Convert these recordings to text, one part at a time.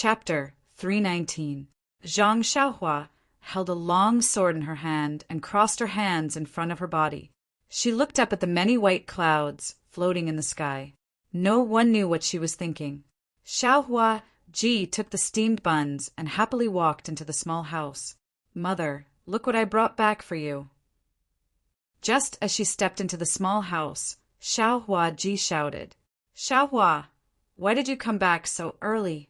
Chapter 319. Zhang Xiaohua held a long sword in her hand and crossed her hands in front of her body. She looked up at the many white clouds floating in the sky. No one knew what she was thinking. Xiaohua Ji took the steamed buns and happily walked into the small house. "Mother, look what I brought back for you." Just as she stepped into the small house, Xiaohua Ji shouted, "Xiaohua, why did you come back so early?"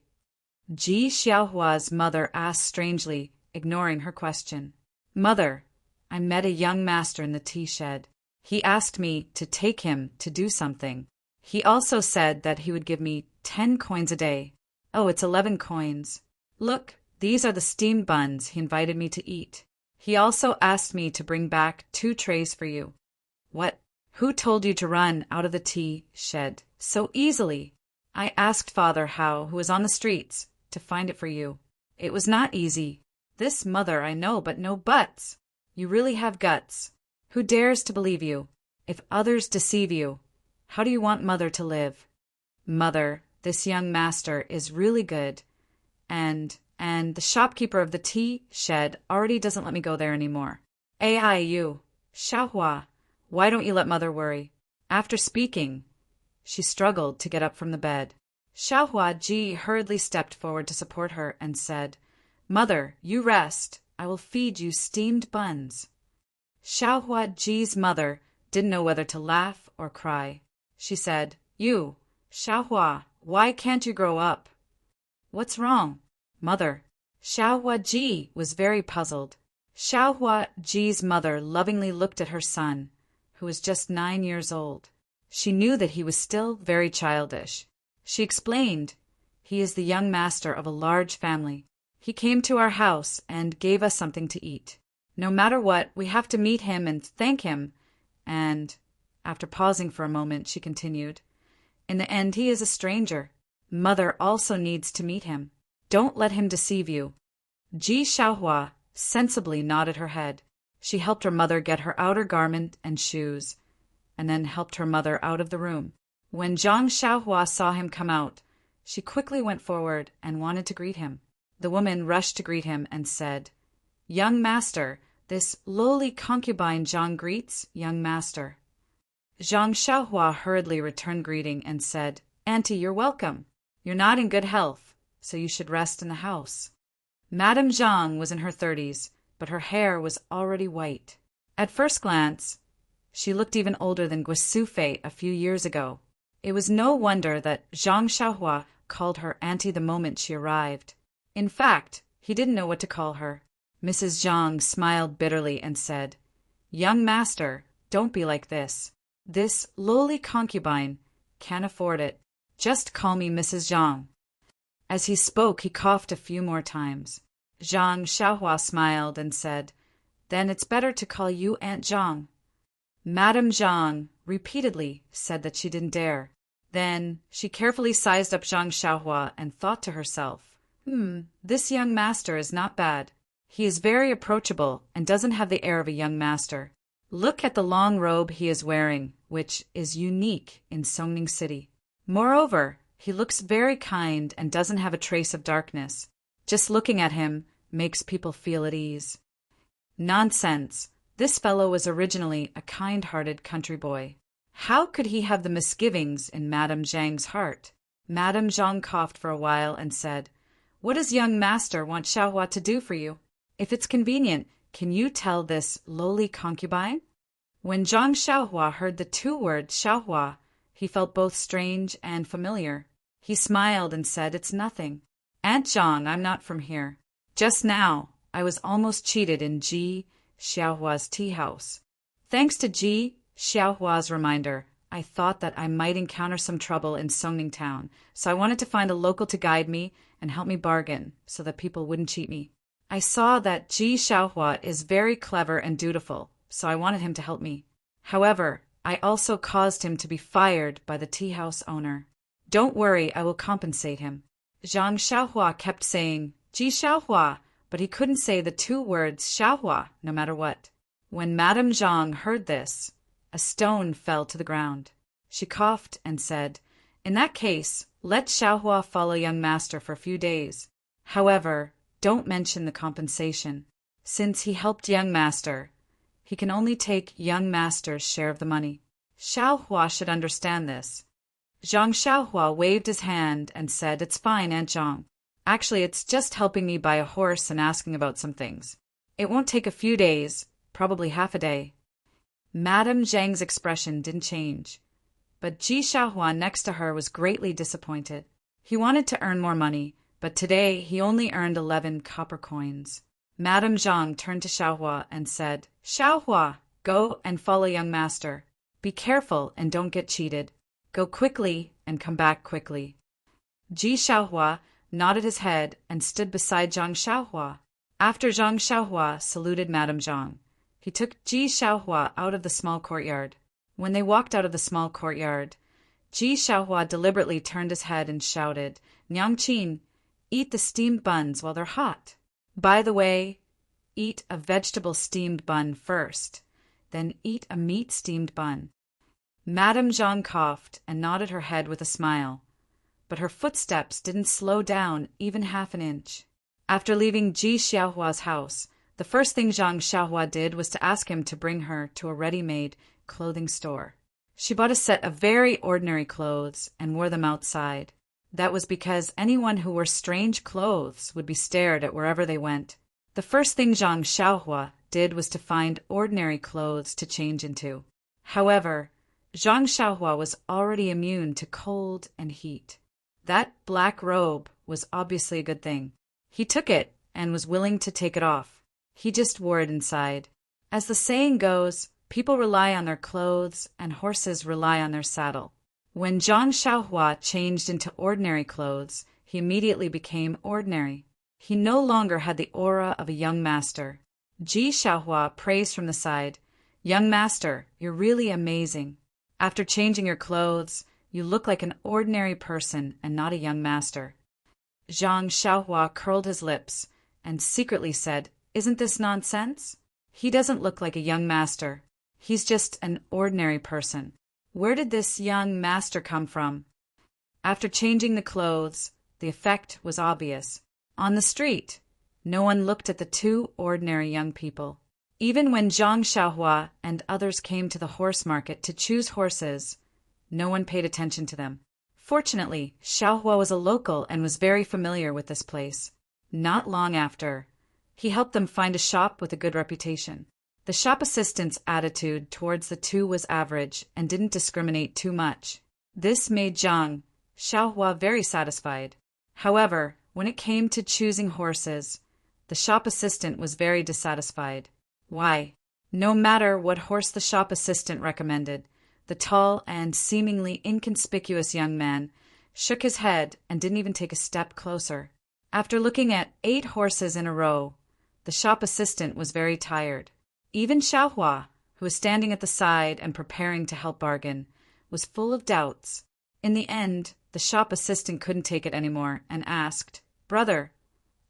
Ji Xiaohua's mother asked strangely, ignoring her question. "Mother, I met a young master in the tea shed. He asked me to take him to do something. He also said that he would give me 10 coins a day. Oh, it's 11 coins. Look, these are the steamed buns he invited me to eat. He also asked me to bring back 2 trays for you." "What? Who told you to run out of the tea shed so easily?" "I asked Father Hao, who is on the streets, to find it for you. It was not easy." "This, mother, I know, but no buts. You really have guts. Who dares to believe you? If others deceive you, how do you want mother to live?" "Mother, this young master is really good, and the shopkeeper of the tea shed already doesn't let me go there anymore." You, Xiaohua, why don't you let mother worry?" After speaking, she struggled to get up from the bed. Xiaohua Ji hurriedly stepped forward to support her and said, "Mother, you rest. I will feed you steamed buns." Xiaohua Ji's mother didn't know whether to laugh or cry. She said, "You, Xiaohua, why can't you grow up?" "What's wrong, mother?" Xiaohua Ji was very puzzled. Xiaohua Ji's mother lovingly looked at her son, who was just 9 years old. She knew that he was still very childish. She explained, "He is the young master of a large family. He came to our house and gave us something to eat. No matter what, we have to meet him and thank him, and," after pausing for a moment, she continued, "in the end he is a stranger. Mother also needs to meet him. Don't let him deceive you." Ji Xiaohua sensibly nodded her head. She helped her mother get her outer garment and shoes, and then helped her mother out of the room. When Zhang Xiaohua saw him come out, she quickly went forward and wanted to greet him. The woman rushed to greet him and said, "Young master, this lowly concubine Zhang greets young master." Zhang Xiaohua hurriedly returned greeting and said, "Auntie, you're welcome. You're not in good health, so you should rest in the house." Madame Zhang was in her 30s, but her hair was already white. At first glance, she looked even older than Guisufei a few years ago. It was no wonder that Zhang Xiaohua called her auntie the moment she arrived. In fact, he didn't know what to call her. Mrs. Zhang smiled bitterly and said, "Young master, don't be like this. This lowly concubine can't afford it. Just call me Mrs. Zhang." As he spoke, he coughed a few more times. Zhang Xiaohua smiled and said, "Then it's better to call you Aunt Zhang." Madame Zhang repeatedly said that she didn't dare. Then she carefully sized up Zhang Xiaohua and thought to herself, this young master is not bad. He is very approachable and doesn't have the air of a young master. Look at the long robe he is wearing, which is unique in Songning City. Moreover, he looks very kind and doesn't have a trace of darkness. Just looking at him makes people feel at ease. Nonsense. This fellow was originally a kind-hearted country boy. How could he have the misgivings in Madame Zhang's heart? Madame Zhang coughed for a while and said, "What does young master want Xiaohua to do for you? If it's convenient, can you tell this lowly concubine?" When Zhang Xiaohua heard the 2 words Xiaohua, he felt both strange and familiar. He smiled and said, "It's nothing. Aunt Zhang, I'm not from here. Just now, I was almost cheated in Ji Xiaohua's tea house. Thanks to Ji Xiaohua's reminder, I thought that I might encounter some trouble in Songning Town, so I wanted to find a local to guide me and help me bargain so that people wouldn't cheat me. I saw that Ji Xiaohua is very clever and dutiful, so I wanted him to help me. However, I also caused him to be fired by the tea house owner. Don't worry, I will compensate him." Zhang Xiaohua kept saying, "Ji Xiaohua," but he couldn't say the 2 words Xiaohua no matter what. When Madame Zhang heard this, a stone fell to the ground. She coughed and said, "In that case, Let Xiaohua follow young master for a few days. However, don't mention the compensation. Since he helped young master, he can only take young master's share of the money. Xiaohua should understand this. Zhang Xiaohua waved his hand and said, "It's fine, Aunt Zhang. Actually, it's just helping me buy a horse and asking about some things. It won't take a few days, probably half a day." Madame Zhang's expression didn't change, but Ji Xiaohua next to her was greatly disappointed. He wanted to earn more money, but today he only earned 11 copper coins. Madame Zhang turned to Xiaohua and said, "Xiaohua, go and follow young master. Be careful and don't get cheated. Go quickly and come back quickly." Ji Xiaohua nodded his head and stood beside Zhang Xiaohua. After Zhang Xiaohua saluted Madame Zhang, he took Ji Xiaohua out of the small courtyard. When they walked out of the small courtyard, Ji Xiaohua deliberately turned his head and shouted, "Niang Qin, eat the steamed buns while they're hot. By the way, eat a vegetable steamed bun first, then eat a meat steamed bun." Madame Zhang coughed and nodded her head with a smile, but her footsteps didn't slow down even half an inch. After leaving Ji Xiaohua's house, the first thing Zhang Xiaohua did was to ask him to bring her to a ready-made clothing store. She bought a set of very ordinary clothes and wore them outside. That was because anyone who wore strange clothes would be stared at wherever they went. The first thing Zhang Xiaohua did was to find ordinary clothes to change into. However, Zhang Xiaohua was already immune to cold and heat. That black robe was obviously a good thing. He took it and was willing to take it off. He just wore it inside. As the saying goes, people rely on their clothes and horses rely on their saddle. When Zhang Xiaohua changed into ordinary clothes, he immediately became ordinary. He no longer had the aura of a young master. Ji Xiaohua praised from the side, "Young master, you're really amazing. After changing your clothes, you look like an ordinary person and not a young master." Zhang Xiaohua curled his lips and secretly said, "Isn't this nonsense? He doesn't look like a young master. He's just an ordinary person. Where did this young master come from?" After changing the clothes, the effect was obvious. On the street, no one looked at the two ordinary young people. Even when Zhang Xiaohua and others came to the horse market to choose horses, no one paid attention to them. Fortunately, Xiaohua was a local and was very familiar with this place. Not long after, he helped them find a shop with a good reputation. The shop assistant's attitude towards the two was average and didn't discriminate too much. This made Zhang Xiaohua very satisfied. However, when it came to choosing horses, the shop assistant was very dissatisfied. Why? No matter what horse the shop assistant recommended, the tall and seemingly inconspicuous young man shook his head and didn't even take a step closer. After looking at 8 horses in a row, the shop assistant was very tired. Even Xiaohua, who was standing at the side and preparing to help bargain, was full of doubts. In the end, the shop assistant couldn't take it anymore and asked, "Brother,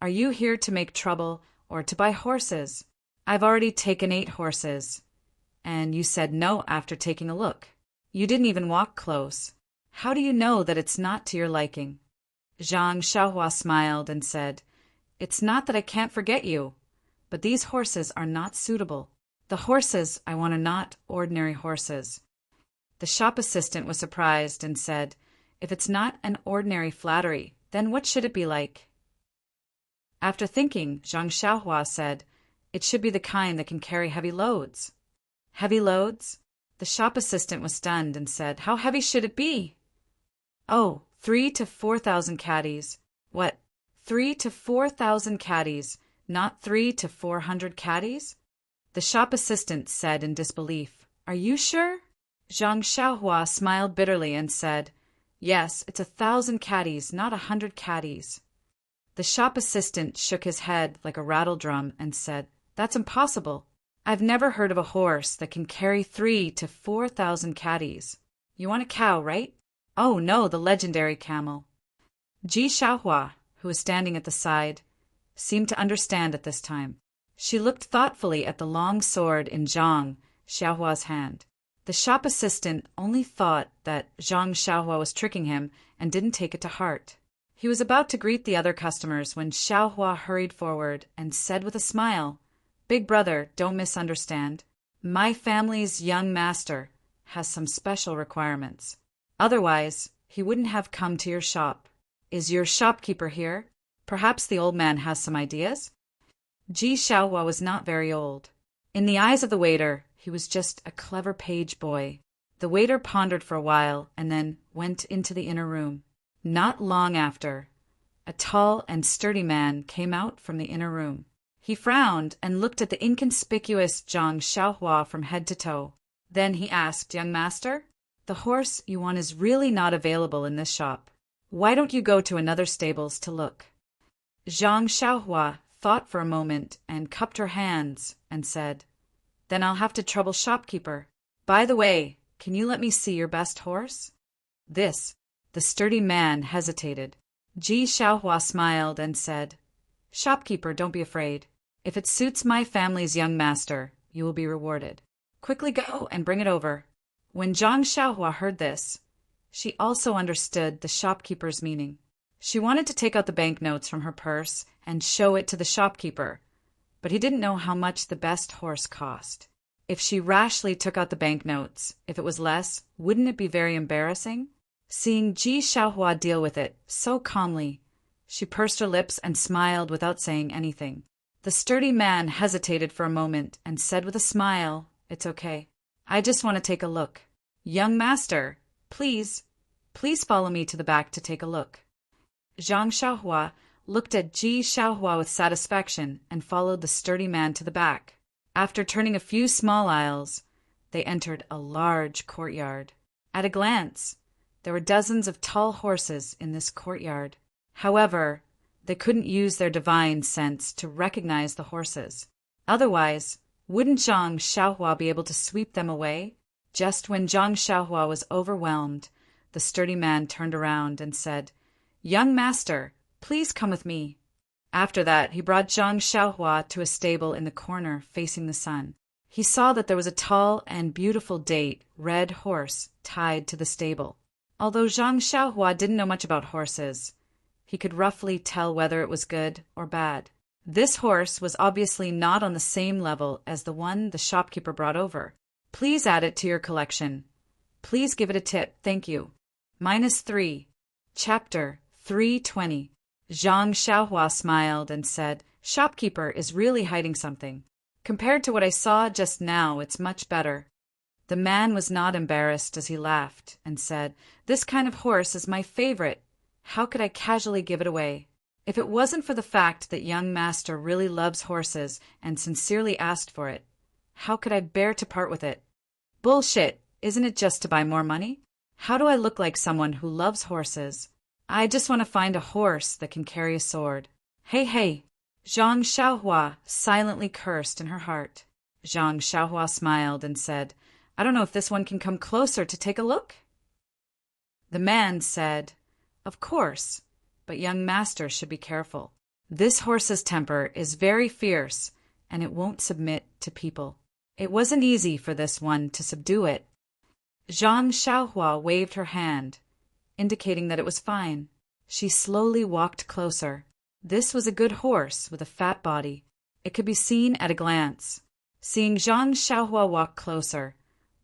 are you here to make trouble or to buy horses? I've already taken 8 horses. And you said no after taking a look. You didn't even walk close. How do you know that it's not to your liking?" Zhang Xiaohua smiled and said, "It's not that I can't forget you, but these horses are not suitable. The horses I want are not ordinary horses." The shop assistant was surprised and said, "If it's not an ordinary flattery, then what should it be like?" After thinking, Zhang Xiaohua said, "It should be the kind that can carry heavy loads." "Heavy loads?" The shop assistant was stunned and said, "How heavy should it be?" "Oh, 3,000 to 4,000 caddies." "What? 3,000 to 4,000 caddies, not 300 to 400 caddies?" The shop assistant said in disbelief, "Are you sure?" Zhang Xiaohua smiled bitterly and said, "Yes, it's 1,000 caddies, not 100 caddies." The shop assistant shook his head like a rattle drum and said, "That's impossible. I've never heard of a horse that can carry 3,000 to 4,000 caddies. You want a cow, right?" "Oh no, the legendary camel." Ji Xiaohua, who was standing at the side, seemed to understand at this time. She looked thoughtfully at the long sword in Zhang Xiaohua's hand. The shop assistant only thought that Zhang Xiaohua was tricking him and didn't take it to heart. He was about to greet the other customers when Xiaohua hurried forward and said with a smile, "Big brother, don't misunderstand. My family's young master has some special requirements. Otherwise, he wouldn't have come to your shop. Is your shopkeeper here? Perhaps the old man has some ideas?" Ji Xiaohua was not very old. In the eyes of the waiter, he was just a clever page boy. The waiter pondered for a while and then went into the inner room. Not long after, a tall and sturdy man came out from the inner room. He frowned and looked at the inconspicuous Zhang Xiaohua from head to toe. Then he asked, "Young master, the horse you want is really not available in this shop. Why don't you go to another stables to look?" Zhang Xiaohua thought for a moment and cupped her hands and said, "Then I'll have to trouble shopkeeper. By the way, can you let me see your best horse?" The sturdy man hesitated. Ji Xiaohua smiled and said, "Shopkeeper, don't be afraid. If it suits my family's young master, you will be rewarded. Quickly go and bring it over." When Zhang Xiaohua heard this, she also understood the shopkeeper's meaning. She wanted to take out the banknotes from her purse and show it to the shopkeeper, but he didn't know how much the best horse cost. If she rashly took out the banknotes, if it was less, wouldn't it be very embarrassing? Seeing Ji Xiaohua deal with it so calmly, she pursed her lips and smiled without saying anything. The sturdy man hesitated for a moment and said with a smile, "It's okay. I just want to take a look. Young master, please follow me to the back to take a look." Zhang Xiaohua looked at Ji Xiaohua with satisfaction and followed the sturdy man to the back. After turning a few small aisles, they entered a large courtyard. At a glance, there were dozens of tall horses in this courtyard. However, they couldn't use their divine sense to recognize the horses. Otherwise, wouldn't Zhang Xiaohua be able to sweep them away? Just when Zhang Xiaohua was overwhelmed, the sturdy man turned around and said, "Young master, please come with me." After that, he brought Zhang Xiaohua to a stable in the corner facing the sun. He saw that there was a tall and beautiful date red horse tied to the stable. Although Zhang Xiaohua didn't know much about horses, he could roughly tell whether it was good or bad. This horse was obviously not on the same level as the one the shopkeeper brought over. "Please add it to your collection. Please give it a tip, thank you." -3. Chapter 320. Zhang Xiaohua smiled and said, "Shopkeeper is really hiding something. Compared to what I saw just now, it's much better." The man was not embarrassed as he laughed and said, "This kind of horse is my favorite. How could I casually give it away? If it wasn't for the fact that young master really loves horses and sincerely asked for it, how could I bear to part with it? Bullshit, isn't it just to buy more money? How do I look like someone who loves horses? I just want to find a horse that can carry a sword. Hey. Zhang Xiaohua silently cursed in her heart. Zhang Xiaohua smiled and said, "I don't know if this one can come closer to take a look." The man said, "Of course, but young master should be careful. This horse's temper is very fierce, and it won't submit to people." It wasn't easy for this one to subdue it. Zhang Xiaohua waved her hand, indicating that it was fine. She slowly walked closer. This was a good horse with a fat body. It could be seen at a glance. Seeing Zhang Xiaohua walk closer,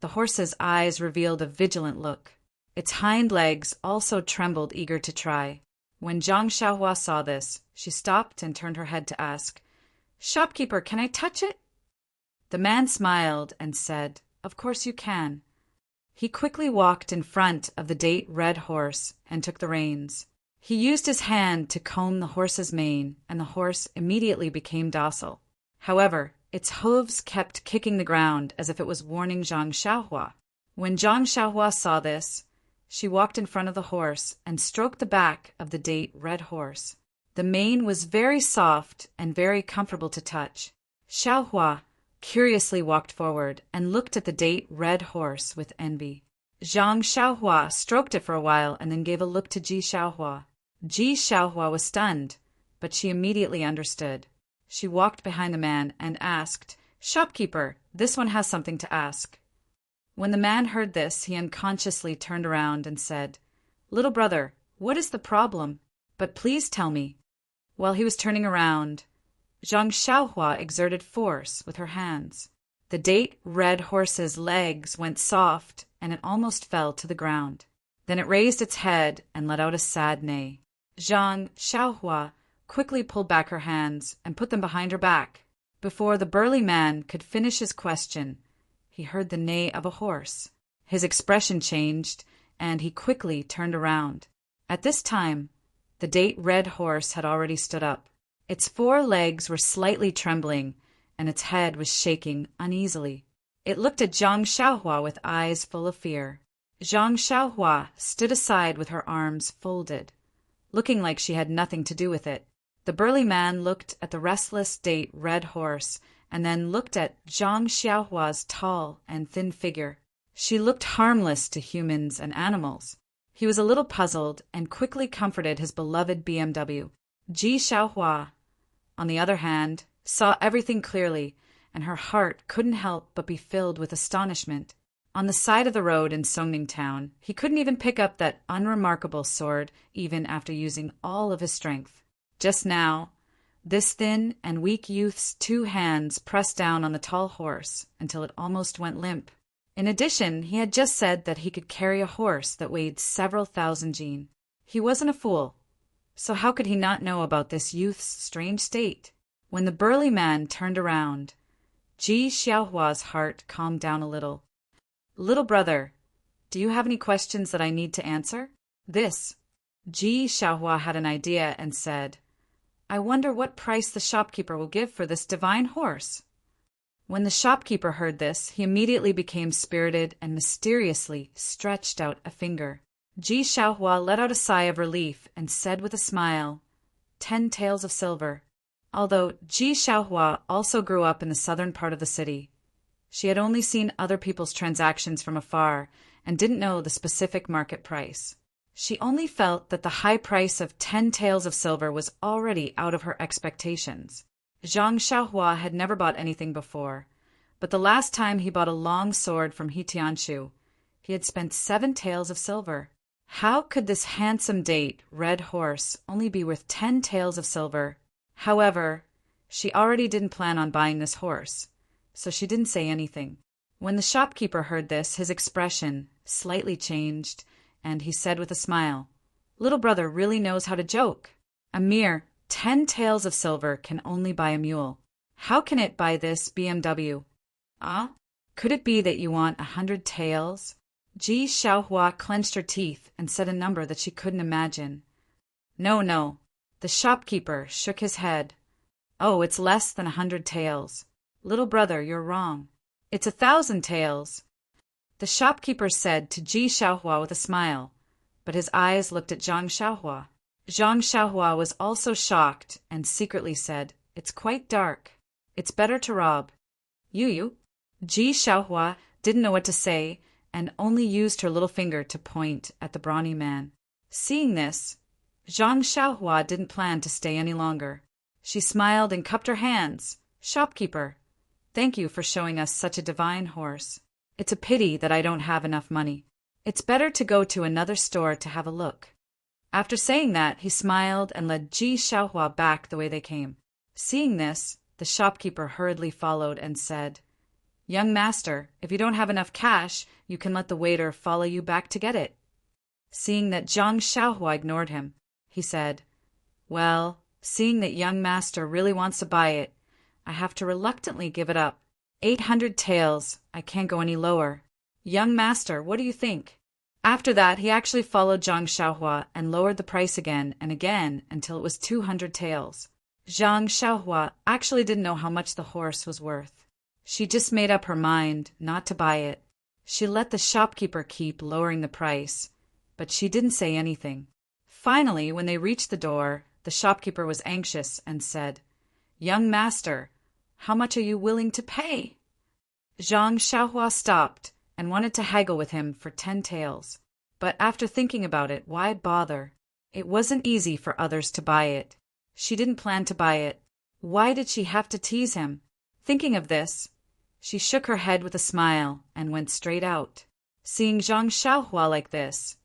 the horse's eyes revealed a vigilant look. Its hind legs also trembled, eager to try. When Zhang Xiaohua saw this, she stopped and turned her head to ask, "Shopkeeper, can I touch it?" The man smiled and said, "Of course you can." He quickly walked in front of the date red horse and took the reins. He used his hand to comb the horse's mane, and the horse immediately became docile. However, its hooves kept kicking the ground as if it was warning Zhang Xiaohua. When Zhang Xiaohua saw this, she walked in front of the horse and stroked the back of the date red horse. The mane was very soft and very comfortable to touch. Xiaohua curiously walked forward and looked at the date red horse with envy. Zhang Xiaohua stroked it for a while and then gave a look to Ji Xiaohua. Ji Xiaohua was stunned, but she immediately understood. She walked behind the man and asked, "Shopkeeper, this one has something to ask." When the man heard this, he unconsciously turned around and said, "Little brother, What is the problem? But please tell me. While he was turning around, Zhang Xiaohua exerted force with her hands. The date red horse's legs went soft, and it almost fell to the ground. Then it raised its head and let out a sad neigh. Zhang Xiaohua quickly pulled back her hands and put them behind her back. Before the burly man could finish his question, he heard the neigh of a horse. His expression changed, and he quickly turned around. At this time, the date red horse had already stood up. Its 4 legs were slightly trembling, and its head was shaking uneasily. It looked at Zhang Xiaohua with eyes full of fear. Zhang Xiaohua stood aside with her arms folded, looking like she had nothing to do with it. The burly man looked at the restless date red horse and then looked at Zhang Xiaohua's tall and thin figure. She looked harmless to humans and animals. He was a little puzzled and quickly comforted his beloved BMW. Ji Xiaohua, on the other hand, saw everything clearly, and her heart couldn't help but be filled with astonishment. On the side of the road in Songning Town, he couldn't even pick up that unremarkable sword even after using all of his strength. Just now, this thin and weak youth's 2 hands pressed down on the tall horse until it almost went limp. In addition, he had just said that he could carry a horse that weighed several thousand jin. He wasn't a fool, so how could he not know about this youth's strange state? When the burly man turned around, Ji Xiaohua's heart calmed down a little. Little brother, do you have any questions that I need to answer? Ji Xiaohua had an idea and said, I wonder what price the shopkeeper will give for this divine horse. When the shopkeeper heard this, he immediately became spirited and mysteriously stretched out a finger. Ji Xiaohua let out a sigh of relief and said with a smile, 10 taels of silver. Although Ji Xiaohua also grew up in the southern part of the city, she had only seen other people's transactions from afar and didn't know the specific market price. She only felt that the high price of 10 taels of silver was already out of her expectations. Zhang Xiaohua had never bought anything before, but the last time he bought a long sword from Hitianshu, he had spent 7 taels of silver. How could this handsome date, red horse, only be worth 10 taels of silver? However, she already didn't plan on buying this horse, so she didn't say anything. When the shopkeeper heard this, his expression slightly changed, and he said with a smile, Little brother really knows how to joke. A mere 10 taels of silver can only buy a mule. How can it buy this BMW? Could it be that you want 100 taels? Ji Xiaohua clenched her teeth and said a number that she couldn't imagine. No. The shopkeeper shook his head. Oh, it's less than 100 taels. Little brother, you're wrong. It's 1,000 taels. The shopkeeper said to Ji Xiaohua with a smile, but his eyes looked at Zhang Xiaohua. Zhang Xiaohua was also shocked and secretly said, It's quite dark. It's better to rob. You. Ji Xiaohua didn't know what to say and only used her little finger to point at the brawny man. Seeing this, Zhang Xiaohua didn't plan to stay any longer. She smiled and cupped her hands. Shopkeeper, thank you for showing us such a divine horse. It's a pity that I don't have enough money. It's better to go to another store to have a look. After saying that, he smiled and led Ji Xiaohua back the way they came. Seeing this, the shopkeeper hurriedly followed and said, Young master, if you don't have enough cash, you can let the waiter follow you back to get it. Seeing that Zhang Xiaohua ignored him, he said, Well, seeing that young master really wants to buy it, I have to reluctantly give it up. 800 taels, I can't go any lower. Young master, what do you think? After that, he actually followed Zhang Xiaohua and lowered the price again and again until it was 200 taels. Zhang Xiaohua actually didn't know how much the horse was worth. She just made up her mind not to buy it. She let the shopkeeper keep lowering the price, but she didn't say anything. Finally, when they reached the door, the shopkeeper was anxious and said, Young master, how much are you willing to pay? Zhang Xiaohua stopped and wanted to haggle with him for 10 taels. But after thinking about it, why bother? It wasn't easy for others to buy it. She didn't plan to buy it. Why did she have to tease him? Thinking of this, she shook her head with a smile and went straight out. Seeing Zhang Xiaohua like this,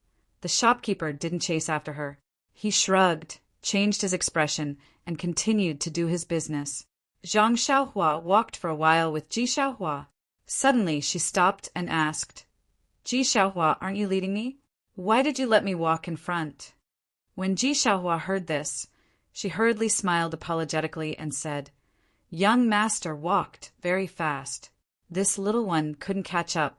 The shopkeeper didn't chase after her. He shrugged, changed his expression, and continued to do his business. Zhang Xiaohua walked for a while with Ji Xiaohua. Suddenly she stopped and asked, Ji Xiaohua, aren't you leading me? Why did you let me walk in front? When Ji Xiaohua heard this, she hurriedly smiled apologetically and said, Young master walked very fast. This little one couldn't catch up.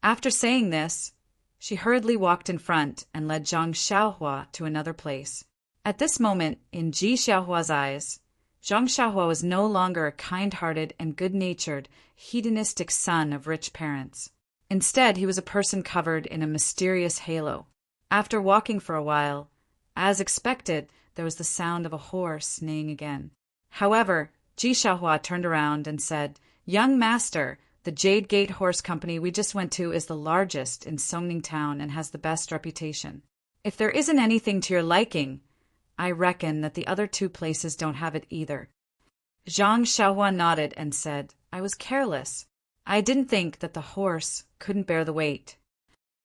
After saying this, she hurriedly walked in front and led Zhang Xiaohua to another place. At this moment, in Ji Xiaohua's eyes, Zhang Xiaohua was no longer a kind-hearted and good-natured, hedonistic son of rich parents. Instead, he was a person covered in a mysterious halo. After walking for a while, as expected, there was the sound of a horse neighing again. However, Ji Xiaohua turned around and said, Young master, the Jade Gate Horse Company we just went to is the largest in Songning Town and has the best reputation. If there isn't anything to your liking, I reckon that the other two places don't have it either. Zhang Xiaohua nodded and said, I was careless. I didn't think that the horse couldn't bear the weight.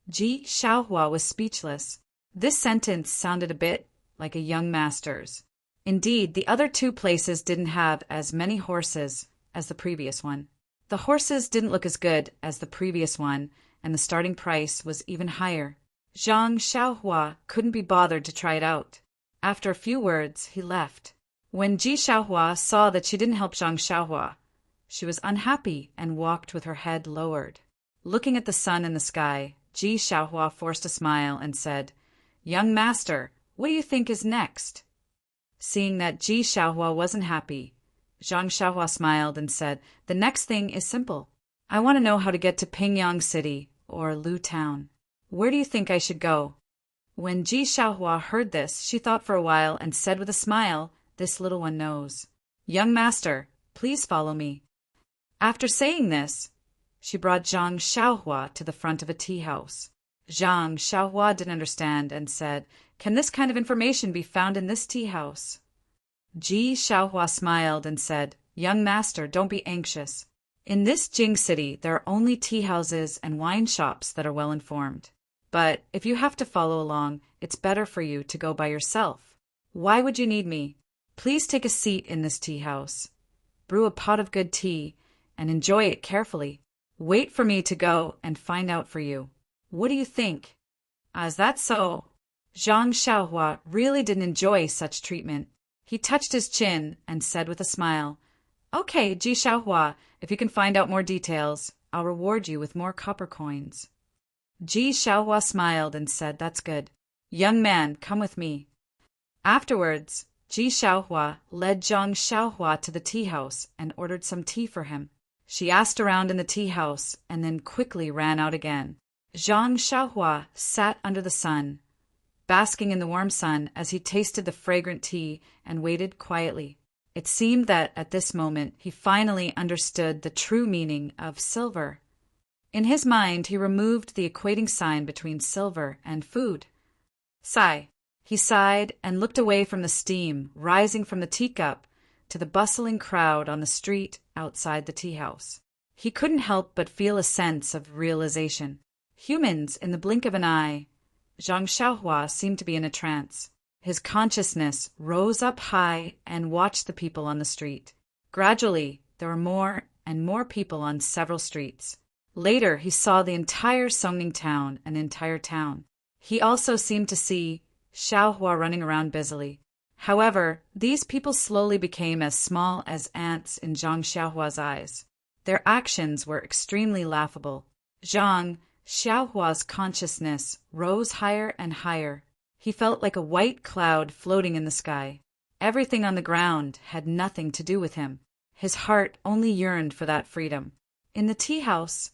Ji Xiaohua was speechless. This sentence sounded a bit like a young master's. Indeed, the other two places didn't have as many horses as the previous one. The horses didn't look as good as the previous one, and the starting price was even higher. Zhang Xiaohua couldn't be bothered to try it out. After a few words, he left. When Ji Xiaohua saw that she didn't help Zhang Xiaohua, she was unhappy and walked with her head lowered. Looking at the sun and the sky, Ji Xiaohua forced a smile and said, Young master, what do you think is next? Seeing that Ji Xiaohua wasn't happy, Zhang Xiaohua smiled and said, The next thing is simple. I want to know how to get to Pingyang City or Lu Town. Where do you think I should go? When Ji Xiaohua heard this, she thought for a while and said with a smile, This little one knows. Young master, please follow me. After saying this, she brought Zhang Xiaohua to the front of a tea house. Zhang Xiaohua didn't understand and said, Can this kind of information be found in this tea house? Ji Xiaohua smiled and said, Young master, don't be anxious. In this Jing city, there are only tea houses and wine shops that are well informed. But if you have to follow along, it's better for you to go by yourself. Why would you need me? Please take a seat in this tea house. Brew a pot of good tea and enjoy it carefully. Wait for me to go and find out for you. What do you think? Is that so? Zhang Xiaohua really didn't enjoy such treatment. He touched his chin and said with a smile, Okay, Ji Xiaohua, if you can find out more details, I'll reward you with more copper coins. Ji Xiaohua smiled and said, That's good. Young man, come with me. Afterwards, Ji Xiaohua led Zhang Xiaohua to the tea house and ordered some tea for him. She asked around in the tea house and then quickly ran out again. Zhang Xiaohua sat under the sun, basking in the warm sun as he tasted the fragrant tea and waited quietly. It seemed that at this moment he finally understood the true meaning of silver. In his mind, he removed the equating sign between silver and food. Sigh. He sighed and looked away from the steam rising from the teacup to the bustling crowd on the street outside the tea house. He couldn't help but feel a sense of realization. Humans, in the blink of an eye, Zhang Xiaohua seemed to be in a trance. His consciousness rose up high and watched the people on the street. Gradually, there were more and more people on several streets. Later, he saw the entire Songning town, an entire town. He also seemed to see Xiaohua running around busily. However, these people slowly became as small as ants in Zhang Xiaohua's eyes. Their actions were extremely laughable. Zhang Xiaohua's consciousness rose higher and higher. He felt like a white cloud floating in the sky. Everything on the ground had nothing to do with him. His heart only yearned for that freedom. In the tea house,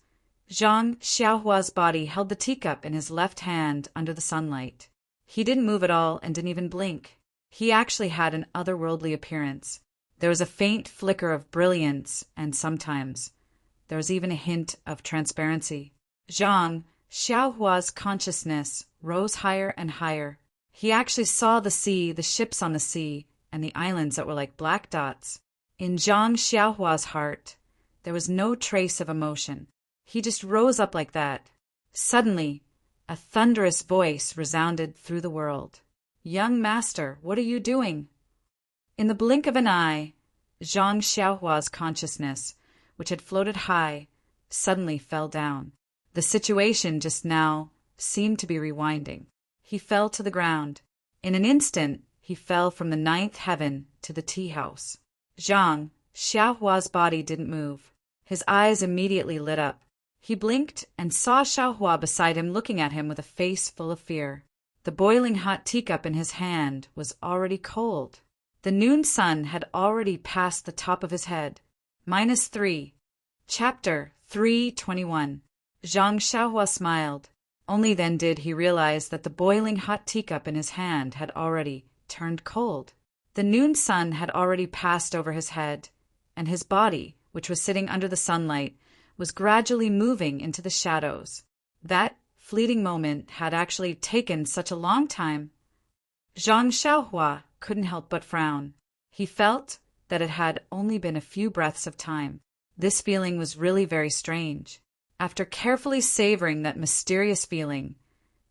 Zhang Xiaohua's body held the teacup in his left hand under the sunlight. He didn't move at all and didn't even blink. He actually had an otherworldly appearance. There was a faint flicker of brilliance, and sometimes there was even a hint of transparency. Zhang Xiaohua's consciousness rose higher and higher. He actually saw the sea, the ships on the sea, and the islands that were like black dots. In Zhang Xiaohua's heart, there was no trace of emotion. He just rose up like that. Suddenly, A thunderous voice resounded through the world. "Young master, what are you doing?" In the blink of an eye, Zhang Xiaohua's consciousness, which had floated high, suddenly fell down. The situation just now seemed to be rewinding. He fell to the ground. In an instant, he fell from the 9th heaven to the tea house. Zhang Xiaohua's body didn't move. His eyes immediately lit up. He blinked and saw Xiaohua beside him looking at him with a face full of fear. The boiling hot teacup in his hand was already cold. The noon sun had already passed the top of his head. -3. Chapter 321. Zhang Xiaohua smiled. Only then did he realize that the boiling hot teacup in his hand had already turned cold. The noon sun had already passed over his head, and his body, which was sitting under the sunlight, was gradually moving into the shadows. That fleeting moment had actually taken such a long time. Zhang Xiaohua couldn't help but frown. He felt that it had only been a few breaths of time. This feeling was really very strange. After carefully savoring that mysterious feeling,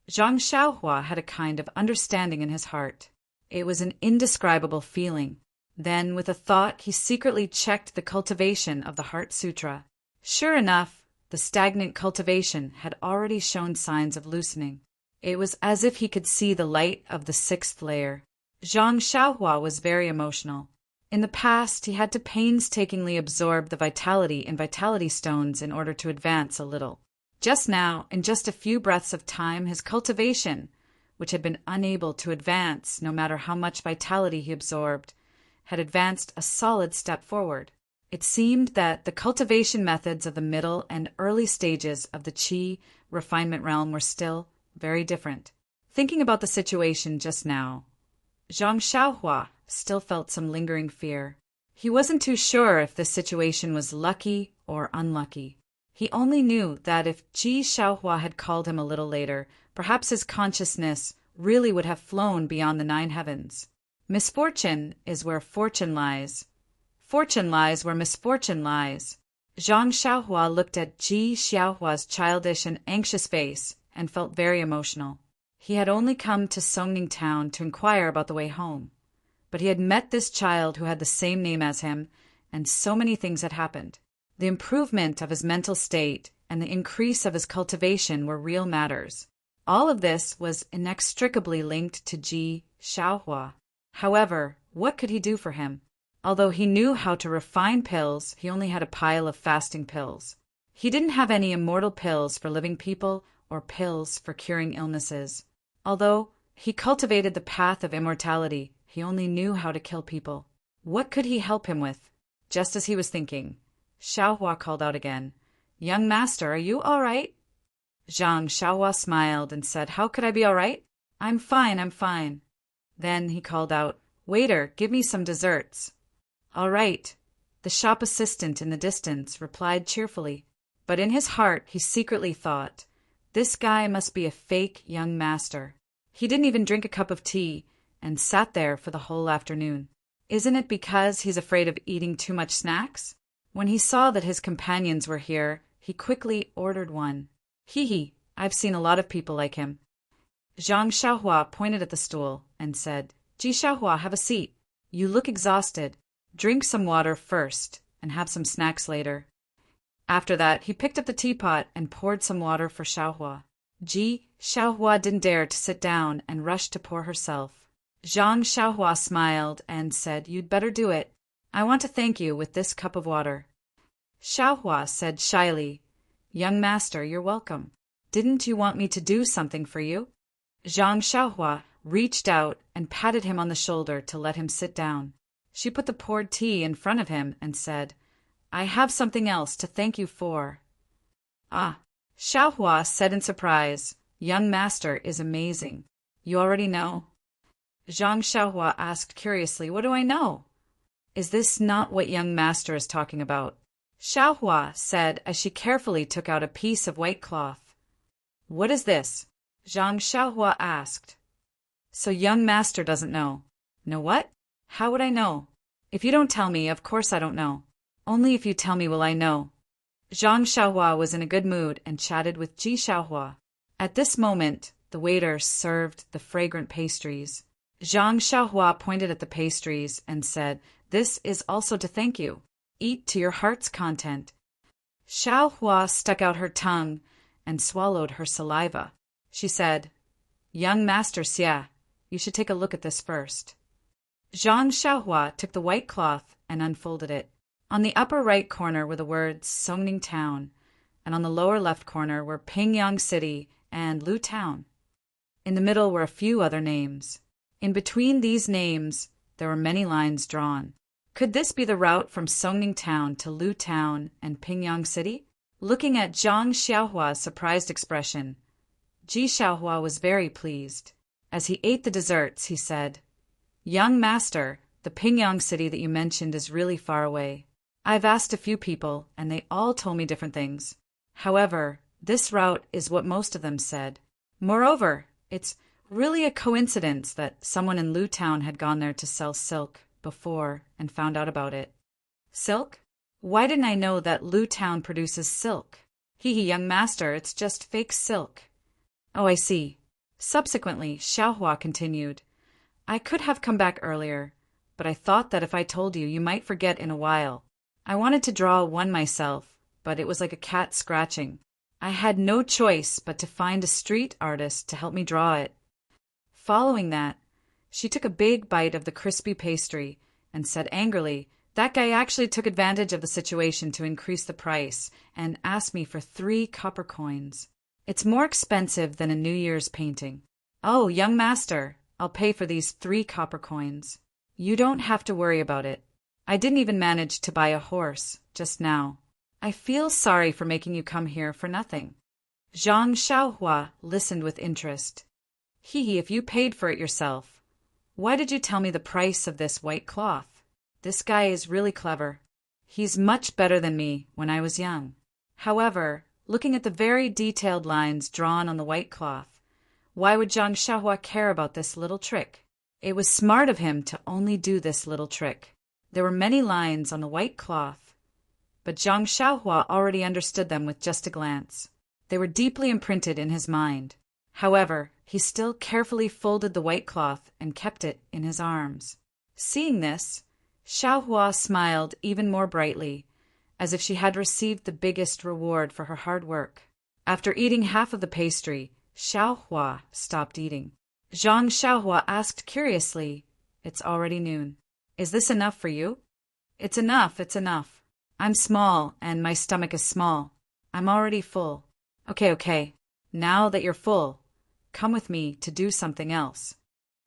Zhang Xiaohua had a kind of understanding in his heart. It was an indescribable feeling. Then, with a thought, he secretly checked the cultivation of the Heart Sutra. Sure enough, the stagnant cultivation had already shown signs of loosening. It was as if he could see the light of the 6th layer. Zhang Xiaohua was very emotional. In the past, he had to painstakingly absorb the vitality in vitality stones in order to advance a little. Just now, in just a few breaths of time, his cultivation, which had been unable to advance no matter how much vitality he absorbed, had advanced a solid step forward. It seemed that the cultivation methods of the middle and early stages of the qi refinement realm were still very different. Thinking about the situation just now, Zhang Xiaohua still felt some lingering fear. He wasn't too sure if this situation was lucky or unlucky. He only knew that if Ji Xiaohua had called him a little later, perhaps his consciousness really would have flown beyond the 9 heavens. Misfortune is where fortune lies. Fortune lies where misfortune lies. Zhang Xiaohua looked at Ji Xiaohua's childish and anxious face and felt very emotional. He had only come to Songning Town to inquire about the way home. But he had met this child who had the same name as him, and so many things had happened. The improvement of his mental state and the increase of his cultivation were real matters. All of this was inextricably linked to Ji Xiaohua. However, what could he do for him? Although he knew how to refine pills, he only had a pile of fasting pills. He didn't have any immortal pills for living people or pills for curing illnesses. Although he cultivated the path of immortality, he only knew how to kill people. What could he help him with? Just as he was thinking, Xiaohua called out again, "Young master, are you all right?" Zhang Xiaohua smiled and said, "How could I be all right? I'm fine, I'm fine." Then he called out, "Waiter, give me some desserts." "All right," the shop assistant in the distance replied cheerfully. But in his heart he secretly thought, this guy must be a fake young master. He didn't even drink a cup of tea and sat there for the whole afternoon. Isn't it because he's afraid of eating too much snacks? When he saw that his companions were here, he quickly ordered one. Hee, I've seen a lot of people like him. Zhang Xiaohua pointed at the stool and said, "Ji Xiaohua, have a seat. You look exhausted. Drink some water first and have some snacks later." After that, he picked up the teapot and poured some water for Xiaohua. Ji Xiaohua didn't dare to sit down and rushed to pour herself. Zhang Xiaohua smiled and said, "You'd better do it. I want to thank you with this cup of water." Xiaohua said shyly, "Young master, you're welcome. Didn't you want me to do something for you?" Zhang Xiaohua reached out and patted him on the shoulder to let him sit down. She put the poured tea in front of him and said, "I have something else to thank you for." "Ah," Xiaohua said in surprise, "Young master is amazing. You already know?" Zhang Xiaohua asked curiously, "What do I know? Is this not what young master is talking about?" Xiaohua said as she carefully took out a piece of white cloth. "What is this?" Zhang Xiaohua asked. "So young master doesn't know." "Know what? How would I know? If you don't tell me, of course I don't know. Only if you tell me will I know." Zhang Xiaohua was in a good mood and chatted with Ji Xiaohua. At this moment, the waiter served the fragrant pastries. Zhang Xiaohua pointed at the pastries and said, "This is also to thank you. Eat to your heart's content." Xiaohua stuck out her tongue and swallowed her saliva. She said, "Young Master Xia, you should take a look at this first." Zhang Xiaohua took the white cloth and unfolded it. On the upper right corner were the words Songning Town, and on the lower left corner were Pingyang City and Lu Town. In the middle were a few other names. In between these names, there were many lines drawn. Could this be the route from Songning Town to Lu Town and Pingyang City? Looking at Zhang Xiaohua's surprised expression, Ji Xiaohua was very pleased. As he ate the desserts, he said, "Young master, the Pingyang City that you mentioned is really far away. I've asked a few people, and they all told me different things. However, this route is what most of them said. Moreover, it's really a coincidence that someone in Lu Town had gone there to sell silk before and found out about it." "Silk? Why didn't I know that Lu Town produces silk?" "Hee, young master, it's just fake silk." "Oh, I see." Subsequently, Xiaohua continued, "I could have come back earlier, but I thought that if I told you, you might forget in a while. I wanted to draw one myself, but it was like a cat scratching. I had no choice but to find a street artist to help me draw it." Following that, she took a big bite of the crispy pastry and said angrily, "That guy actually took advantage of the situation to increase the price and asked me for 3 copper coins. It's more expensive than a New Year's painting." "Oh, young master, I'll pay for these 3 copper coins. You don't have to worry about it. I didn't even manage to buy a horse just now. I feel sorry for making you come here for nothing." Zhang Xiaohua listened with interest. "Hee, if you paid for it yourself, why did you tell me the price of this white cloth? This guy is really clever. He's much better than me when I was young." However, looking at the very detailed lines drawn on the white cloth, why would Zhang Xiaohua care about this little trick? It was smart of him to only do this little trick. There were many lines on the white cloth, but Zhang Xiaohua already understood them with just a glance. They were deeply imprinted in his mind. However, he still carefully folded the white cloth and kept it in his arms. Seeing this, Xiaohua smiled even more brightly, as if she had received the biggest reward for her hard work. After eating half of the pastry, Xiaohua stopped eating. Zhang Xiaohua asked curiously, "It's already noon. Is this enough for you?" "It's enough, it's enough. I'm small and my stomach is small. I'm already full." Okay. Now that you're full, come with me to do something else."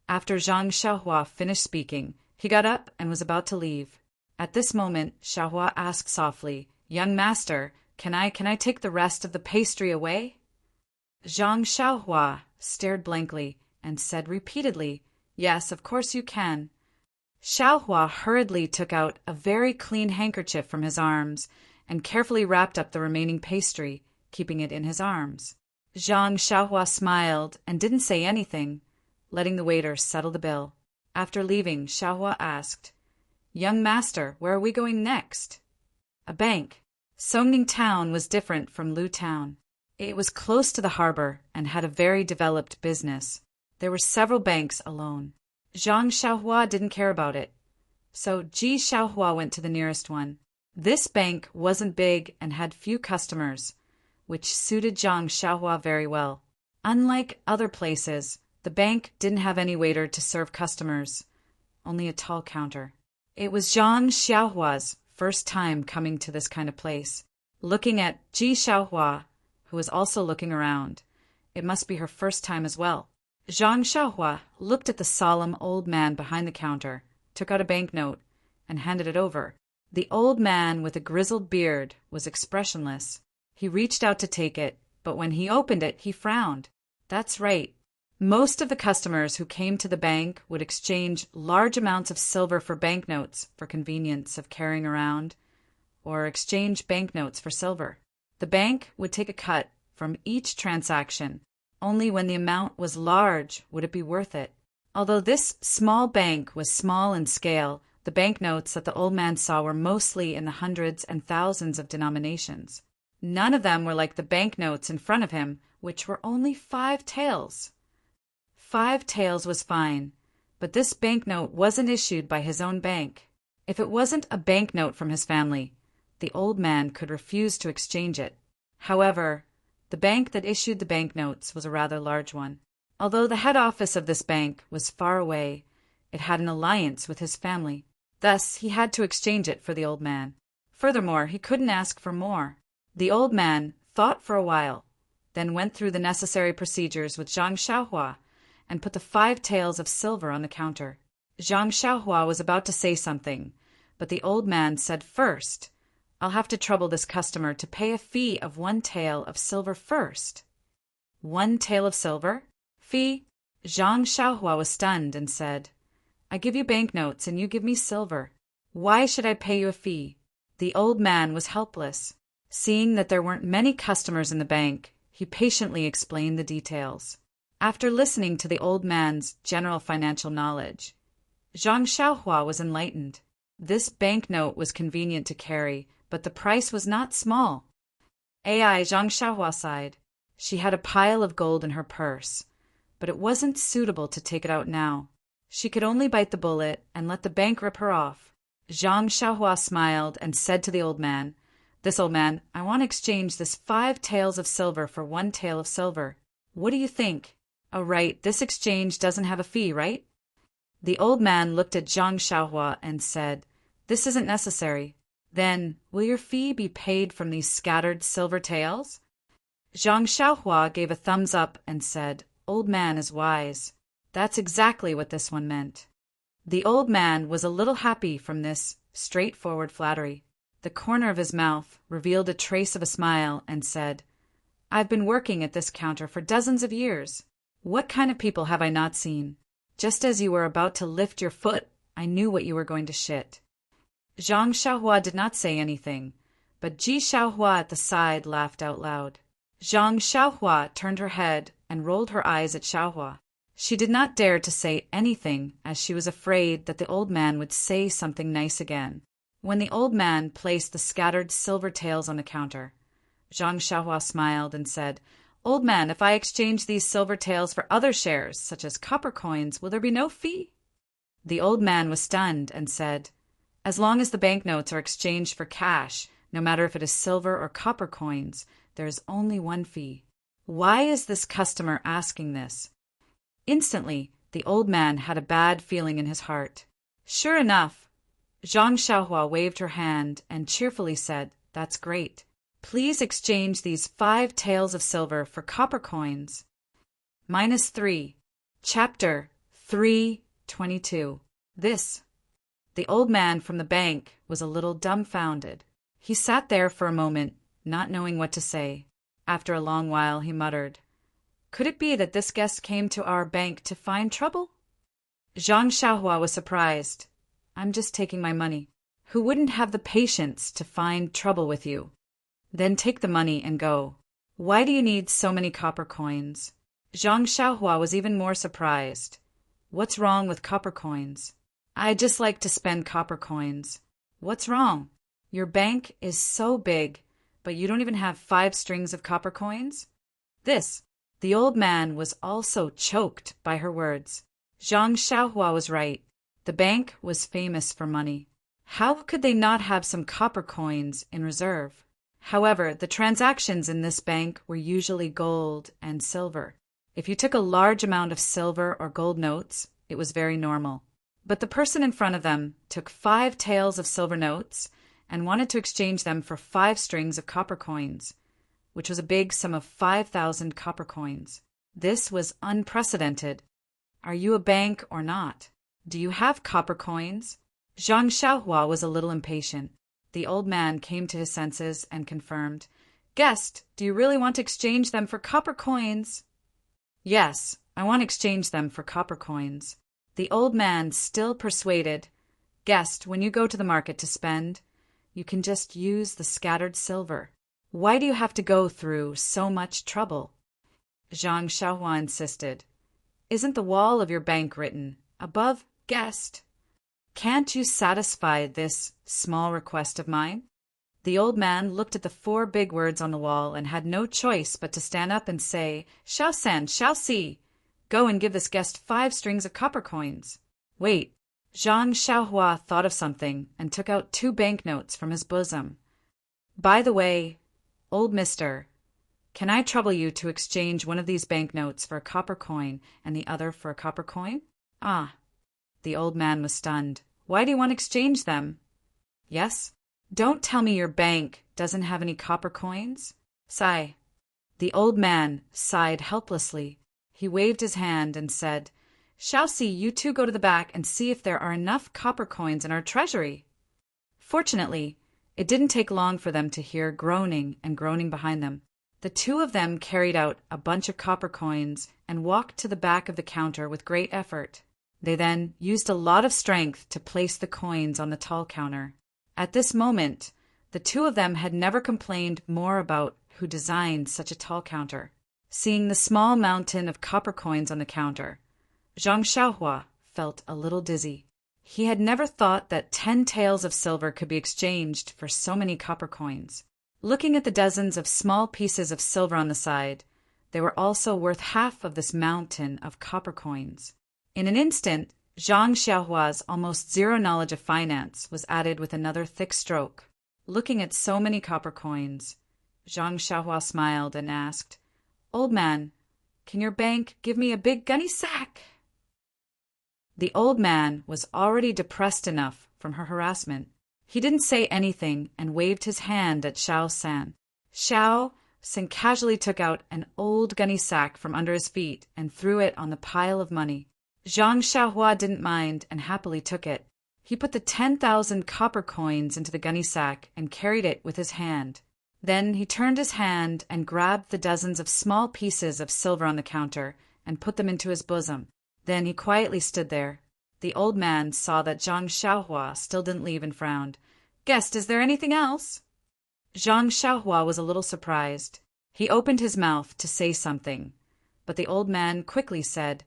After Zhang Xiaohua finished speaking, he got up and was about to leave. At this moment, Xiaohua asked softly, "Young master, can I take the rest of the pastry away?" Zhang Xiaohua stared blankly and said repeatedly, "Yes, of course you can." Xiaohua hurriedly took out a very clean handkerchief from his arms and carefully wrapped up the remaining pastry, keeping it in his arms. Zhang Xiaohua smiled and didn't say anything, letting the waiter settle the bill. After leaving, Xiaohua asked, "Young master, where are we going next?" "A bank." Songning Town was different from Lu Town. It was close to the harbor and had a very developed business. There were several banks alone. Zhang Xiaohua didn't care about it, so Ji Xiaohua went to the nearest one. This bank wasn't big and had few customers, which suited Zhang Xiaohua very well. Unlike other places, the bank didn't have any waiter to serve customers, only a tall counter. It was Zhang Xiaohua's first time coming to this kind of place. Looking at Ji Xiaohua, who was also looking around, it must be her first time as well. Zhang Xiaohua looked at the solemn old man behind the counter, took out a banknote, and handed it over. The old man with a grizzled beard was expressionless. He reached out to take it, but when he opened it, he frowned. That's right. Most of the customers who came to the bank would exchange large amounts of silver for banknotes for convenience of carrying around, or exchange banknotes for silver. The bank would take a cut from each transaction. Only when the amount was large would it be worth it. Although this small bank was small in scale, the banknotes that the old man saw were mostly in the hundreds and thousands of denominations. None of them were like the banknotes in front of him, which were only 5 taels. 5 taels was fine, but this banknote wasn't issued by his own bank. If it wasn't a banknote from his family, the old man could refuse to exchange it. However, the bank that issued the banknotes was a rather large one. Although the head office of this bank was far away, it had an alliance with his family. Thus, he had to exchange it for the old man. Furthermore, he couldn't ask for more. The old man thought for a while, then went through the necessary procedures with Zhang Xiaohua and put the 5 taels of silver on the counter. Zhang Xiaohua was about to say something, but the old man said first, "I'll have to trouble this customer to pay a fee of 1 tael of silver first." 1 tael of silver? Fee? Zhang Xiaohua was stunned and said, "I give you banknotes and you give me silver. Why should I pay you a fee?" The old man was helpless. Seeing that there weren't many customers in the bank, he patiently explained the details. After listening to the old man's general financial knowledge, Zhang Xiaohua was enlightened. This banknote was convenient to carry, but the price was not small. Zhang Xiaohua sighed. She had a pile of gold in her purse, but it wasn't suitable to take it out now. She could only bite the bullet and let the bank rip her off. Zhang Xiaohua smiled and said to the old man, "This old man, I want to exchange this 5 taels of silver for 1 tael of silver. What do you think?" "Oh, right, this exchange doesn't have a fee, right?" The old man looked at Zhang Xiaohua and said, "This isn't necessary." "Then, will your fee be paid from these scattered silver taels?" Zhang Xiaohua gave a thumbs up and said, "Old man is wise." That's exactly what this one meant. The old man was a little happy from this straightforward flattery. The corner of his mouth revealed a trace of a smile and said, "I've been working at this counter for dozens of years. What kind of people have I not seen? Just as you were about to lift your foot, I knew what you were going to shit." Zhang Xiaohua did not say anything, but Ji Xiaohua at the side laughed out loud. Zhang Xiaohua turned her head and rolled her eyes at Xiaohua. She did not dare to say anything as she was afraid that the old man would say something nice again. When the old man placed the scattered silver taels on the counter, Zhang Xiaohua smiled and said, "Old man, if I exchange these silver taels for other shares, such as copper coins, will there be no fee?" The old man was stunned and said, "As long as the banknotes are exchanged for cash, no matter if it is silver or copper coins, there is only 1 fee." Why is this customer asking this? Instantly, the old man had a bad feeling in his heart. Sure enough, Zhang Xiaohua waved her hand and cheerfully said, "That's great. Please exchange these 5 taels of silver for copper coins." -3. Chapter 3:22. This. The old man from the bank was a little dumbfounded. He sat there for a moment, not knowing what to say. After a long while, he muttered, "Could it be that this guest came to our bank to find trouble?" Zhang Xiaohua was surprised. "I'm just taking my money. Who wouldn't have the patience to find trouble with you? Then take the money and go. Why do you need so many copper coins?" Zhang Xiaohua was even more surprised. "What's wrong with copper coins?" "I just like to spend copper coins." "What's wrong? Your bank is so big, but you don't even have 5 strings of copper coins?" This. The old man was also choked by her words. Zhang Xiaohua was right. The bank was famous for money. How could they not have some copper coins in reserve? However, the transactions in this bank were usually gold and silver. If you took a large amount of silver or gold notes, it was very normal. But the person in front of them took 5 taels of silver notes and wanted to exchange them for 5 strings of copper coins, which was a big sum of 5,000 copper coins. This was unprecedented. Are you a bank or not? Do you have copper coins? Zhang Xiaohua was a little impatient. The old man came to his senses and confirmed, "Guest, do you really want to exchange them for copper coins?" "Yes, I want to exchange them for copper coins." The old man still persuaded, "Guest, when you go to the market to spend, you can just use the scattered silver. Why do you have to go through so much trouble?" Zhang Xiaohua insisted, "Isn't the wall of your bank written, 'Above, guest'? Can't you satisfy this small request of mine?" The old man looked at the 4 big words on the wall and had no choice but to stand up and say, "Shao San, shall see. Go and give this guest 5 strings of copper coins." Wait. Zhang Xiaohua thought of something and took out 2 banknotes from his bosom. "By the way, old mister, can I trouble you to exchange one of these banknotes for a copper coin and the other for a copper coin?" "Ah." The old man was stunned. "Why do you want to exchange them?" "Yes." "Don't tell me your bank doesn't have any copper coins?" Sigh. The old man sighed helplessly. He waved his hand and said, "Shall see, you 2 go to the back and see if there are enough copper coins in our treasury." Fortunately, it didn't take long for them to hear groaning and groaning behind them. The 2 of them carried out a bunch of copper coins and walked to the back of the counter with great effort. They then used a lot of strength to place the coins on the tall counter. At this moment, the 2 of them had never complained more about who designed such a tall counter. Seeing the small mountain of copper coins on the counter, Zhang Xiaohua felt a little dizzy. He had never thought that 10 taels of silver could be exchanged for so many copper coins. Looking at the dozens of small pieces of silver on the side, they were also worth half of this mountain of copper coins. In an instant, Zhang Xiaohua's almost zero knowledge of finance was added with another thick stroke. Looking at so many copper coins, Zhang Xiaohua smiled and asked, "Old man, can your bank give me a big gunny sack?" The old man was already depressed enough from her harassment. He didn't say anything and waved his hand at Shao San. Shao San casually took out an old gunny sack from under his feet and threw it on the pile of money. Zhang Xiaohua didn't mind and happily took it. He put the 10,000 copper coins into the gunny sack and carried it with his hand. Then he turned his hand and grabbed the dozens of small pieces of silver on the counter and put them into his bosom. Then he quietly stood there. The old man saw that Zhang Xiaohua still didn't leave and frowned. "Guest, is there anything else?" Zhang Xiaohua was a little surprised. He opened his mouth to say something, but the old man quickly said,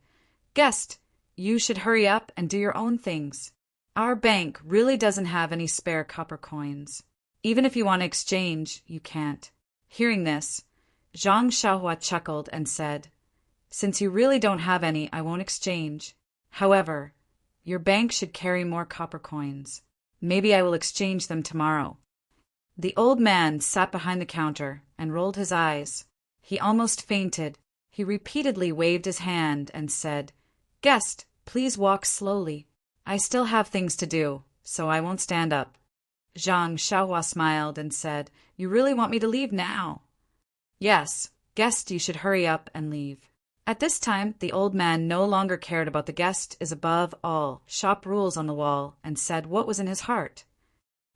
"Guest, you should hurry up and do your own things. Our bank really doesn't have any spare copper coins. Even if you want to exchange, you can't." Hearing this, Zhang Xiaohua chuckled and said, "Since you really don't have any, I won't exchange. However, your bank should carry more copper coins. Maybe I will exchange them tomorrow." The old man sat behind the counter and rolled his eyes. He almost fainted. He repeatedly waved his hand and said, "Guest, please walk slowly. I still have things to do, so I won't stand up." Zhang Xiaohua smiled and said, "You really want me to leave now?" "Yes, guest, you should hurry up and leave." At this time, the old man no longer cared about the guest is above all shop rules on the wall and said what was in his heart.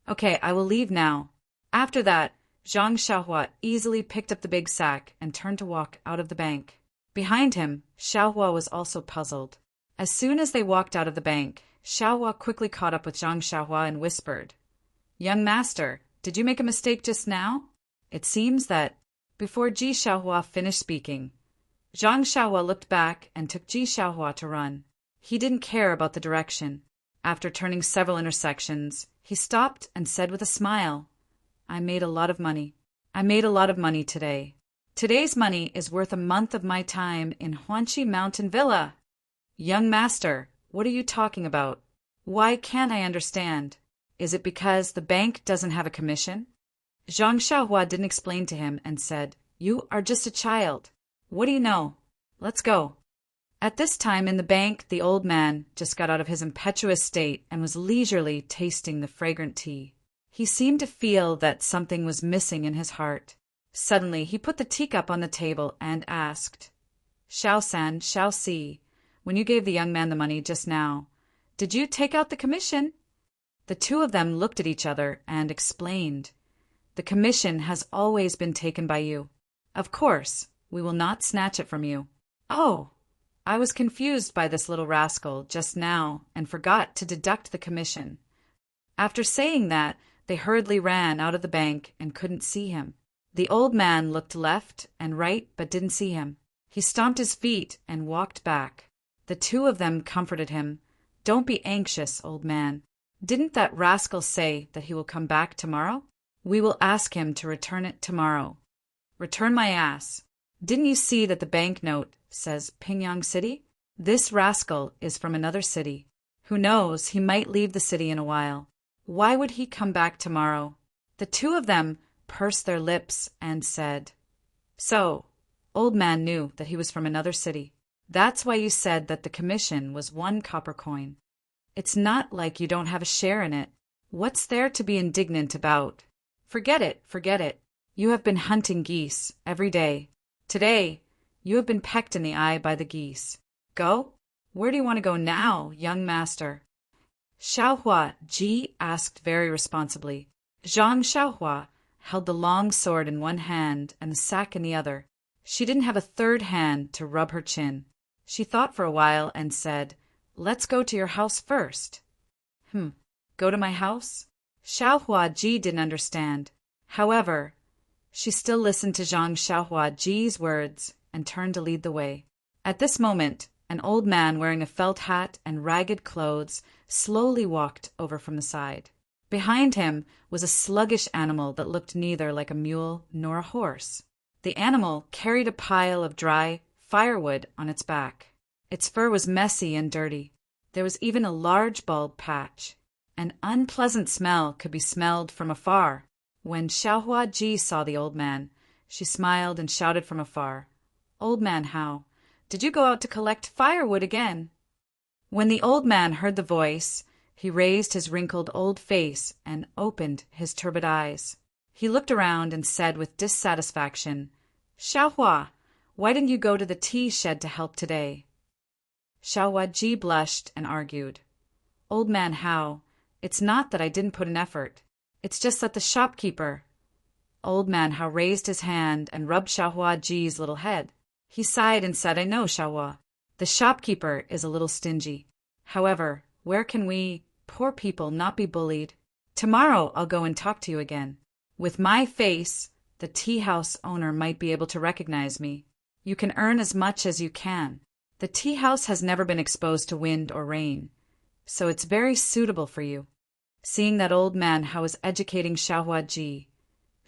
"Okay, I will leave now." After that, Zhang Xiaohua easily picked up the big sack and turned to walk out of the bank. Behind him, Xiaohua was also puzzled. As soon as they walked out of the bank, Xiaohua quickly caught up with Zhang Xiaohua and whispered, "Young master, did you make a mistake just now?" It seems that, before Ji Xiaohua finished speaking, Zhang Xiaohua looked back and took Ji Xiaohua to run. He didn't care about the direction. After turning several intersections, he stopped and said with a smile, "I made a lot of money. I made a lot of money today. Today's money is worth a month of my time in Huanqi Mountain Villa." "Young master, what are you talking about? Why can't I understand? Is it because the bank doesn't have a commission?" Zhang Xiaohua didn't explain to him and said, "You are just a child. What do you know? Let's go." At this time in the bank, the old man just got out of his impetuous state and was leisurely tasting the fragrant tea. He seemed to feel that something was missing in his heart. Suddenly, he put the teacup on the table and asked, "Shao San, Shao Si, when you gave the young man the money just now, did you take out the commission?" The 2 of them looked at each other and explained, "The commission has always been taken by you. Of course, we will not snatch it from you." "Oh, I was confused by this little rascal just now and forgot to deduct the commission." After saying that, they hurriedly ran out of the bank and couldn't see him. The old man looked left and right but didn't see him. He stomped his feet and walked back. The 2 of them comforted him. "Don't be anxious, old man. Didn't that rascal say that he will come back tomorrow?" We will ask him to return it tomorrow. Return my ass. Didn't you see that the banknote says Pingyang City? This rascal is from another city. Who knows, he might leave the city in a while. Why would he come back tomorrow? The two of them pursed their lips and said, So, Old Man knew that he was from another city. That's why you said that the commission was 1 copper coin. It's not like you don't have a share in it. What's there to be indignant about? Forget it, forget it. You have been hunting geese every day. Today, you have been pecked in the eye by the geese. Go? Where do you want to go now, young master? Xiaohua Ji asked very responsibly. Zhang Xiaohua held the long sword in one hand and the sack in the other. She didn't have a third hand to rub her chin. She thought for a while and said, Let's go to your house first. Go to my house? Xiaohua Ji didn't understand. However, she still listened to Zhang Xiaohua Ji's words and turned to lead the way. At this moment, an old man wearing a felt hat and ragged clothes slowly walked over from the side. Behind him was a sluggish animal that looked neither like a mule nor a horse. The animal carried a pile of dry firewood on its back. Its fur was messy and dirty. There was even a large bald patch. An unpleasant smell could be smelled from afar. When Xiaohua Ji saw the old man, she smiled and shouted from afar, Old man Hao, did you go out to collect firewood again? When the old man heard the voice, he raised his wrinkled old face and opened his turbid eyes. He looked around and said with dissatisfaction, Xiaohua, why didn't you go to the tea shed to help today? Xiaohua Ji blushed and argued, Old man Hao, it's not that I didn't put an effort. It's just that the shopkeeper. Old man Hao raised his hand and rubbed Xiaohua Ji's little head. He sighed and said, I know, Xiaohua. The shopkeeper is a little stingy. However, where can we, poor people, not be bullied? Tomorrow I'll go and talk to you again. With my face, the tea house owner might be able to recognize me. You can earn as much as you can. The tea house has never been exposed to wind or rain, so it's very suitable for you. Seeing that old man Hao was educating Xiaohua Ji,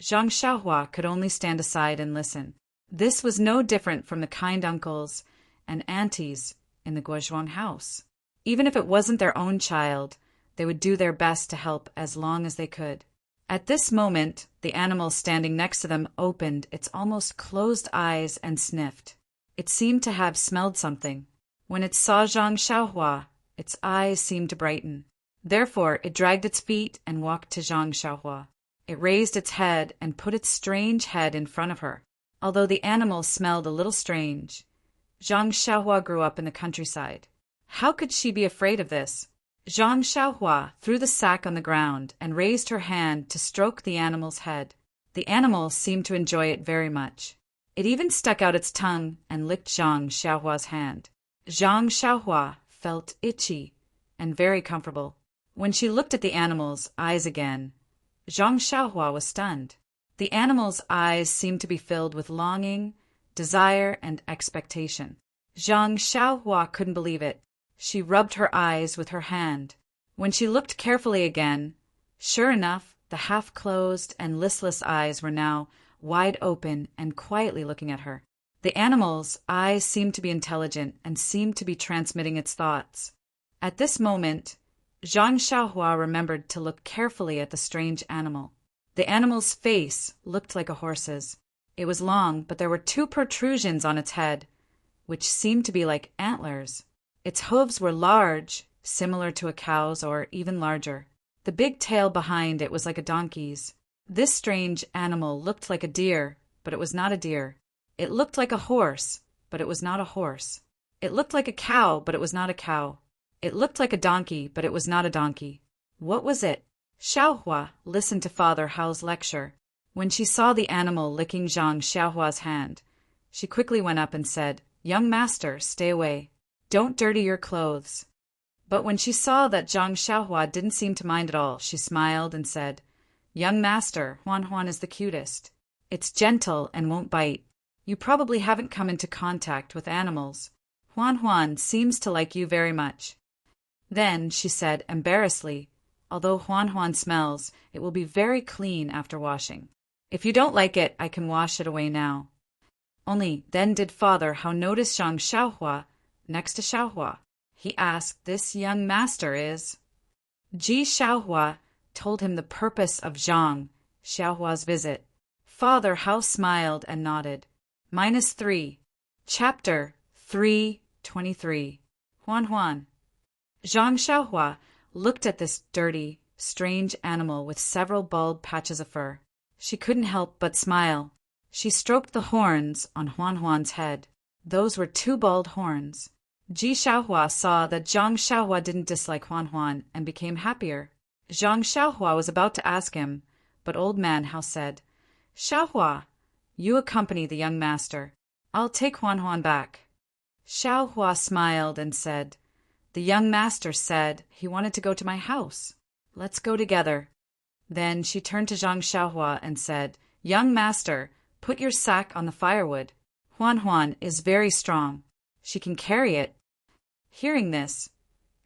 Zhang Xiaohua could only stand aside and listen. This was no different from the kind uncles and aunties in the Guozhuang house. Even if it wasn't their own child, they would do their best to help as long as they could. At this moment, the animal standing next to them opened its almost closed eyes and sniffed. It seemed to have smelled something. When it saw Zhang Xiaohua, its eyes seemed to brighten. Therefore, it dragged its feet and walked to Zhang Xiaohua. It raised its head and put its strange head in front of her. Although the animal smelled a little strange, Zhang Xiaohua grew up in the countryside. How could she be afraid of this? Zhang Xiaohua threw the sack on the ground and raised her hand to stroke the animal's head. The animal seemed to enjoy it very much. It even stuck out its tongue and licked Zhang Xiaohua's hand. Zhang Xiaohua felt itchy and very comfortable. When she looked at the animal's eyes again, Zhang Xiaohua was stunned. The animal's eyes seemed to be filled with longing, desire, and expectation. Zhang Xiaohua couldn't believe it. She rubbed her eyes with her hand. When she looked carefully again, sure enough, the half-closed and listless eyes were now wide open and quietly looking at her. The animal's eyes seemed to be intelligent and seemed to be transmitting its thoughts. At this moment, Zhang Xiaohua remembered to look carefully at the strange animal. The animal's face looked like a horse's. It was long, but there were 2 protrusions on its head, which seemed to be like antlers. Its hooves were large, similar to a cow's or even larger. The big tail behind it was like a donkey's. This strange animal looked like a deer, but it was not a deer. It looked like a horse, but it was not a horse. It looked like a cow, but it was not a cow. It looked like a donkey, but it was not a donkey. What was it? Xiaohua listened to Father Hao's lecture. When she saw the animal licking Zhang Xiaohua's hand, she quickly went up and said, Young master, stay away. Don't dirty your clothes. But when she saw that Zhang Xiaohua didn't seem to mind at all, she smiled and said, Young master, Huan Huan is the cutest. It's gentle and won't bite. You probably haven't come into contact with animals. Huan Huan seems to like you very much. Then she said embarrassedly, Although Huan Huan smells, it will be very clean after washing. If you don't like it, I can wash it away now. Only then did father how notice Zhang Xiaohua next to Xiaohua. He asked, "This young master is?" Ji Xiaohua told him the purpose of Zhang Xiaohua's visit. Father Hao smiled and nodded. -3. Chapter 3:23. Huan Huan. Zhang Xiaohua looked at this dirty, strange animal with several bald patches of fur. She couldn't help but smile. She stroked the horns on Huan Huan's head. Those were 2 bald horns. Ji Xiaohua saw that Zhang Xiaohua didn't dislike Huan Huan and became happier. Zhang Xiaohua was about to ask him, but old man Hao said, "Xiaohua, you accompany the young master. I'll take Huan Huan back." Xiaohua smiled and said, "The young master said he wanted to go to my house. Let's go together." Then she turned to Zhang Xiaohua and said, "Young master, put your sack on the firewood. Huan Huan is very strong. She can carry it." Hearing this,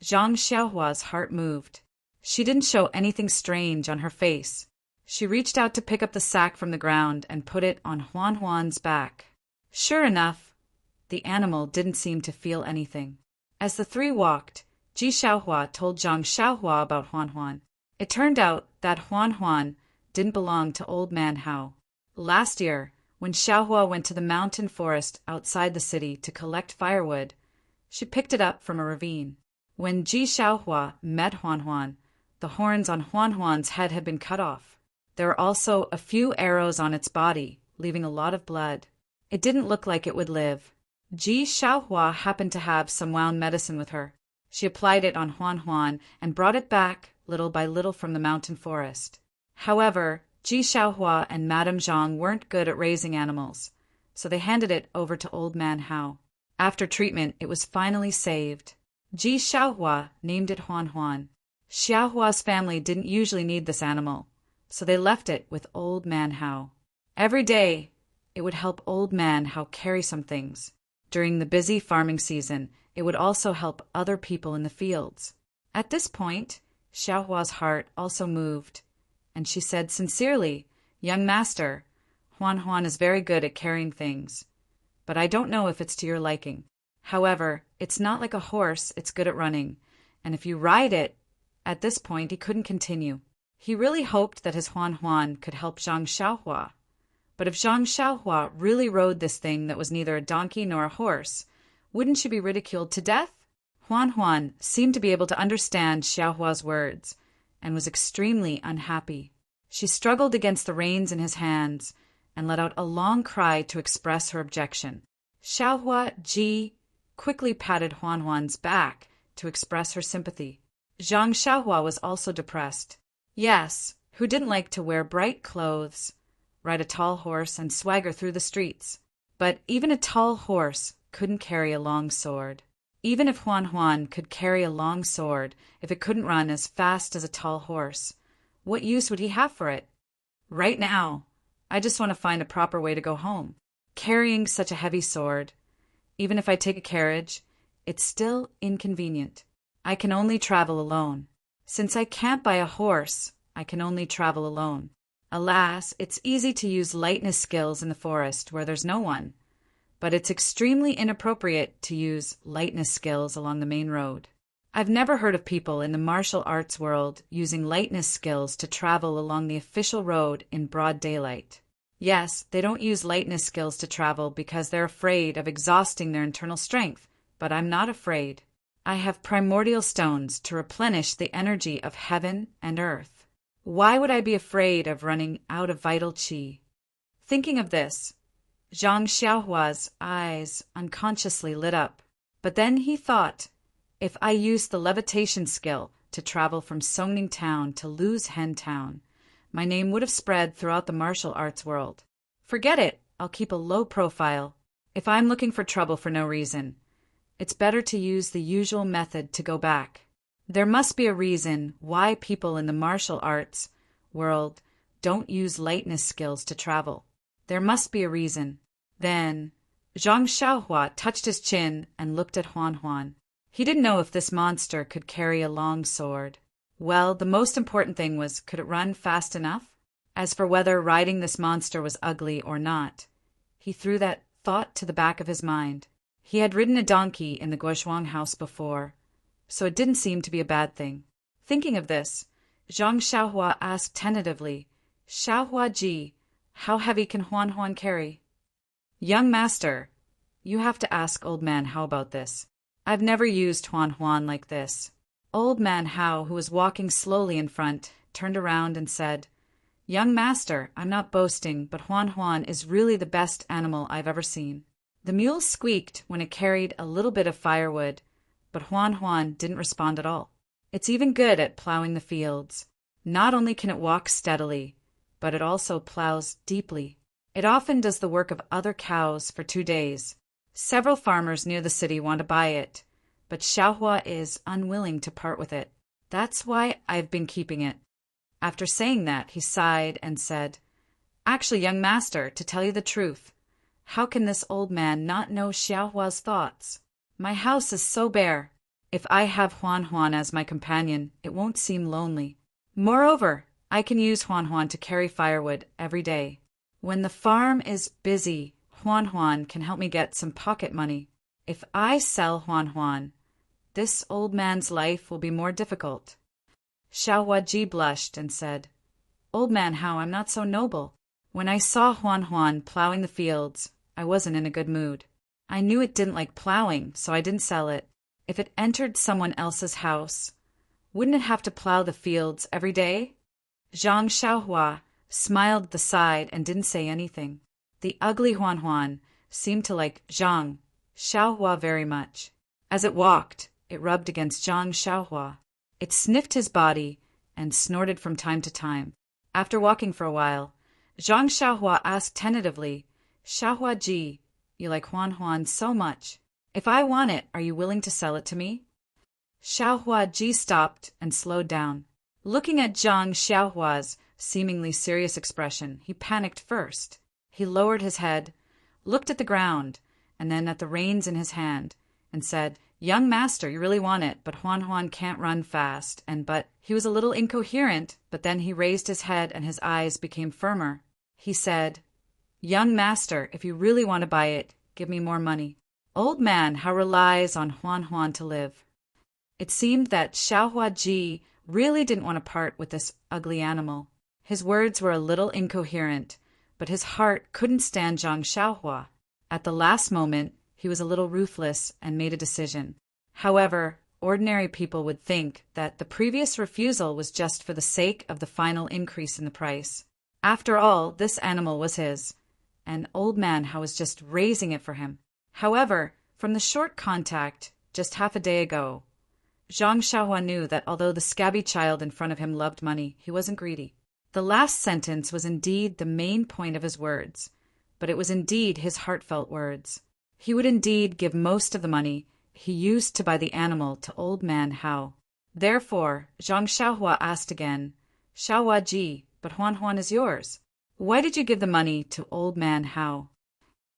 Zhang Xiaohua's heart moved. She didn't show anything strange on her face. She reached out to pick up the sack from the ground and put it on Huan Huan's back. Sure enough, the animal didn't seem to feel anything. As the 3 walked, Ji Xiaohua told Zhang Xiaohua about Huan Huan. It turned out that Huan Huan didn't belong to old man Hao. Last year, when Xiaohua went to the mountain forest outside the city to collect firewood, she picked it up from a ravine. When Ji Xiaohua met Huan Huan, the horns on Huan Huan's head had been cut off. There were also a few arrows on its body, leaving a lot of blood. It didn't look like it would live. Ji Xiaohua happened to have some wound medicine with her. She applied it on Huan Huan and brought it back little by little from the mountain forest. However, Ji Xiaohua and Madame Zhang weren't good at raising animals, so they handed it over to old man Hao. After treatment, it was finally saved. Ji Xiaohua named it Huan Huan. Xiaohua's family didn't usually need this animal, so they left it with old man Hao. Every day, it would help old man Hao carry some things. During the busy farming season, it would also help other people in the fields. At this point, Xiaohua's heart also moved, and she said sincerely, "Young master, Huan Huan is very good at carrying things, but I don't know if it's to your liking. However, it's not like a horse, it's good at running, and if you ride it..." At this point, he couldn't continue. He really hoped that his Huan Huan could help Zhang Xiaohua. But if Zhang Xiaohua really rode this thing that was neither a donkey nor a horse, wouldn't she be ridiculed to death? Huan Huan seemed to be able to understand Xiaohua's words and was extremely unhappy. She struggled against the reins in his hands and let out a long cry to express her objection. Xiaohua Ji quickly patted Huan Huan's back to express her sympathy. Zhang Xiaohua was also depressed. Yes, who didn't like to wear bright clothes, ride a tall horse, and swagger through the streets? But even a tall horse couldn't carry a long sword. Even if Huan Huan could carry a long sword, if it couldn't run as fast as a tall horse, what use would he have for it? Right now, I just want to find a proper way to go home. Carrying such a heavy sword, even if I take a carriage, it's still inconvenient. I can only travel alone. Since I can't buy a horse, I can only travel alone. Alas, it's easy to use lightness skills in the forest where there's no one, but it's extremely inappropriate to use lightness skills along the main road. I've never heard of people in the martial arts world using lightness skills to travel along the official road in broad daylight. Yes, they don't use lightness skills to travel because they're afraid of exhausting their internal strength, but I'm not afraid. I have primordial stones to replenish the energy of heaven and earth. Why would I be afraid of running out of vital qi? Thinking of this, Zhang Xiaohua's eyes unconsciously lit up. But then he thought, if I used the levitation skill to travel from Songning Town to Lu's Hen Town, my name would have spread throughout the martial arts world. Forget it, I'll keep a low profile. If I'm looking for trouble for no reason, it's better to use the usual method to go back. There must be a reason why people in the martial arts world don't use lightness skills to travel. There must be a reason. Then Zhang Xiaohua touched his chin and looked at Huan Huan. He didn't know if this monster could carry a long sword. Well, the most important thing was, could it run fast enough? As for whether riding this monster was ugly or not, he threw that thought to the back of his mind. He had ridden a donkey in the Guozhuang house before, so it didn't seem to be a bad thing. Thinking of this, Zhang Xiaohua asked tentatively, "Xiaohua ji, how heavy can Huan Huan carry?" "Young master, you have to ask Old Man Hao about this. I've never used Huan Huan like this." Old Man Hao, who was walking slowly in front, turned around and said, "Young master, I'm not boasting, but Huan Huan is really the best animal I've ever seen." The mule squeaked when it carried a little bit of firewood, but Huan Huan didn't respond at all. It's even good at plowing the fields. Not only can it walk steadily, but it also plows deeply. It often does the work of other cows for 2 days. Several farmers near the city want to buy it, but Xiaohua is unwilling to part with it. That's why I've been keeping it. After saying that, he sighed and said, "Actually, young master, to tell you the truth, how can this old man not know Xiaohua's thoughts? My house is so bare. If I have Huan Huan as my companion, it won't seem lonely. Moreover, I can use Huan Huan to carry firewood every day. When the farm is busy, Huan Huan can help me get some pocket money. If I sell Huan Huan, this old man's life will be more difficult." Xiaohua Ji blushed and said, "Old Man Hao, I'm not so noble. When I saw Huan Huan plowing the fields, I wasn't in a good mood. I knew it didn't like plowing, so I didn't sell it. If it entered someone else's house, wouldn't it have to plow the fields every day?" Zhang Xiaohua smiled at the side and didn't say anything. The ugly Huan Huan seemed to like Zhang Xiaohua very much. As it walked, it rubbed against Zhang Xiaohua. It sniffed his body and snorted from time to time. After walking for a while, Zhang Xiaohua asked tentatively, "Xiaohua ji, you like Huan Huan so much. If I want it, are you willing to sell it to me?" Xiaohua Ji stopped and slowed down. Looking at Zhang Xiaohua's seemingly serious expression, he panicked first. He lowered his head, looked at the ground, and then at the reins in his hand, and said, "Young master, you really want it, but Huan Huan can't run fast, but he was a little incoherent, but then he raised his head and his eyes became firmer. He said, "Young master, if you really want to buy it, give me more money." Old Man Hao relies on Huan Huan to live. It seemed that Xiaohua Ji really didn't want to part with this ugly animal. His words were a little incoherent, but his heart couldn't stand Zhang Xiaohua. At the last moment, he was a little ruthless and made a decision. However, ordinary people would think that the previous refusal was just for the sake of the final increase in the price. After all, this animal was his, and Old Man Hao was just raising it for him. However, from the short contact just half a day ago, Zhang Xiaohua knew that although the scabby child in front of him loved money, he wasn't greedy. The last sentence was indeed the main point of his words, but it was indeed his heartfelt words. He would indeed give most of the money he used to buy the animal to Old Man Hao. Therefore, Zhang Xiaohua asked again, "Xiaohua Ji, but Huan Huan is yours. Why did you give the money to Old Man Hao?"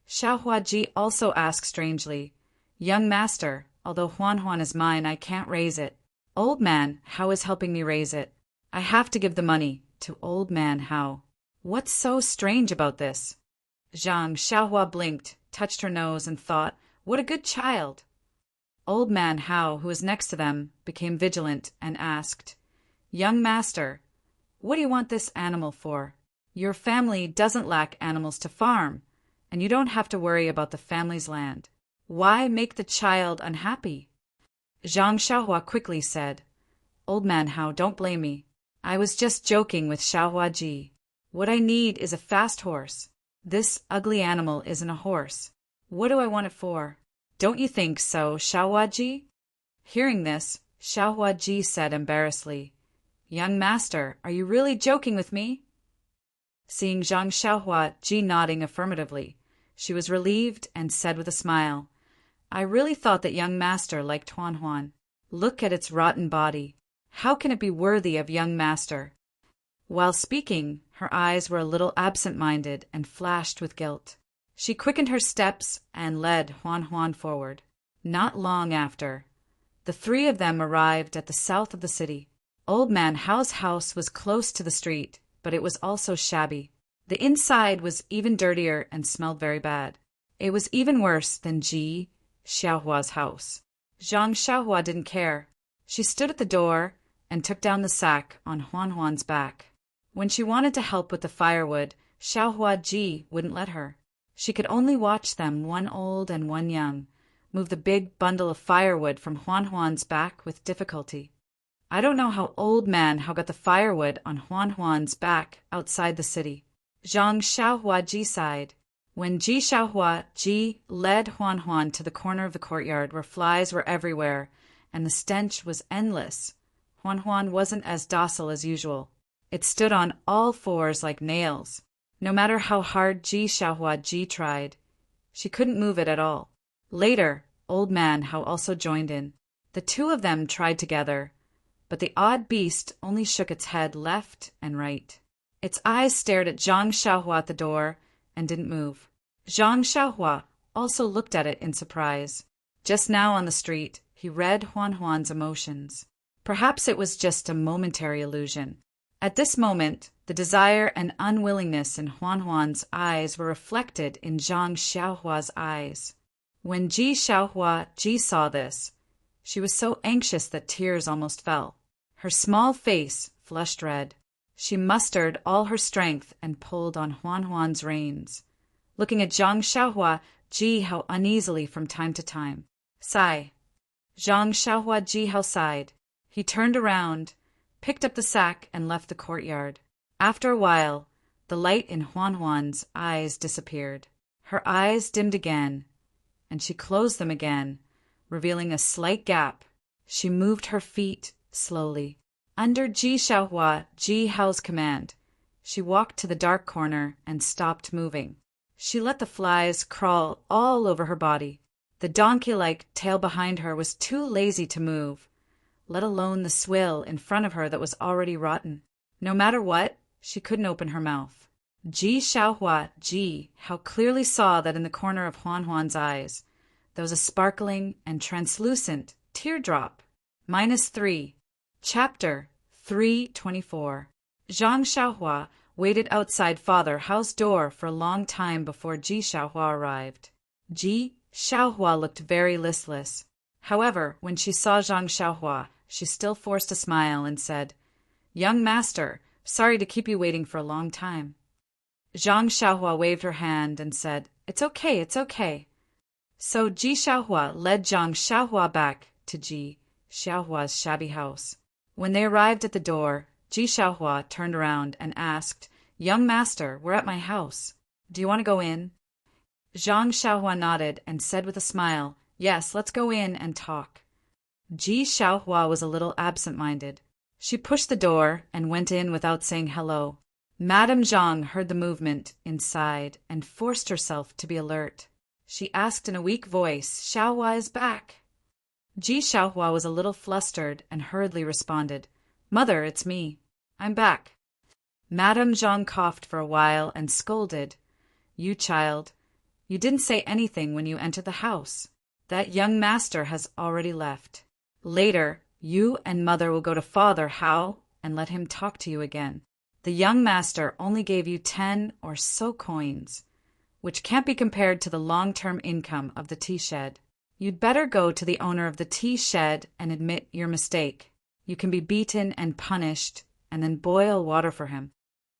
Xiaohua Ji also asked strangely, "Young master, although Huan Huan is mine, I can't raise it. Old Man Hao is helping me raise it. I have to give the money to Old Man Hao. What's so strange about this?" Zhang Xiaohua blinked, touched her nose, and thought, "What a good child." Old Man Hao, who was next to them, became vigilant and asked, "Young master, what do you want this animal for? Your family doesn't lack animals to farm, and you don't have to worry about the family's land. Why make the child unhappy?" Zhang Xiaohua quickly said, "Old Man Hao, don't blame me. I was just joking with Xiaohua Ji. What I need is a fast horse. This ugly animal isn't a horse. What do I want it for? Don't you think so, Xiaohua Ji?" Hearing this, Xiaohua Ji said embarrassedly, "Young master, are you really joking with me?" Seeing Zhang Xiaohua Ji nodding affirmatively, she was relieved and said with a smile, "I really thought that young master liked Huan Huan. Look at its rotten body. How can it be worthy of young master?" While speaking, her eyes were a little absent-minded and flashed with guilt. She quickened her steps and led Huan Huan forward. Not long after, the three of them arrived at the south of the city. Old Man Hao's house was close to the street, but it was also shabby. The inside was even dirtier and smelled very bad. It was even worse than Ji Xiaohua's house. Zhang Xiaohua didn't care. She stood at the door and took down the sack on Huan's back. When she wanted to help with the firewood, Xiaohua Ji wouldn't let her. She could only watch them, one old and one young, move the big bundle of firewood from Huan's back with difficulty. I don't know how Old Man Hao got the firewood on Huan's back outside the city. Zhang Xiaohua Ji sighed. When Ji Xiaohua Ji led Huan to the corner of the courtyard where flies were everywhere and the stench was endless, Huan wasn't as docile as usual. It stood on all fours like nails. No matter how hard Ji Xiaohua Ji tried, she couldn't move it at all. Later, Old Man Hao also joined in. The two of them tried together, but the odd beast only shook its head left and right. Its eyes stared at Zhang Xiaohua at the door and didn't move. Zhang Xiaohua also looked at it in surprise. Just now on the street, he read Huan's emotions. Perhaps it was just a momentary illusion. At this moment, the desire and unwillingness in Huan's eyes were reflected in Zhang Xiaohua's eyes. When Ji Xiaohua Ji saw this, she was so anxious that tears almost fell. Her small face flushed red. She mustered all her strength and pulled on Huan's reins, looking at Zhang Xiaohua Ji Hao uneasily from time to time. Sigh. Zhang Xiaohua Ji Hao sighed. He turned around, picked up the sack and left the courtyard. After a while, the light in Huan's eyes disappeared. Her eyes dimmed again, and she closed them again, revealing a slight gap. She moved her feet slowly. Under Ji Xiaohua Ji Hao's command, she walked to the dark corner and stopped moving. She let the flies crawl all over her body. The donkey-like tail behind her was too lazy to move, let alone the swill in front of her that was already rotten. No matter what, she couldn't open her mouth. Ji Xiaohua Ji Hao clearly saw that in the corner of Huan's eyes there was a sparkling and translucent teardrop. -3. Chapter 324. Zhang Xiaohua waited outside Father Hao's door for a long time before Ji Xiaohua arrived. Ji Xiaohua looked very listless. However, when she saw Zhang Xiaohua, she still forced a smile and said, "Young master, sorry to keep you waiting for a long time." Zhang Xiaohua waved her hand and said, "It's okay, it's okay." So Ji Xiaohua led Zhang Xiaohua back to Ji Xiaohua's shabby house. When they arrived at the door, Ji Xiaohua turned around and asked, "Young master, we're at my house. Do you want to go in?" Zhang Xiaohua nodded and said with a smile, "Yes, let's go in and talk." Ji Xiaohua was a little absent-minded. She pushed the door and went in without saying hello. Madame Zhang heard the movement inside and forced herself to be alert. She asked in a weak voice, "Xiaohua is back." Ji Xiaohua was a little flustered and hurriedly responded, "Mother, it's me. I'm back." Madame Zhang coughed for a while and scolded, "You child, you didn't say anything when you entered the house. That young master has already left. Later, you and Mother will go to Father Hao and let him talk to you again. The young master only gave you 10 or so coins, which can't be compared to the long-term income of the tea shed. You'd better go to the owner of the tea shed and admit your mistake. You can be beaten and punished, and then boil water for him.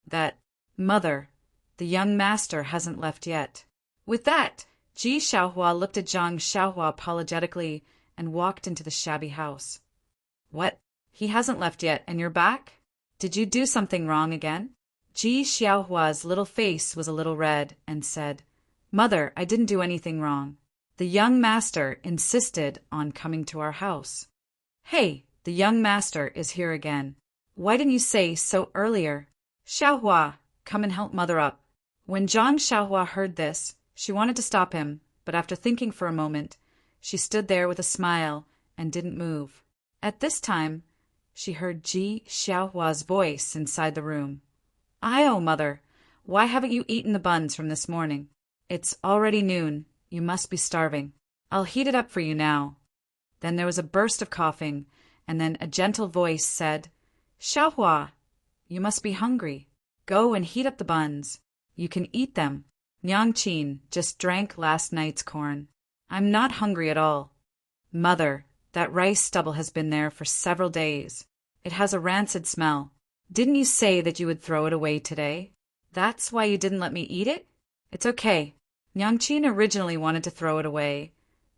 That, Mother, the young master hasn't left yet." With that, Ji Xiaohua looked at Zhang Xiaohua apologetically and walked into the shabby house. "What? He hasn't left yet, and you're back? Did you do something wrong again?" Ji Xiaohua's little face was a little red and said, "Mother, I didn't do anything wrong. The young master insisted on coming to our house." "Hey, the young master is here again. Why didn't you say so earlier? Xiaohua, come and help Mother up." When Zhang Xiaohua heard this, she wanted to stop him, but after thinking for a moment, she stood there with a smile and didn't move. At this time, she heard Ji Xiaohua's voice inside the room. "Ayo, Mother, why haven't you eaten the buns from this morning? It's already noon. You must be starving. I'll heat it up for you now." Then there was a burst of coughing, and then a gentle voice said, Xiaohua, you must be hungry. Go and heat up the buns. You can eat them. Niangqin just drank last night's corn. I'm not hungry at all. Mother, that rice stubble has been there for several days. It has a rancid smell. Didn't you say that you would throw it away today? That's why you didn't let me eat it? It's okay. Niangqin originally wanted to throw it away,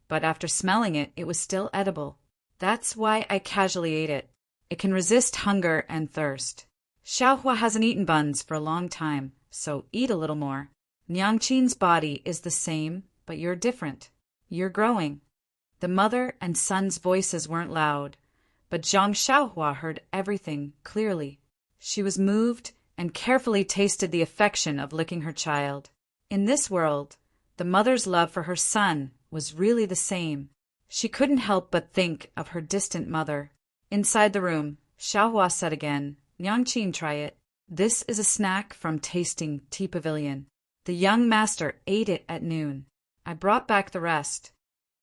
but after smelling it, it was still edible. That's why I casually ate it. It can resist hunger and thirst. Xiaohua hasn't eaten buns for a long time, so eat a little more. Niangqin's body is the same, but you're different. You're growing. The mother and son's voices weren't loud, but Zhang Xiaohua heard everything clearly. She was moved and carefully tasted the affection of licking her child. In this world, the mother's love for her son was really the same. She couldn't help but think of her distant mother. Inside the room, Xiaohua said again, Niangqin, try it. This is a snack from Tasting Tea Pavilion. The young master ate it at noon. I brought back the rest.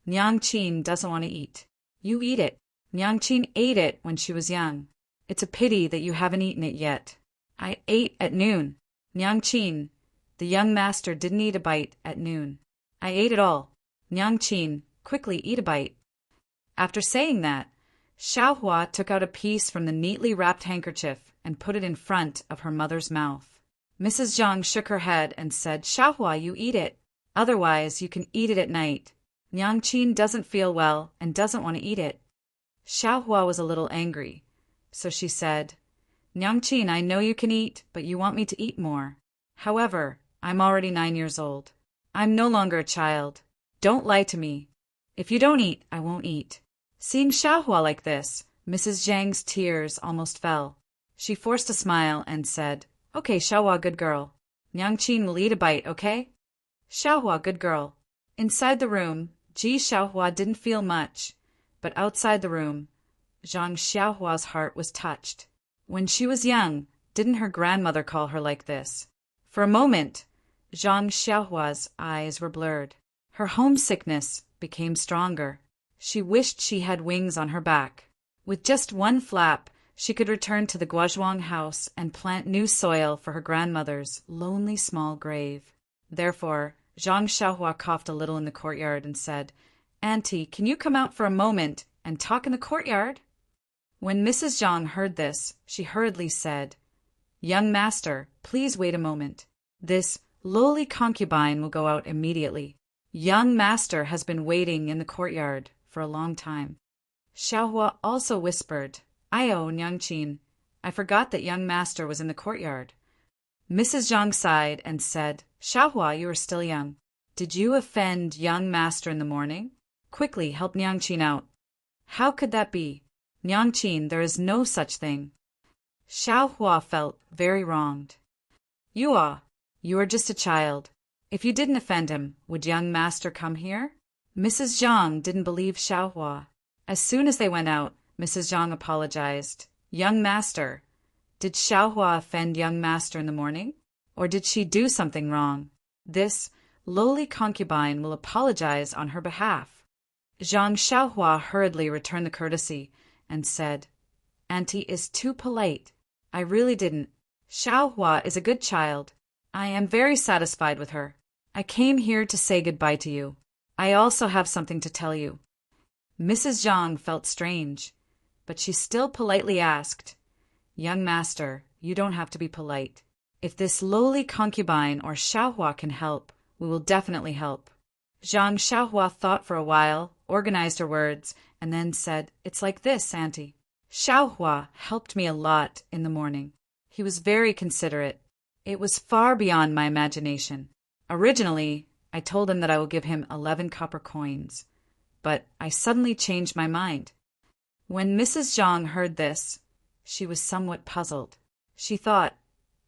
Niangqin doesn't want to eat. You eat it. Niangqin ate it when she was young. It's a pity that you haven't eaten it yet. I ate at noon. Niangqin, the young master didn't eat a bite at noon. I ate it all. Niangqin, quickly eat a bite. After saying that, Xiaohua took out a piece from the neatly wrapped handkerchief and put it in front of her mother's mouth. Mrs. Zhang shook her head and said, Xiaohua, you eat it. Otherwise, you can eat it at night. Niangqin doesn't feel well and doesn't want to eat it. Xiaohua was a little angry, so she said, Niangqin, I know you can eat, but you want me to eat more. However, I'm already 9 years old. I'm no longer a child. Don't lie to me. If you don't eat, I won't eat. Seeing Xiaohua like this, Mrs. Zhang's tears almost fell. She forced a smile and said, Okay, Xiaohua, good girl. Niangqin will eat a bite, okay? Xiaohua, good girl. Inside the room, Ji Xiaohua didn't feel much, but outside the room, Zhang Xiaohua's heart was touched. When she was young, didn't her grandmother call her like this? For a moment, Zhang Xiaohua's eyes were blurred. Her homesickness became stronger. She wished she had wings on her back. With just one flap, she could return to the Guozhuang house and plant new soil for her grandmother's lonely small grave. Therefore, Zhang Xiaohua coughed a little in the courtyard and said, Auntie, can you come out for a moment and talk in the courtyard? When Mrs. Zhang heard this, she hurriedly said, Young master, please wait a moment. This lowly concubine will go out immediately. Young master has been waiting in the courtyard for a long time. Xiaohua also whispered, Ayo, Niangqin, I forgot that young master was in the courtyard. Mrs. Zhang sighed and said, Xiaohua, you are still young. Did you offend young master in the morning? Quickly help Niangqin out. How could that be? Niangqin, there is no such thing. Xiaohua felt very wronged. You are just a child. If you didn't offend him, would young master come here? Mrs. Zhang didn't believe Xiaohua. As soon as they went out, Mrs. Zhang apologized. Young master, did Xiaohua offend young master in the morning? Or did she do something wrong? This lowly concubine will apologize on her behalf. Zhang Xiaohua hurriedly returned the courtesy and said, Auntie is too polite. I really didn't. Xiaohua is a good child. I am very satisfied with her. I came here to say goodbye to you. I also have something to tell you. Mrs. Zhang felt strange, but she still politely asked, Young master, you don't have to be polite. If this lowly concubine or Xiaohua can help, we will definitely help. Zhang Xiaohua thought for a while, organized her words, and then said, It's like this, Auntie. Xiaohua helped me a lot in the morning. He was very considerate. It was far beyond my imagination. Originally, I told him that I will give him 11 copper coins, but I suddenly changed my mind. When Mrs. Zhang heard this, she was somewhat puzzled. She thought,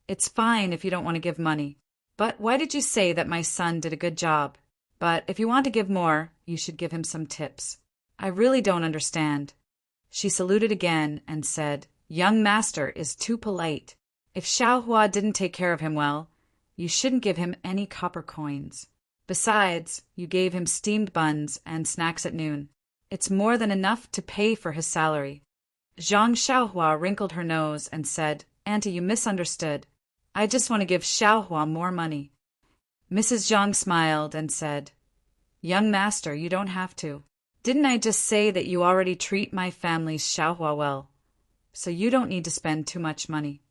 It's fine if you don't want to give money, but why did you say that my son did a good job? But if you want to give more, you should give him some tips. I really don't understand. She saluted again and said, Young master is too polite. If Xiaohua didn't take care of him well, you shouldn't give him any copper coins. Besides, you gave him steamed buns and snacks at noon. It's more than enough to pay for his salary. Zhang Xiaohua wrinkled her nose and said, Auntie, you misunderstood. I just want to give Xiaohua more money. Mrs. Zhang smiled and said, Young master, you don't have to. Didn't I just say that you already treat my family's Xiaohua well? So you don't need to spend too much money.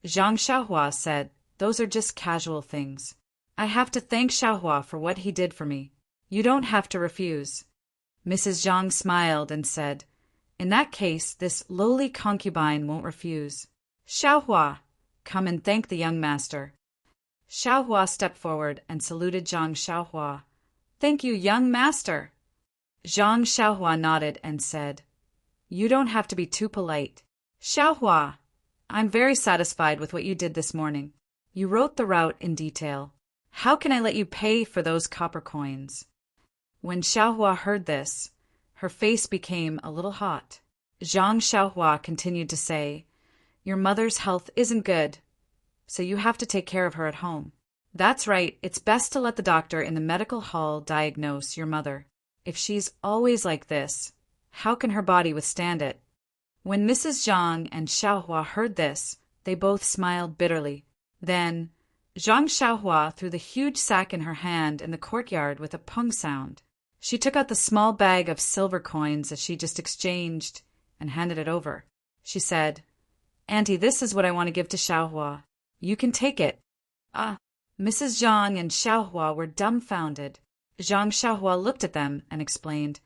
Zhang Xiaohua said, Those are just casual things. I have to thank Xiaohua for what he did for me. You don't have to refuse. Mrs. Zhang smiled and said, In that case, this lowly concubine won't refuse. Xiaohua, come and thank the young master. Xiaohua stepped forward and saluted Zhang Xiaohua. Thank you, young master. Zhang Xiaohua nodded and said, You don't have to be too polite. Xiaohua, I'm very satisfied with what you did this morning. You wrote the route in detail. How can I let you pay for those copper coins? When Xiaohua heard this, her face became a little hot. Zhang Xiaohua continued to say, Your mother's health isn't good, so you have to take care of her at home. That's right, it's best to let the doctor in the medical hall diagnose your mother. If she's always like this, how can her body withstand it? When Mrs. Zhang and Xiaohua heard this, they both smiled bitterly. Then, Zhang Xiaohua threw the huge sack in her hand in the courtyard with a pung sound. She took out the small bag of silver coins that she just exchanged and handed it over. She said, Auntie, this is what I want to give to Xiaohua. You can take it. Mrs. Zhang and Xiaohua were dumbfounded. Zhang Xiaohua looked at them and explained,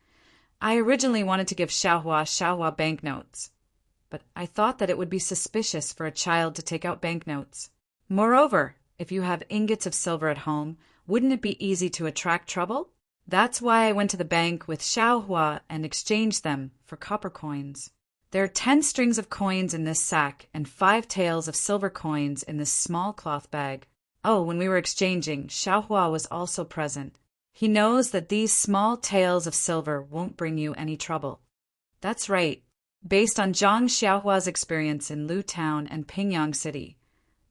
I originally wanted to give Xiaohua banknotes, but I thought that it would be suspicious for a child to take out banknotes. Moreover, if you have ingots of silver at home, wouldn't it be easy to attract trouble? That's why I went to the bank with Xiaohua and exchanged them for copper coins. There are 10 strings of coins in this sack and 5 taels of silver coins in this small cloth bag. Oh, when we were exchanging, Xiaohua was also present. He knows that these small taels of silver won't bring you any trouble. That's right. Based on Zhang Xiaohua's experience in Lu Town and Pingyang City,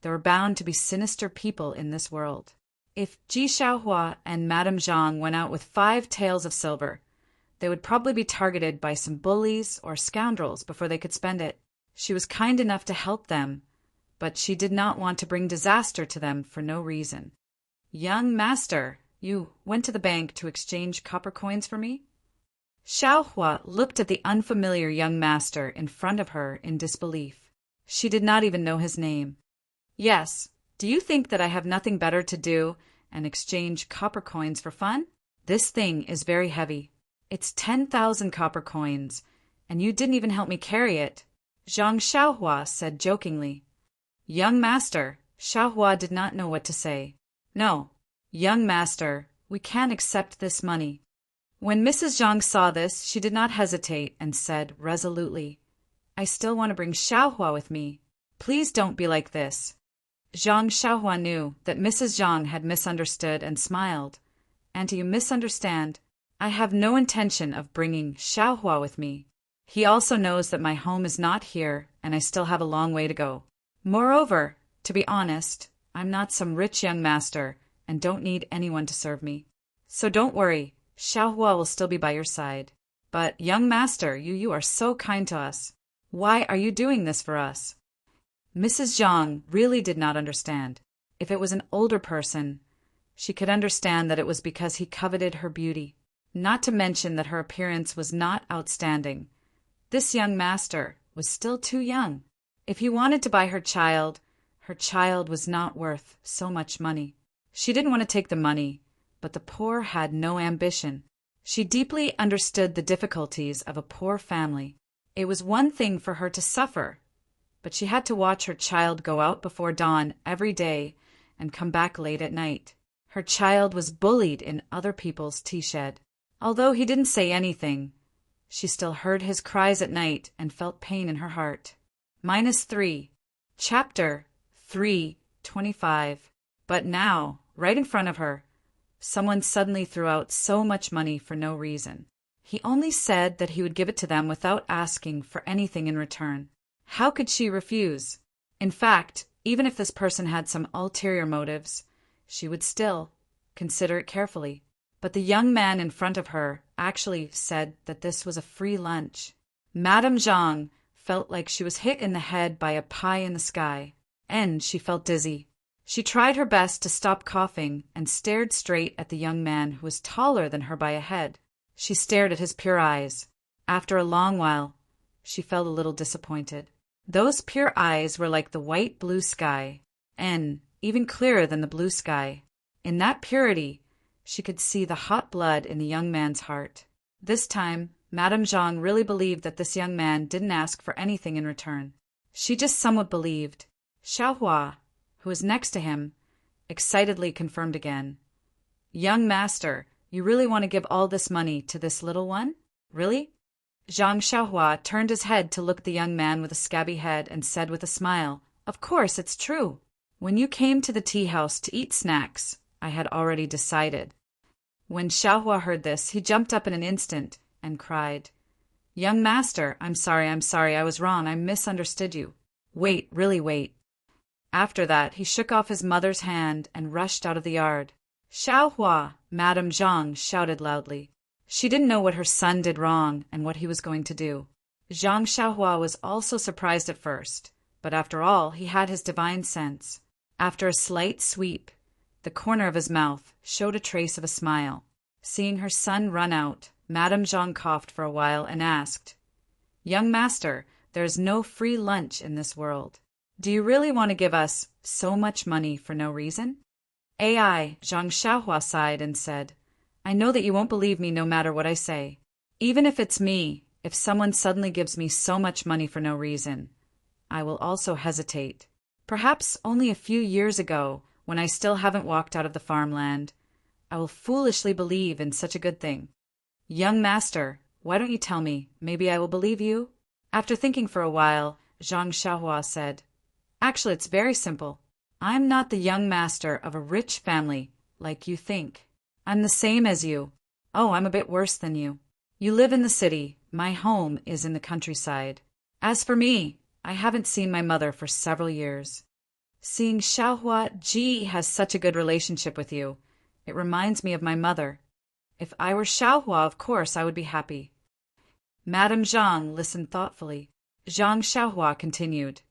there are bound to be sinister people in this world. If Ji Xiaohua and Madame Zhang went out with 5 taels of silver, they would probably be targeted by some bullies or scoundrels before they could spend it. She was kind enough to help them, but she did not want to bring disaster to them for no reason. Young master, you went to the bank to exchange copper coins for me? Xiaohua looked at the unfamiliar young master in front of her in disbelief. She did not even know his name. Yes. Do you think that I have nothing better to do and exchange copper coins for fun? This thing is very heavy. It's 10,000 copper coins, and you didn't even help me carry it, Zhang Xiaohua said jokingly. Young master, Xiaohua did not know what to say. No, young master, we can't accept this money. When Mrs. Zhang saw this, she did not hesitate and said resolutely, I still want to bring Xiaohua with me. Please don't be like this. Zhang Xiaohua knew that Mrs. Zhang had misunderstood and smiled. Auntie, you misunderstand. I have no intention of bringing Xiaohua with me. He also knows that my home is not here and I still have a long way to go. Moreover, to be honest, I'm not some rich young master and don't need anyone to serve me. So don't worry, Xiaohua will still be by your side. But, young master, you are so kind to us. Why are you doing this for us? Mrs. Zhang really did not understand. If it was an older person, she could understand that it was because he coveted her beauty, not to mention that her appearance was not outstanding. This young master was still too young. If he wanted to buy her child was not worth so much money. She didn't want to take the money, but the poor had no ambition. She deeply understood the difficulties of a poor family. It was one thing for her to suffer, but she had to watch her child go out before dawn every day and come back late at night. Her child was bullied in other people's tea shed. Although he didn't say anything, she still heard his cries at night and felt pain in her heart. -3. Chapter 3:25. But now, right in front of her, someone suddenly threw out so much money for no reason. He only said that he would give it to them without asking for anything in return. How could she refuse? In fact, even if this person had some ulterior motives, she would still consider it carefully. But the young man in front of her actually said that this was a free lunch. Madame Zhang felt like she was hit in the head by a pie in the sky, and she felt dizzy. She tried her best to stop coughing and stared straight at the young man who was taller than her by a head. She stared at his pure eyes. After a long while, she felt a little disappointed. Those pure eyes were like the white blue sky, and even clearer than the blue sky. In that purity, she could see the hot blood in the young man's heart. This time, Madame Zhang really believed that this young man didn't ask for anything in return. She just somewhat believed. Xiaohua, who was next to him, excitedly confirmed again. "Young master, you really want to give all this money to this little one? Really?" Zhang Xiaohua turned his head to look at the young man with a scabby head and said with a smile, "Of course, it's true. When you came to the tea house to eat snacks, I had already decided." When Xiaohua heard this, he jumped up in an instant and cried, "Young master, I'm sorry, I was wrong, I misunderstood you. Wait, really wait." After that, he shook off his mother's hand and rushed out of the yard. "Xiaohua!" Madame Zhang shouted loudly. She didn't know what her son did wrong and what he was going to do. Zhang Xiaohua was also surprised at first, but after all, he had his divine sense. After a slight sweep, the corner of his mouth showed a trace of a smile. Seeing her son run out, Madame Zhang coughed for a while and asked, "Young master, there is no free lunch in this world. Do you really want to give us so much money for no reason?" Zhang Xiaohua sighed and said, "I know that you won't believe me no matter what I say. Even if it's me, if someone suddenly gives me so much money for no reason, I will also hesitate. Perhaps only a few years ago, when I still haven't walked out of the farmland, I will foolishly believe in such a good thing. Young master, why don't you tell me? Maybe I will believe you?" After thinking for a while, Zhang Xiaohua said, "Actually, it's very simple. I'm not the young master of a rich family like you think. I'm the same as you. Oh, I'm a bit worse than you. You live in the city. My home is in the countryside. As for me, I haven't seen my mother for several years. Seeing Xiaohua Ji has such a good relationship with you, it reminds me of my mother. If I were Xiaohua, of course I would be happy." Madame Zhang listened thoughtfully. Zhang Xiaohua continued,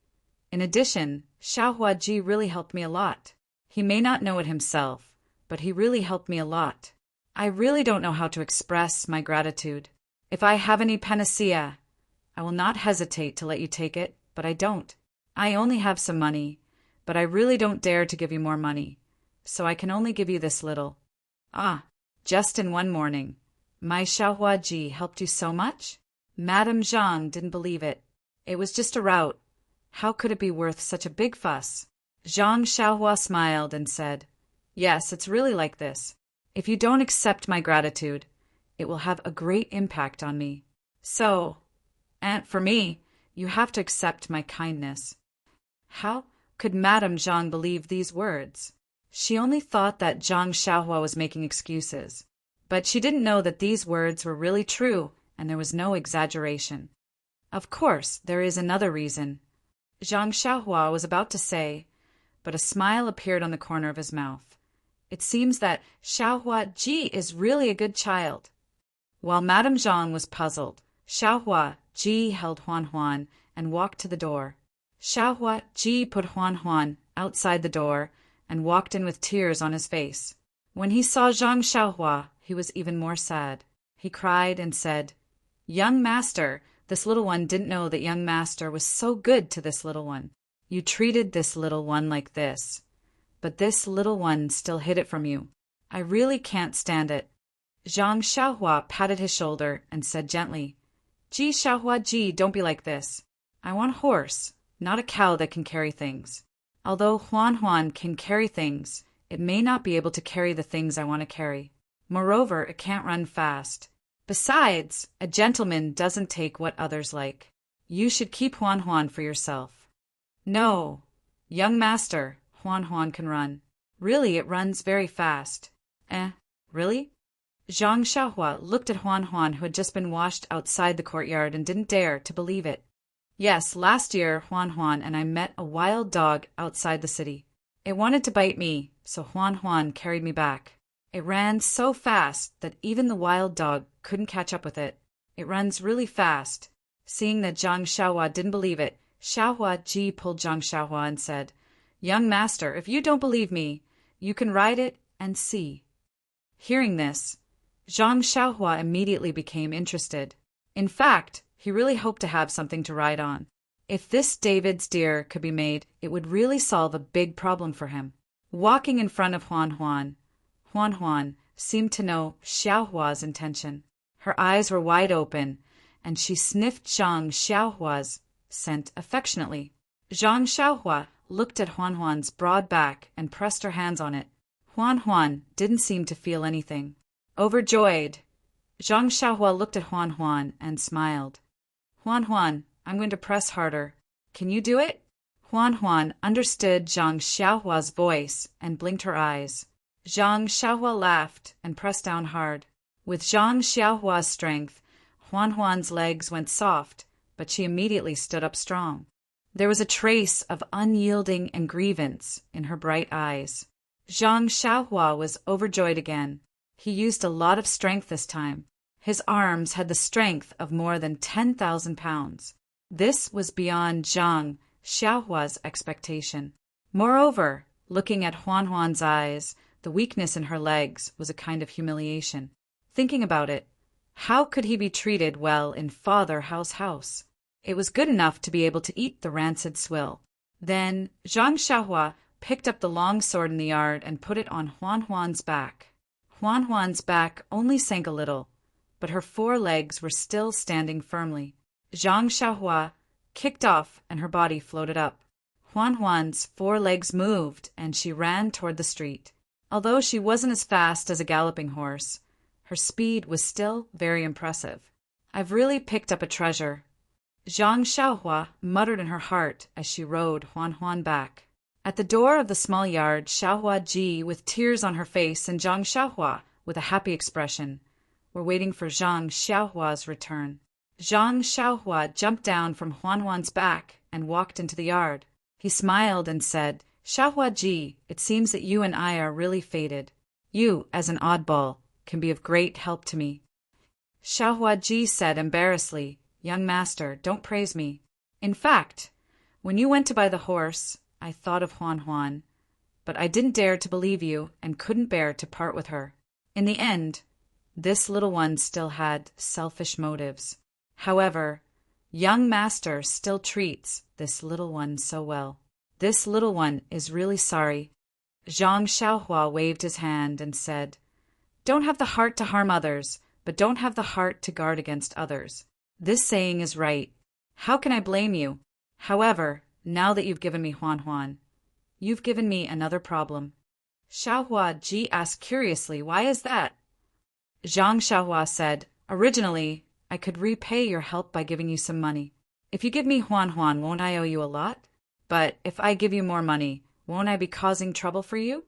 "In addition, Xiaohua Ji really helped me a lot. He may not know it himself, but he really helped me a lot. I really don't know how to express my gratitude. If I have any panacea, I will not hesitate to let you take it, but I don't. I only have some money, but I really don't dare to give you more money, so I can only give you this little. Just in one morning, my Xiaohua Ji helped you so much?" Madame Zhang didn't believe it. It was just a rout. How could it be worth such a big fuss? Zhang Xiaohua smiled and said, "Yes, it's really like this. If you don't accept my gratitude, it will have a great impact on me. So, and for me, you have to accept my kindness." How could Madame Zhang believe these words? She only thought that Zhang Xiaohua was making excuses, but she didn't know that these words were really true and there was no exaggeration. "Of course, there is another reason," Zhang Xiaohua was about to say, but a smile appeared on the corner of his mouth. It seems that Xiaohua Ji is really a good child. While Madame Zhang was puzzled, Xiaohua Ji held Huan Huan and walked to the door. Xiaohua Ji put Huan Huan outside the door and walked in with tears on his face. When he saw Zhang Xiaohua, he was even more sad. He cried and said, "Young master, this little one didn't know that young master was so good to this little one. You treated this little one like this, but this little one still hid it from you. I really can't stand it." Zhang Xiaohua patted his shoulder and said gently, "Ji Xiaohua Ji, don't be like this. I want a horse, not a cow that can carry things. Although Huan Huan can carry things, it may not be able to carry the things I want to carry. Moreover, it can't run fast. Besides, a gentleman doesn't take what others like. You should keep Huan Huan for yourself." "No, young master, Huan Huan can run. Really, it runs very fast." Really?" Zhang Xiaohua looked at Huan Huan, who had just been washed outside the courtyard, and didn't dare to believe it. "Yes, last year Huan Huan and I met a wild dog outside the city. It wanted to bite me, so Huan Huan carried me back. It ran so fast that even the wild dog couldn't catch up with it. It runs really fast. Seeing that Zhang Xiaohua didn't believe it, Xiaohua Ji pulled Zhang Xiaohua and said, "Young master, if you don't believe me, you can ride it and see." Hearing this, Zhang Xiaohua immediately became interested. In fact, he really hoped to have something to ride on. If this David's deer could be made, it would really solve a big problem for him. Walking in front of Huan Huan seemed to know Xiaohua's intention. Her eyes were wide open, and she sniffed Zhang Xiaohua's scent affectionately. Zhang Xiaohua looked at Huan Huan's broad back and pressed her hands on it. Huan Huan didn't seem to feel anything. Overjoyed, Zhang Xiaohua looked at Huan Huan and smiled. "Huan Huan, I'm going to press harder. Can you do it?" Huan Huan understood Zhang Xiaohua's voice and blinked her eyes. Zhang Xiaohua laughed and pressed down hard. With Zhang Xiaohua's strength, Huan Huan's legs went soft, but she immediately stood up strong. There was a trace of unyielding and grievance in her bright eyes. Zhang Xiaohua was overjoyed again. He used a lot of strength this time. His arms had the strength of more than 10,000 pounds. This was beyond Zhang Xiaohua's expectation. Moreover, looking at Huan Huan's eyes, the weakness in her legs was a kind of humiliation. Thinking about it, how could he be treated well in Father Hao's house? It was good enough to be able to eat the rancid swill. Then Zhang Xiaohua picked up the long sword in the yard and put it on Huan Huan's back. Huan Huan's back only sank a little, but her 4 legs were still standing firmly. Zhang Xiaohua kicked off and her body floated up. Huan Huan's 4 legs moved and she ran toward the street. Although she wasn't as fast as a galloping horse, her speed was still very impressive. "I've really picked up a treasure," Zhang Xiaohua muttered in her heart as she rode Huan Huan back. At the door of the small yard, Xiaohua Ji, with tears on her face, and Zhang Xiaohua, with a happy expression, were waiting for Zhang Xiaohua's return. Zhang Xiaohua jumped down from Huan Huan's back and walked into the yard. He smiled and said, "Xiaohua Ji, it seems that you and I are really fated. You, as an oddball, can be of great help to me." Xiaohua Ji said embarrassedly, "Young master, don't praise me. In fact, when you went to buy the horse, I thought of Huan Huan, but I didn't dare to believe you and couldn't bear to part with her. In the end, this little one still had selfish motives. However, young master still treats this little one so well. This little one is really sorry." Zhang Xiaohua waved his hand and said, "Don't have the heart to harm others, but don't have the heart to guard against others. This saying is right. How can I blame you? However, now that you've given me Huan Huan, you've given me another problem." Xiaohua Ji asked curiously, "Why is that?" Zhang Xiaohua said, "Originally, I could repay your help by giving you some money. If you give me Huan Huan, won't I owe you a lot? But if I give you more money, won't I be causing trouble for you?"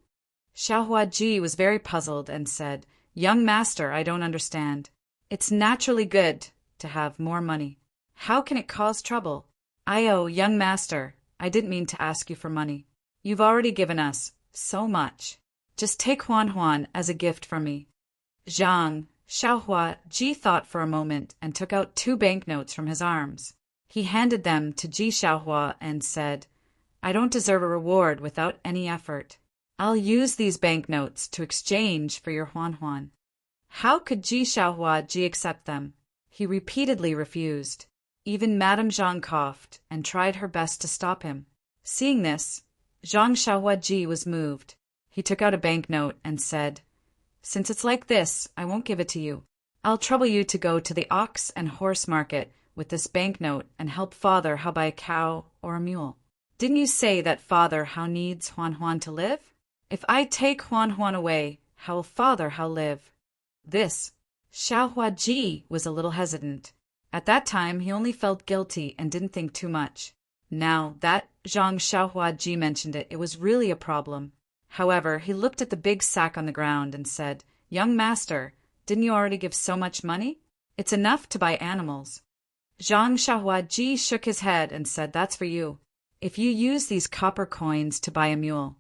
Xiaohua Ji was very puzzled and said, "Young master, I don't understand. It's naturally good to have more money. How can it cause trouble? Young master, I didn't mean to ask you for money. You've already given us so much. Just take Huan Huan as a gift from me." Zhang Xiaohua Ji thought for a moment and took out 2 banknotes from his arms. He handed them to Ji Xiaohua and said, "I don't deserve a reward without any effort. I'll use these banknotes to exchange for your Huan Huan." How could Ji Xiaohua Ji accept them? He repeatedly refused. Even Madame Zhang coughed and tried her best to stop him. Seeing this, Zhang Xiaohua Ji was moved. He took out a banknote and said, "Since it's like this, I won't give it to you. I'll trouble you to go to the ox and horse market with this banknote and help Father Hao buy a cow or a mule. Didn't you say that Father Hao needs Huan Huan to live? If I take Huan Huan away, how will Father Hao live?" This, Xiaohua Ji was a little hesitant. At that time, he only felt guilty and didn't think too much. Now that Zhang Xiaohua Ji mentioned it, it was really a problem. However, he looked at the big sack on the ground and said, "Young master, didn't you already give so much money? It's enough to buy animals." Zhang Xiaohua Ji shook his head and said, "That's for you. If you use these copper coins to buy a mule,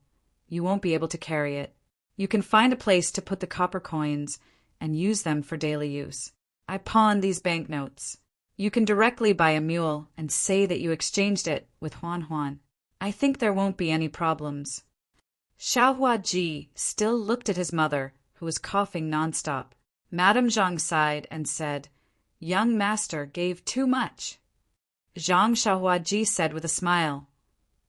you won't be able to carry it. You can find a place to put the copper coins and use them for daily use. I pawned these banknotes." You can directly buy a mule and say that you exchanged it with Huan Huan. I think there won't be any problems. Xiaohua Ji still looked at his mother, who was coughing nonstop. Madame Zhang sighed and said, "Young master gave too much." Zhang Xiaohua Ji said with a smile,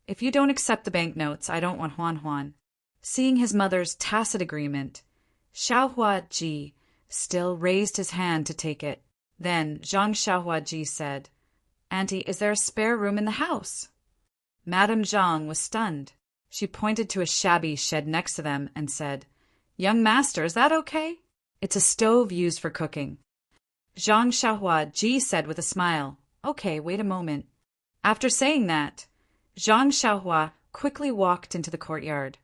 "If you don't accept the banknotes, I don't want Huan Huan." Seeing his mother's tacit agreement, Xiaohua Ji still raised his hand to take it. Then Zhang Xiaohua Ji said, "Auntie, is there a spare room in the house?" Madame Zhang was stunned. She pointed to a shabby shed next to them and said, "Young master, is that okay? It's a stove used for cooking." Zhang Xiaohua Ji said with a smile, "Okay, wait a moment." After saying that, Zhang Xiaohua quickly walked into the courtyard,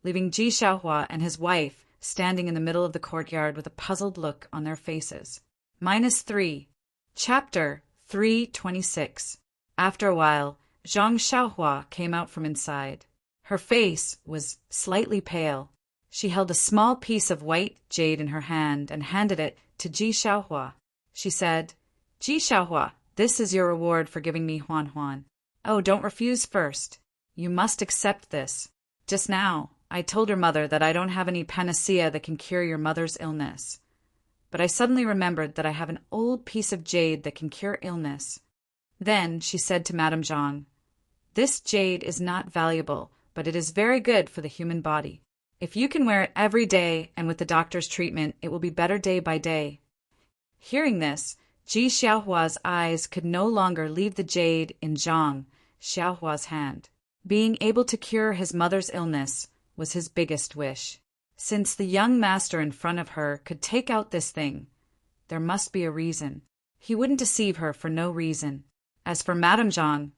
leaving Ji Xiaohua and his wife standing in the middle of the courtyard with a puzzled look on their faces. -3. Chapter 326. After a while, Zhang Xiaohua came out from inside. Her face was slightly pale. She held a small piece of white jade in her hand and handed it to Ji Xiaohua. She said, "Ji Xiaohua, this is your reward for giving me Huan Huan. Oh, don't refuse first. You must accept this. Just now, I told your mother that I don't have any panacea that can cure your mother's illness. But I suddenly remembered that I have an old piece of jade that can cure illness." Then she said to Madame Zhang, "This jade is not valuable, but it is very good for the human body. If you can wear it every day and with the doctor's treatment, it will be better day by day." Hearing this, Ji Xiaohua's eyes could no longer leave the jade in Zhang Xiaohua's hand. Being able to cure his mother's illness was his biggest wish. Since the young master in front of her could take out this thing, there must be a reason. He wouldn't deceive her for no reason. As for Madame Zhang,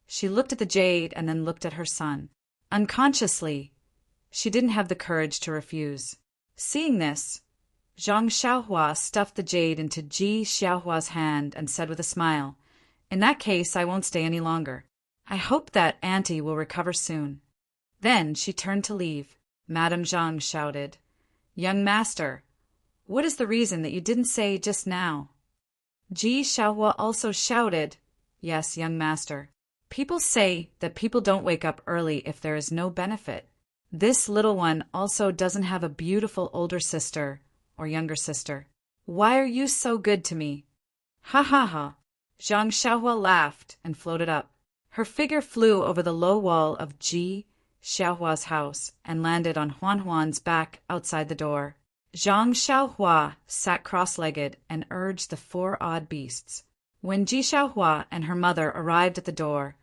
she looked at the jade and then looked at her son. Unconsciously, she didn't have the courage to refuse. Seeing this, Zhang Xiaohua stuffed the jade into Ji Xiaohua's hand and said with a smile, "In that case, I won't stay any longer. I hope that auntie will recover soon." Then she turned to leave. Madame Zhang shouted, "Young master, what is the reason that you didn't say just now?" Ji Xiaohua also shouted, "Yes, young master. People say that people don't wake up early if there is no benefit. This little one also doesn't have a beautiful older sister or younger sister. Why are you so good to me?" "Ha ha ha." Zhang Xiaohua laughed and floated up. Her figure flew over the low wall of Ji Xiaohua's house and landed on Huan Huan's back outside the door. Zhang Xiaohua sat cross-legged and urged the 4 odd beasts. When Ji Xiaohua and her mother arrived at the door,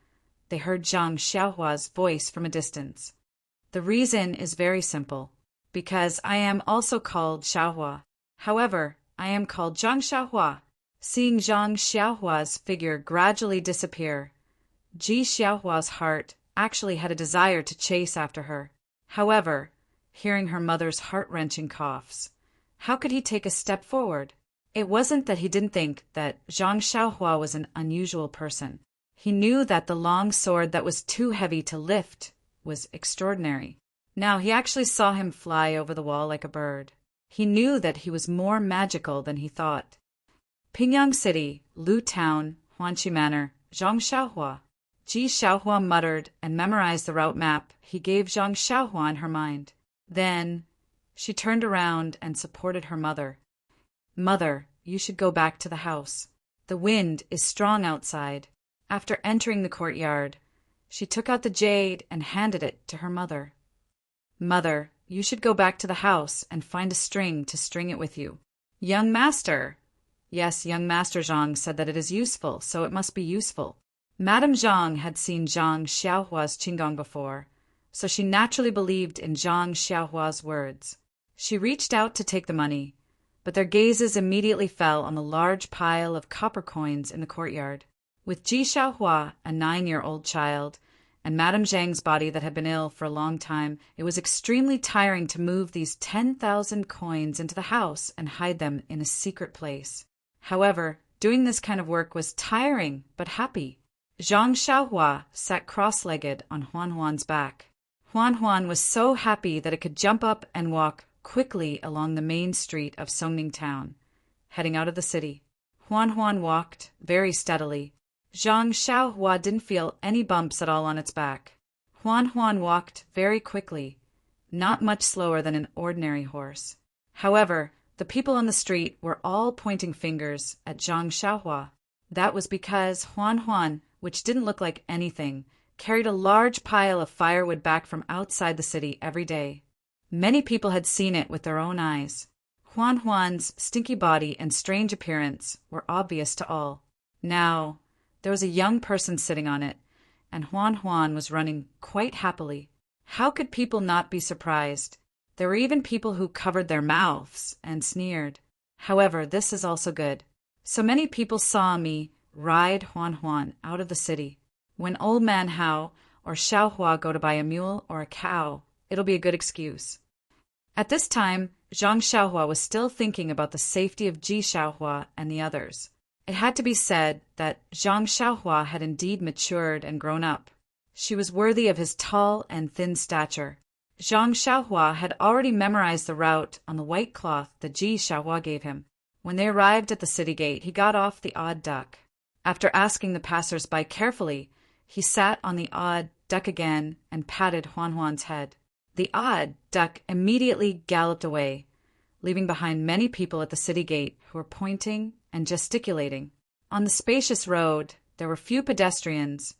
they heard Zhang Xiaohua's voice from a distance. "The reason is very simple. Because I am also called Xiaohua. However, I am called Zhang Xiaohua." Seeing Zhang Xiaohua's figure gradually disappear, Ji Xiaohua's heart actually had a desire to chase after her. However, hearing her mother's heart-wrenching coughs, how could he take a step forward? It wasn't that he didn't think that Zhang Xiaohua was an unusual person. He knew that the long sword that was too heavy to lift was extraordinary. Now he actually saw him fly over the wall like a bird. He knew that he was more magical than he thought. Pingyang City, Lu Town, Huanqi Manor, Zhang Xiaohua. Ji Xiaohua muttered and memorized the route map he gave Zhang Xiaohua in her mind. Then she turned around and supported her mother. "Mother, you should go back to the house. The wind is strong outside." After entering the courtyard, she took out the jade and handed it to her mother. "Mother, you should go back to the house and find a string to string it with you." "Young master." "Yes, young master Zhang said that it is useful, so it must be useful." Madame Zhang had seen Zhang Xiaohua's qigong before, so she naturally believed in Zhang Xiaohua's words. She reached out to take the money, but their gazes immediately fell on the large pile of copper coins in the courtyard. With Ji Xiaohua, a 9-year-old child, and Madame Zhang's body that had been ill for a long time, it was extremely tiring to move these 10,000 coins into the house and hide them in a secret place. However, doing this kind of work was tiring but happy. Zhang Xiaohua sat cross-legged on Huan Huan's back. Huan Huan was so happy that it could jump up and walk quickly along the main street of Songning Town, heading out of the city. Huan walked very steadily. Zhang Xiaohua didn't feel any bumps at all on its back. Huan walked very quickly, not much slower than an ordinary horse. However, the people on the street were all pointing fingers at Zhang Xiaohua. That was because Huan, which didn't look like anything, carried a large pile of firewood back from outside the city every day. Many people had seen it with their own eyes. Huan's stinky body and strange appearance were obvious to all. Now, there was a young person sitting on it, and Huan was running quite happily. How could people not be surprised? There were even people who covered their mouths and sneered. However, this is also good. So many people saw me ride Huan out of the city. When old man Hao or Xiaohua go to buy a mule or a cow, it'll be a good excuse. At this time, Zhang Xiaohua was still thinking about the safety of Ji Xiaohua and the others. It had to be said that Zhang Xiaohua had indeed matured and grown up. She was worthy of his tall and thin stature. Zhang Xiaohua had already memorized the route on the white cloth that Ji Xiaohua gave him. When they arrived at the city gate, he got off the odd duck. After asking the passers-by carefully, he sat on the odd duck again and patted Huan's head. The odd duck immediately galloped away, leaving behind many people at the city gate who were pointing and gesticulating. On the spacious road, there were few pedestrians,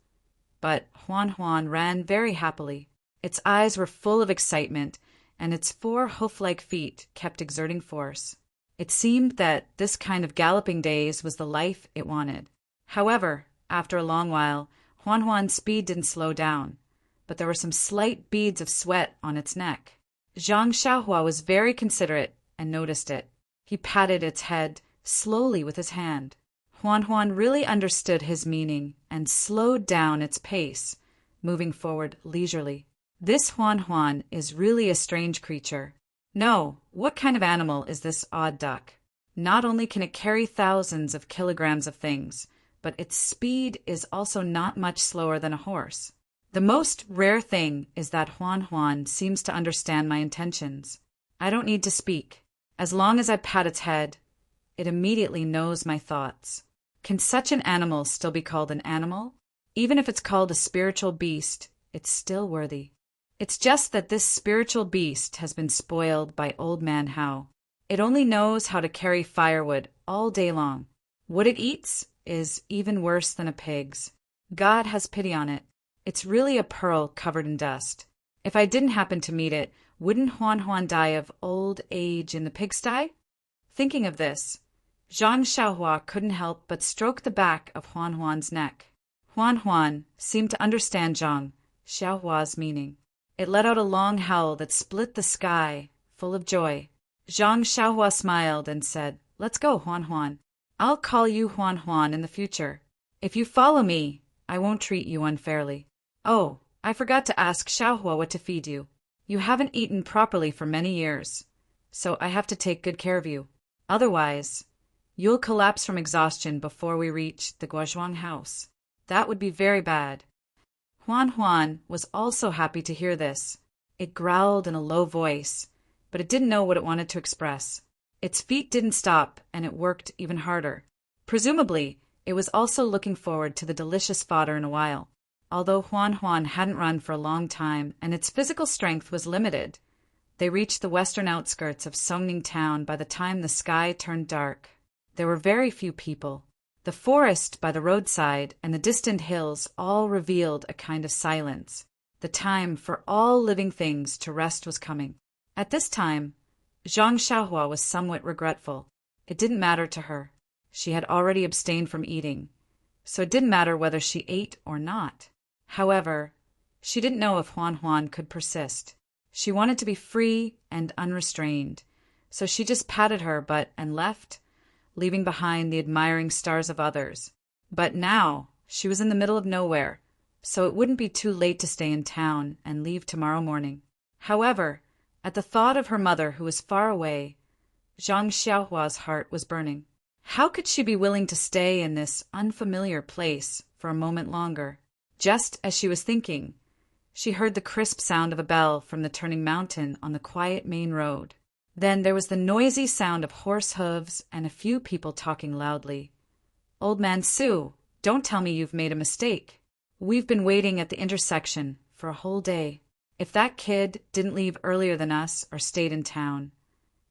but Huan ran very happily. Its eyes were full of excitement, and its 4 hoof-like feet kept exerting force. It seemed that this kind of galloping days was the life it wanted. However, after a long while, Huan's speed didn't slow down, but there were some slight beads of sweat on its neck. Zhang Xiaohua was very considerate and noticed it. He patted its head slowly with his hand. Huan really understood his meaning and slowed down its pace, moving forward leisurely. This Huan is really a strange creature. No, what kind of animal is this odd duck? Not only can it carry thousands of kilograms of things, but its speed is also not much slower than a horse. The most rare thing is that Huan seems to understand my intentions. I don't need to speak. As long as I pat its head, it immediately knows my thoughts. Can such an animal still be called an animal? Even if it's called a spiritual beast, it's still worthy. It's just that this spiritual beast has been spoiled by old man Hao. It only knows how to carry firewood all day long. What it eats is even worse than a pig's. God has pity on it. It's really a pearl covered in dust. If I didn't happen to meet it, wouldn't Huan die of old age in the pigsty? Thinking of this, Zhang Xiaohua couldn't help but stroke the back of Huan's neck. Huan seemed to understand Zhang Xiaohua's meaning. It let out a long howl that split the sky, full of joy. Zhang Xiaohua smiled and said, "Let's go, Huan. I'll call you Huan in the future. If you follow me, I won't treat you unfairly. Oh, I forgot to ask Xiaohua what to feed you. You haven't eaten properly for many years, so I have to take good care of you. Otherwise, you'll collapse from exhaustion before we reach the Guozhuang house. That would be very bad." Huan was also happy to hear this. It growled in a low voice, but it didn't know what it wanted to express. Its feet didn't stop, and it worked even harder. Presumably, it was also looking forward to the delicious fodder in a while. Although Huan hadn't run for a long time and its physical strength was limited, they reached the western outskirts of Songning town by the time the sky turned dark. There were very few people. The forest by the roadside and the distant hills all revealed a kind of silence. The time for all living things to rest was coming. At this time, Zhang Xiaohua was somewhat regretful. It didn't matter to her. She had already abstained from eating, so it didn't matter whether she ate or not. However, she didn't know if Huan could persist. She wanted to be free and unrestrained, so she just patted her butt and left, leaving behind the admiring stars of others. But now she was in the middle of nowhere, so it wouldn't be too late to stay in town and leave tomorrow morning. However, at the thought of her mother who was far away, Zhang Xiaohua's heart was burning. How could she be willing to stay in this unfamiliar place for a moment longer? Just as she was thinking, she heard the crisp sound of a bell from the turning mountain on the quiet main road. Then there was the noisy sound of horse hooves and a few people talking loudly. Old Man Su, don't tell me you've made a mistake. We've been waiting at the intersection for a whole day. If that kid didn't leave earlier than us or stayed in town,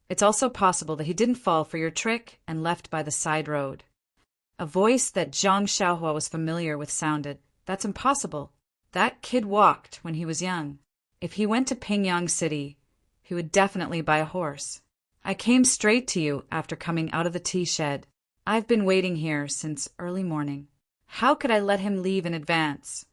it's also possible that he didn't fall for your trick and left by the side road. A voice that Zhang Xiaohua was familiar with sounded, "That's impossible. That kid walked when he was young. If he went to Pingyang City, he would definitely buy a horse. I came straight to you after coming out of the tea shed. I've been waiting here since early morning. How could I let him leave in advance?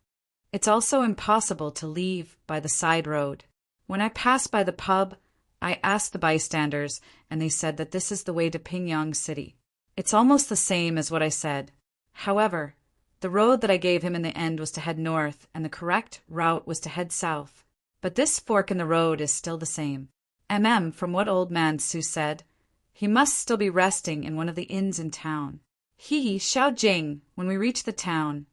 It's also impossible to leave by the side road. When I passed by the pub, I asked the bystanders, and they said that this is the way to Pingyang City. It's almost the same as what I said. However, the road that I gave him in the end was to head north, and the correct route was to head south. But this fork in the road is still the same. From what Old Man Su said, he must still be resting in one of the inns in town. Xiao Jing, when we reach the town,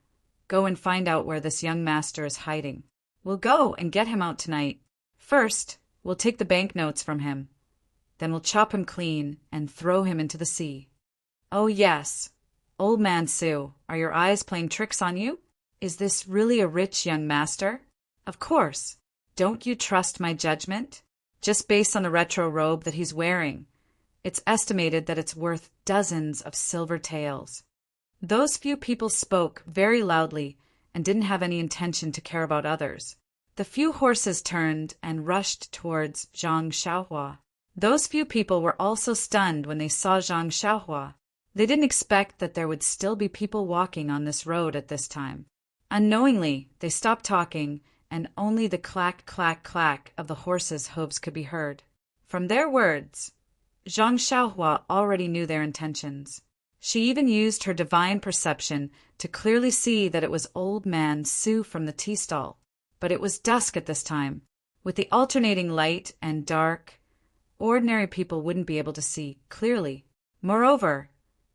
go and find out where this young master is hiding. We'll go and get him out tonight. First, we'll take the banknotes from him. Then we'll chop him clean and throw him into the sea." "Oh yes. Old Man Su, are your eyes playing tricks on you? Is this really a rich young master?" "Of course. Don't you trust my judgment? Just based on the retro robe that he's wearing, it's estimated that it's worth dozens of silver taels." Those few people spoke very loudly and didn't have any intention to care about others. The few horses turned and rushed towards Zhang Xiaohua. Those few people were also stunned when they saw Zhang Xiaohua. They didn't expect that there would still be people walking on this road at this time. Unknowingly, they stopped talking, and only the clack, clack, clack of the horses' hooves could be heard. From their words, Zhang Xiaohua already knew their intentions. She even used her divine perception to clearly see that it was Old Man Su from the tea stall. But it was dusk at this time. With the alternating light and dark, ordinary people wouldn't be able to see clearly. Moreover,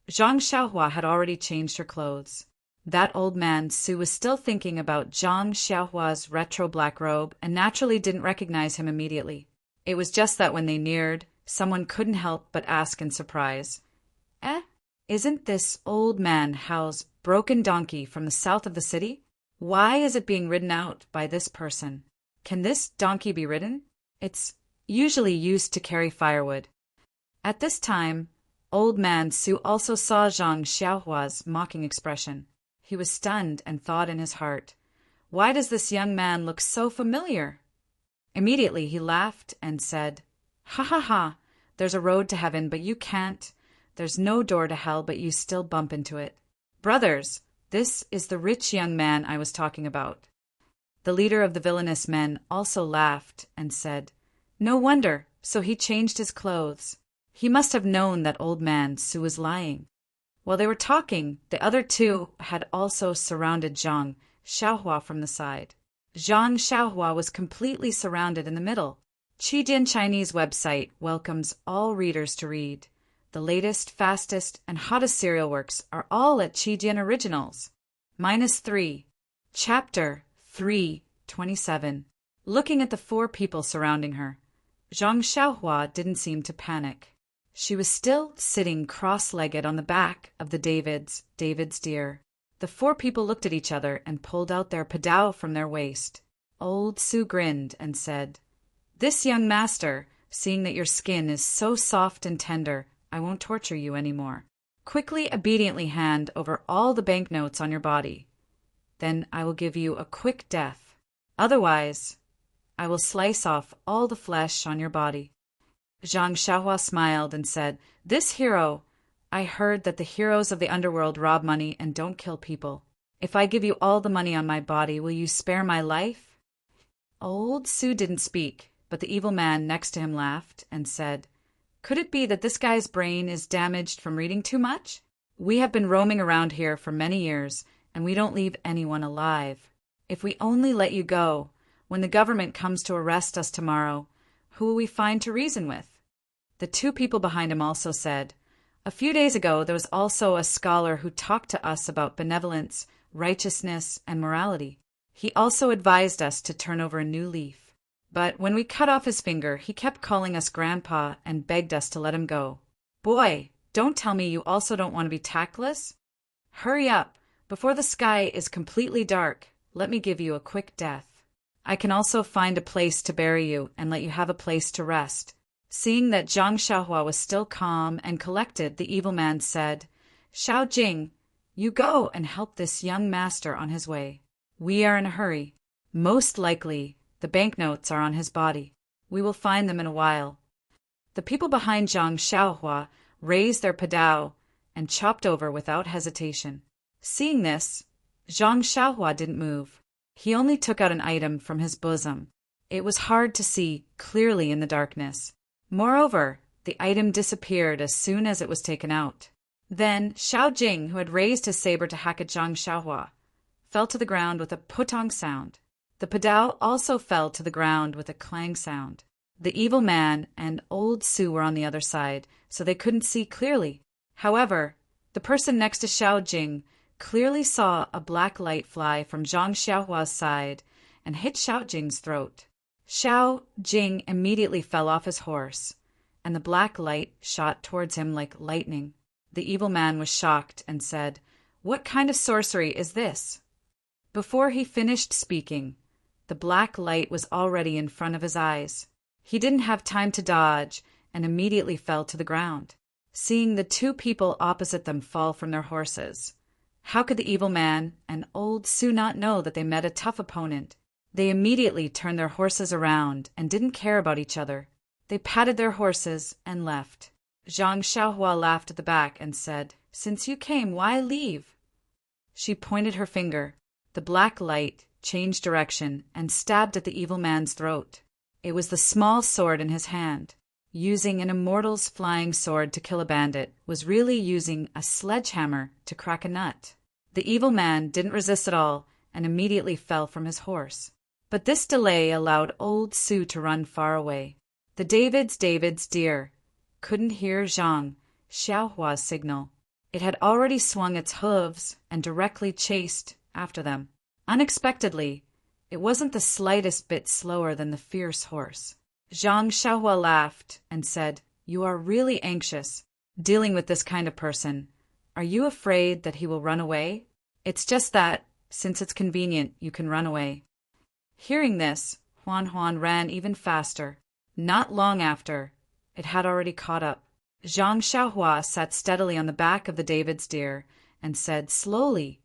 Zhang Xiaohua had already changed her clothes. That Old Man Su was still thinking about Zhang Xiaohua's retro black robe and naturally didn't recognize him immediately. It was just that when they neared, someone couldn't help but ask in surprise, Isn't this Old Man Hao's broken donkey from the south of the city? Why is it being ridden out by this person? Can this donkey be ridden? It's usually used to carry firewood." At this time, Old Man Su also saw Zhang Xiaohua's mocking expression. He was stunned and thought in his heart, "Why does this young man look so familiar?" Immediately he laughed and said, "Ha ha ha, there's a road to heaven, but you can't. There's no door to hell, but you still bump into it. Brothers, this is the rich young man I was talking about." The leader of the villainous men also laughed and said, "No wonder, so he changed his clothes. He must have known that Old Man Su was lying." While they were talking, the other two had also surrounded Zhang Xiaohua from the side. Zhang Xiaohua was completely surrounded in the middle. Qijian Chinese website welcomes all readers to read. The latest, fastest, and hottest serial works are all at Qijian Originals. -3. Chapter 327. Looking at the four people surrounding her, Zhang Xiaohua didn't seem to panic. She was still sitting cross-legged on the back of the David's deer. The four people looked at each other and pulled out their padao from their waist. Old Su grinned and said, "This young master, seeing that your skin is so soft and tender, I won't torture you anymore. Quickly, obediently hand over all the banknotes on your body. Then I will give you a quick death. Otherwise, I will slice off all the flesh on your body." Zhang Xiaohua smiled and said, "This hero, I heard that the heroes of the underworld rob money and don't kill people. If I give you all the money on my body, will you spare my life?" Old Su didn't speak, but the evil man next to him laughed and said, "Could it be that this guy's brain is damaged from reading too much? We have been roaming around here for many years, and we don't leave anyone alive. If we only let you go, when the government comes to arrest us tomorrow, who will we find to reason with?" The two people behind him also said, "A few days ago there was also a scholar who talked to us about benevolence, righteousness, and morality. He also advised us to turn over a new leaf. But when we cut off his finger, he kept calling us grandpa and begged us to let him go. Boy, don't tell me you also don't want to be tactless?" Hurry up, before the sky is completely dark. Let me give you a quick death. I can also find a place to bury you and let you have a place to rest." Seeing that Zhang Xiaohua was still calm and collected, the evil man said, "Xiao Jing, you go and help this young master on his way. We are in a hurry. Most likely, the banknotes are on his body. We will find them in a while." The people behind Zhang Xiaohua raised their padao and chopped over without hesitation. Seeing this, Zhang Xiaohua didn't move. He only took out an item from his bosom. It was hard to see clearly in the darkness. Moreover, the item disappeared as soon as it was taken out. Then Xiao Jing, who had raised his saber to hack at Zhang Xiaohua, fell to the ground with a putong sound. The padao also fell to the ground with a clang sound. The evil man and old Su were on the other side, so they couldn't see clearly. However, the person next to Xiao Jing clearly saw a black light fly from Zhang Xiaohua's side and hit Xiao Jing's throat. Xiao Jing immediately fell off his horse, and the black light shot towards him like lightning. The evil man was shocked and said, "What kind of sorcery is this?" Before he finished speaking, the black light was already in front of his eyes. He didn't have time to dodge and immediately fell to the ground. Seeing the two people opposite them fall from their horses, how could the evil man and old Su not know that they met a tough opponent? They immediately turned their horses around and didn't care about each other. They patted their horses and left. Zhang Xiaohua laughed at the back and said, "Since you came, why leave?" She pointed her finger. The black light changed direction and stabbed at the evil man's throat. It was the small sword in his hand. Using an immortal's flying sword to kill a bandit was really using a sledgehammer to crack a nut. The evil man didn't resist at all and immediately fell from his horse. But this delay allowed old Su to run far away. The David's deer couldn't hear Zhang Xiaohua's signal. It had already swung its hooves and directly chased after them. Unexpectedly, it wasn't the slightest bit slower than the fierce horse. Zhang Xiaohua laughed and said, "You are really anxious, dealing with this kind of person. Are you afraid that he will run away? It's just that, since it's convenient, you can run away." Hearing this, Huan ran even faster. Not long after, it had already caught up. Zhang Xiaohua sat steadily on the back of the David's deer and said slowly,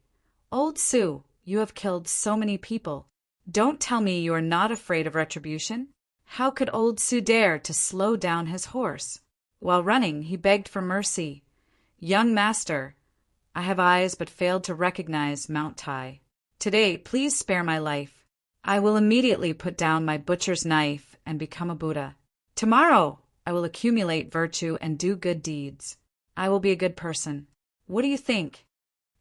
"Old Su, you have killed so many people. Don't tell me you are not afraid of retribution? How could old Su dare to slow down his horse?" While running, he begged for mercy. "Young master, I have eyes but failed to recognize Mount Tai. Today, please spare my life. I will immediately put down my butcher's knife and become a Buddha. Tomorrow, I will accumulate virtue and do good deeds. I will be a good person. What do you think?"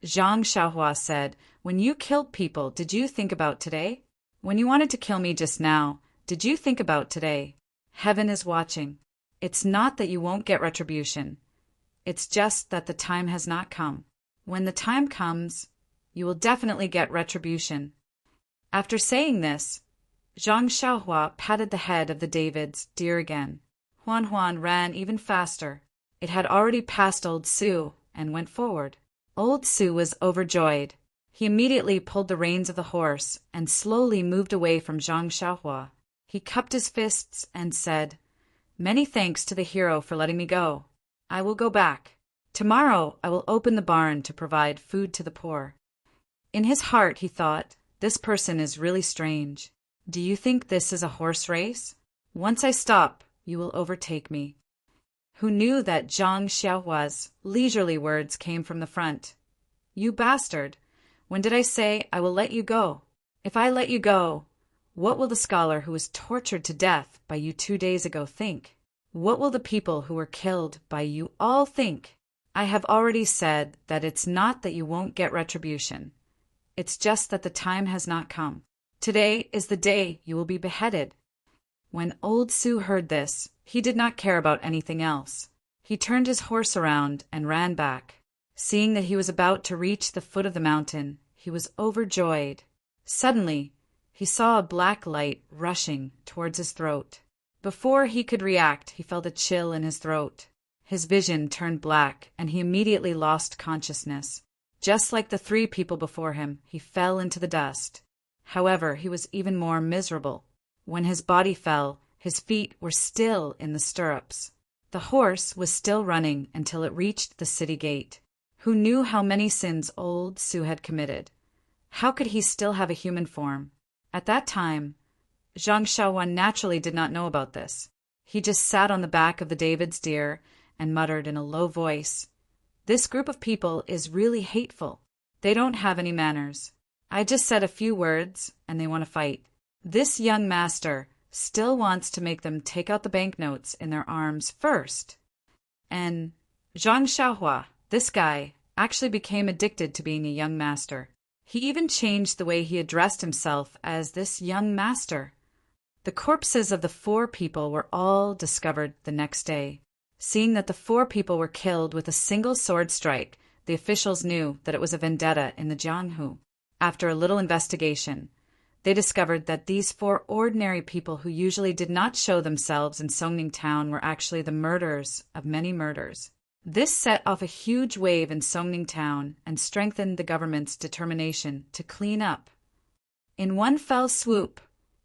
Zhang Xiaohua said, "When you killed people, did you think about today? When you wanted to kill me just now, did you think about today? Heaven is watching. It's not that you won't get retribution. It's just that the time has not come. When the time comes, you will definitely get retribution." After saying this, Zhang Xiaohua patted the head of the David's deer again. Huan ran even faster. It had already passed old Su and went forward. Old Su was overjoyed. He immediately pulled the reins of the horse and slowly moved away from Zhang Xiaohua. He cupped his fists and said, "Many thanks to the hero for letting me go. I will go back. Tomorrow I will open the barn to provide food to the poor." In his heart he thought, "This person is really strange. Do you think this is a horse race? Once I stop, you will overtake me." Who knew that Zhang Xiaohua's leisurely words came from the front? "You bastard! When did I say I will let you go? If I let you go, what will the scholar who was tortured to death by you 2 days ago think? What will the people who were killed by you all think? I have already said that it's not that you won't get retribution. It's just that the time has not come. Today is the day you will be beheaded." When old Su heard this, he did not care about anything else. He turned his horse around and ran back. Seeing that he was about to reach the foot of the mountain, he was overjoyed. Suddenly, he saw a black light rushing towards his throat. Before he could react, he felt a chill in his throat. His vision turned black, and he immediately lost consciousness. Just like the 3 people before him, he fell into the dust. However, he was even more miserable. When his body fell, his feet were still in the stirrups. The horse was still running until it reached the city gate. Who knew how many sins old Su had committed? How could he still have a human form? At that time, Zhang Xiaohuan naturally did not know about this. He just sat on the back of the David's deer and muttered in a low voice, "This group of people is really hateful. They don't have any manners. I just said a few words, and they want to fight. This young master still wants to make them take out the banknotes in their arms first." And Zhang Xiaohua, this guy, actually became addicted to being a young master. He even changed the way he addressed himself as this young master. The corpses of the 4 people were all discovered the next day. Seeing that the 4 people were killed with a single sword strike, the officials knew that it was a vendetta in the Jianghu. After a little investigation, they discovered that these 4 ordinary people who usually did not show themselves in Songning town were actually the murderers of many murders. This set off a huge wave in Songning town and strengthened the government's determination to clean up. In one fell swoop,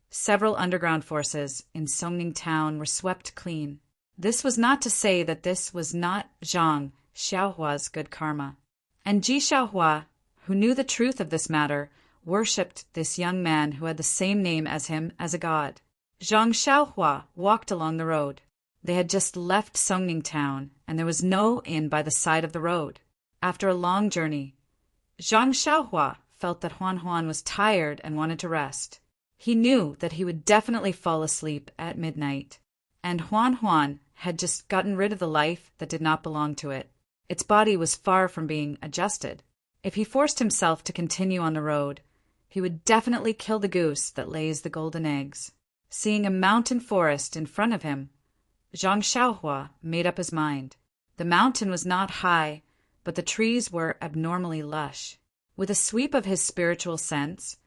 several underground forces in Songning town were swept clean. This was not to say that this was not Zhang Xiaohua's good karma. And Ji Xiaohua, who knew the truth of this matter, worshipped this young man who had the same name as him as a god. Zhang Xiaohua walked along the road. They had just left Songning town, and there was no inn by the side of the road. After a long journey, Zhang Xiaohua felt that Huan Huan was tired and wanted to rest. He knew that he would definitely fall asleep at midnight, and Huan Huan had just gotten rid of the life that did not belong to it. Its body was far from being adjusted. If he forced himself to continue on the road, he would definitely kill the goose that lays the golden eggs. Seeing a mountain forest in front of him, Zhang Xiaohua made up his mind. The mountain was not high, but the trees were abnormally lush. With a sweep of his spiritual sense,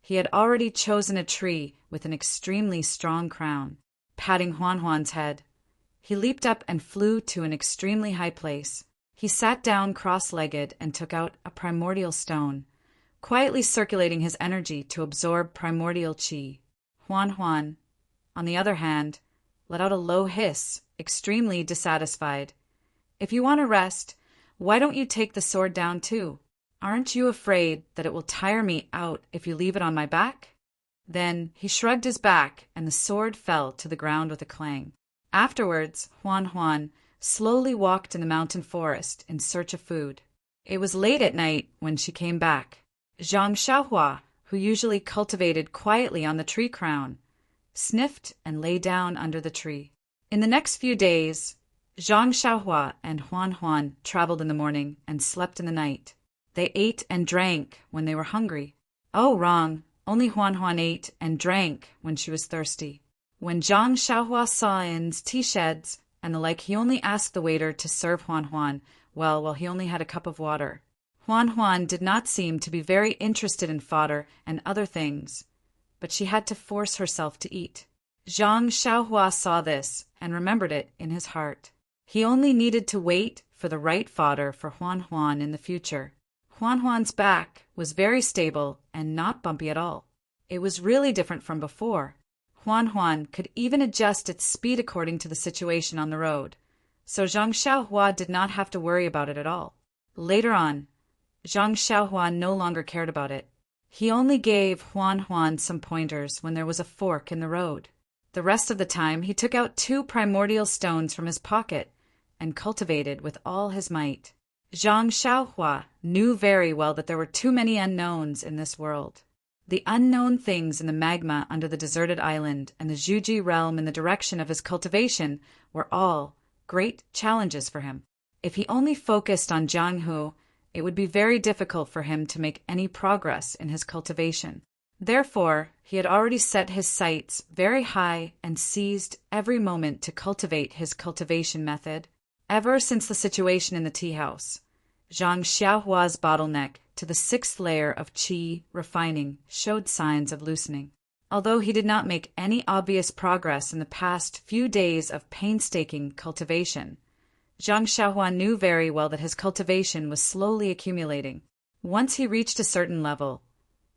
he had already chosen a tree with an extremely strong crown. Patting Huan Huan's head, he leaped up and flew to an extremely high place. He sat down cross-legged and took out a primordial stone, quietly circulating his energy to absorb primordial qi. Huan Huan, on the other hand, let out a low hiss, extremely dissatisfied. "If you want to rest, why don't you take the sword down too? Aren't you afraid that it will tire me out if you leave it on my back?" Then he shrugged his back, and the sword fell to the ground with a clang. Afterwards, Huan Huan slowly walked in the mountain forest in search of food. It was late at night when she came back. Zhang Xiaohua, who usually cultivated quietly on the tree crown, sniffed and lay down under the tree. In the next few days, Zhang Xiaohua and Huan Huan traveled in the morning and slept in the night. They ate and drank when they were hungry. Oh, wrong. Only Huan Huan ate and drank when she was thirsty. When Zhang Xiaohua saw inns, tea sheds, and the like, he only asked the waiter to serve Huan Huan, while he only had a cup of water. Huan Huan did not seem to be very interested in fodder and other things, but she had to force herself to eat. Zhang Xiaohua saw this and remembered it in his heart. He only needed to wait for the right fodder for Huan Huan in the future. Huan Huan's back was very stable and not bumpy at all. It was really different from before. Huan Huan could even adjust its speed according to the situation on the road, so Zhang Xiaohua did not have to worry about it at all. Later on, Zhang Xiaohua no longer cared about it. He only gave Huan Huan some pointers when there was a fork in the road. The rest of the time, he took out 2 primordial stones from his pocket and cultivated with all his might. Zhang Xiaohua knew very well that there were too many unknowns in this world. The unknown things in the magma under the deserted island and the Zhuji realm in the direction of his cultivation were all great challenges for him. If he only focused on Jianghu, it would be very difficult for him to make any progress in his cultivation. Therefore, he had already set his sights very high and seized every moment to cultivate his cultivation method. Ever since the situation in the tea house, Zhang Xiaohua's bottleneck to the 6th layer of qi refining showed signs of loosening. Although he did not make any obvious progress in the past few days of painstaking cultivation, Zhang Xiaohua knew very well that his cultivation was slowly accumulating. Once he reached a certain level,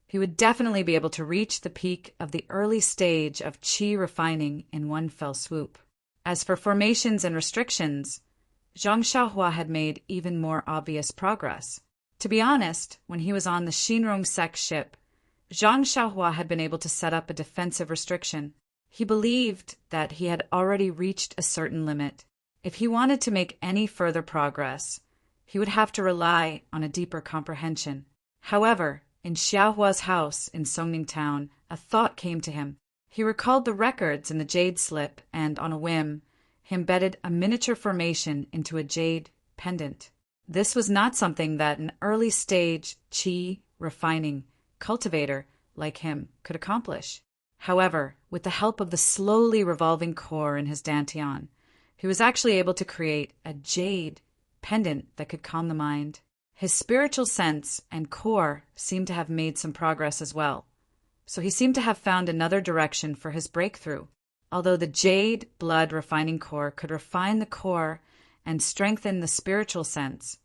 he would definitely be able to reach the peak of the early stage of qi refining in one fell swoop. As for formations and restrictions, Zhang Xiaohua had made even more obvious progress. To be honest, when he was on the Xinrong Sec ship, Zhang Xiaohua had been able to set up a defensive restriction. He believed that he had already reached a certain limit. If he wanted to make any further progress, he would have to rely on a deeper comprehension. However, in Xiaohua's house in Songning Town, a thought came to him. He recalled the records in the jade slip and, on a whim, he embedded a miniature formation into a jade pendant. This was not something that an early-stage qi refining cultivator like him could accomplish. However, with the help of the slowly revolving core in his dantian, he was actually able to create a jade pendant that could calm the mind. His spiritual sense and core seemed to have made some progress as well, so he seemed to have found another direction for his breakthrough. Although the jade blood refining core could refine the core and strengthen the spiritual sense,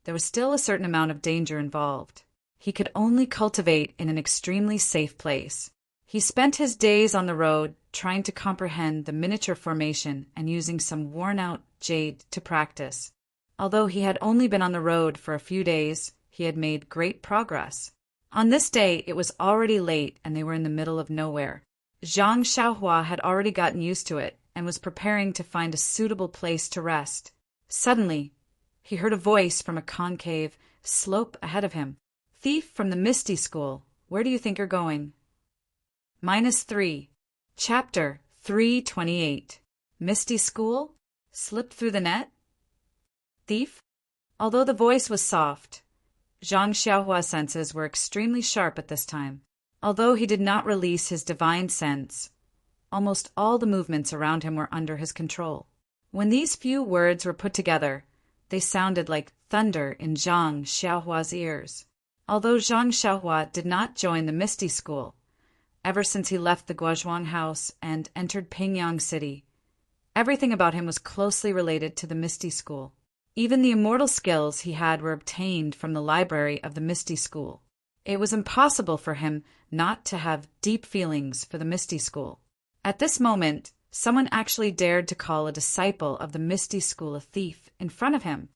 there was still a certain amount of danger involved. He could only cultivate in an extremely safe place. He spent his days on the road trying to comprehend the miniature formation and using some worn-out jade to practice. Although he had only been on the road for a few days, he had made great progress. On this day, it was already late and they were in the middle of nowhere. Zhang Xiaohua had already gotten used to it and was preparing to find a suitable place to rest. Suddenly, he heard a voice from a concave slope ahead of him. "Thief from the Misty School, where do you think you're going?" -3. Chapter 328. Misty School? Slipped through the net? Thief? Although the voice was soft, Zhang Xiaohua's senses were extremely sharp at this time. Although he did not release his divine sense, almost all the movements around him were under his control. When these few words were put together, they sounded like thunder in Zhang Xiaohua's ears. Although Zhang Xiaohua did not join the Misty School, ever since he left the Guozhuang house and entered Pingyang City, everything about him was closely related to the Misty School. Even the immortal skills he had were obtained from the library of the Misty School. It was impossible for him not to have deep feelings for the Misty School. At this moment, someone actually dared to call a disciple of the Misty School a thief in front of him.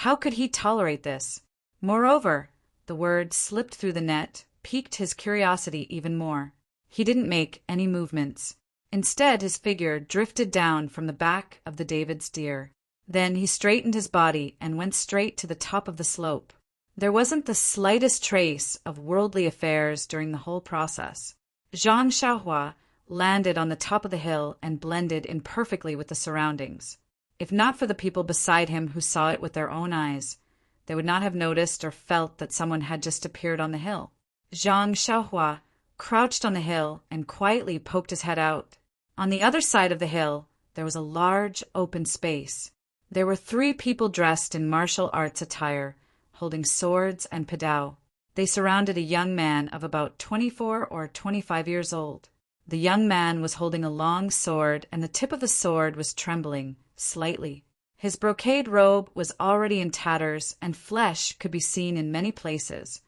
How could he tolerate this? Moreover, the word "slipped through the net" piqued his curiosity even more. He didn't make any movements. Instead, his figure drifted down from the back of the David's deer. Then he straightened his body and went straight to the top of the slope. There wasn't the slightest trace of worldly affairs during the whole process. Zhang Xiaohua landed on the top of the hill and blended in perfectly with the surroundings. If not for the people beside him who saw it with their own eyes, they would not have noticed or felt that someone had just appeared on the hill. Zhang Xiaohua crouched on the hill and quietly poked his head out. On the other side of the hill, there was a large open space. There were 3 people dressed in martial arts attire, holding swords and padao. They surrounded a young man of about 24 or 25 years old. The young man was holding a long sword, and the tip of the sword was trembling slightly. His brocade robe was already in tatters, and flesh could be seen in many places,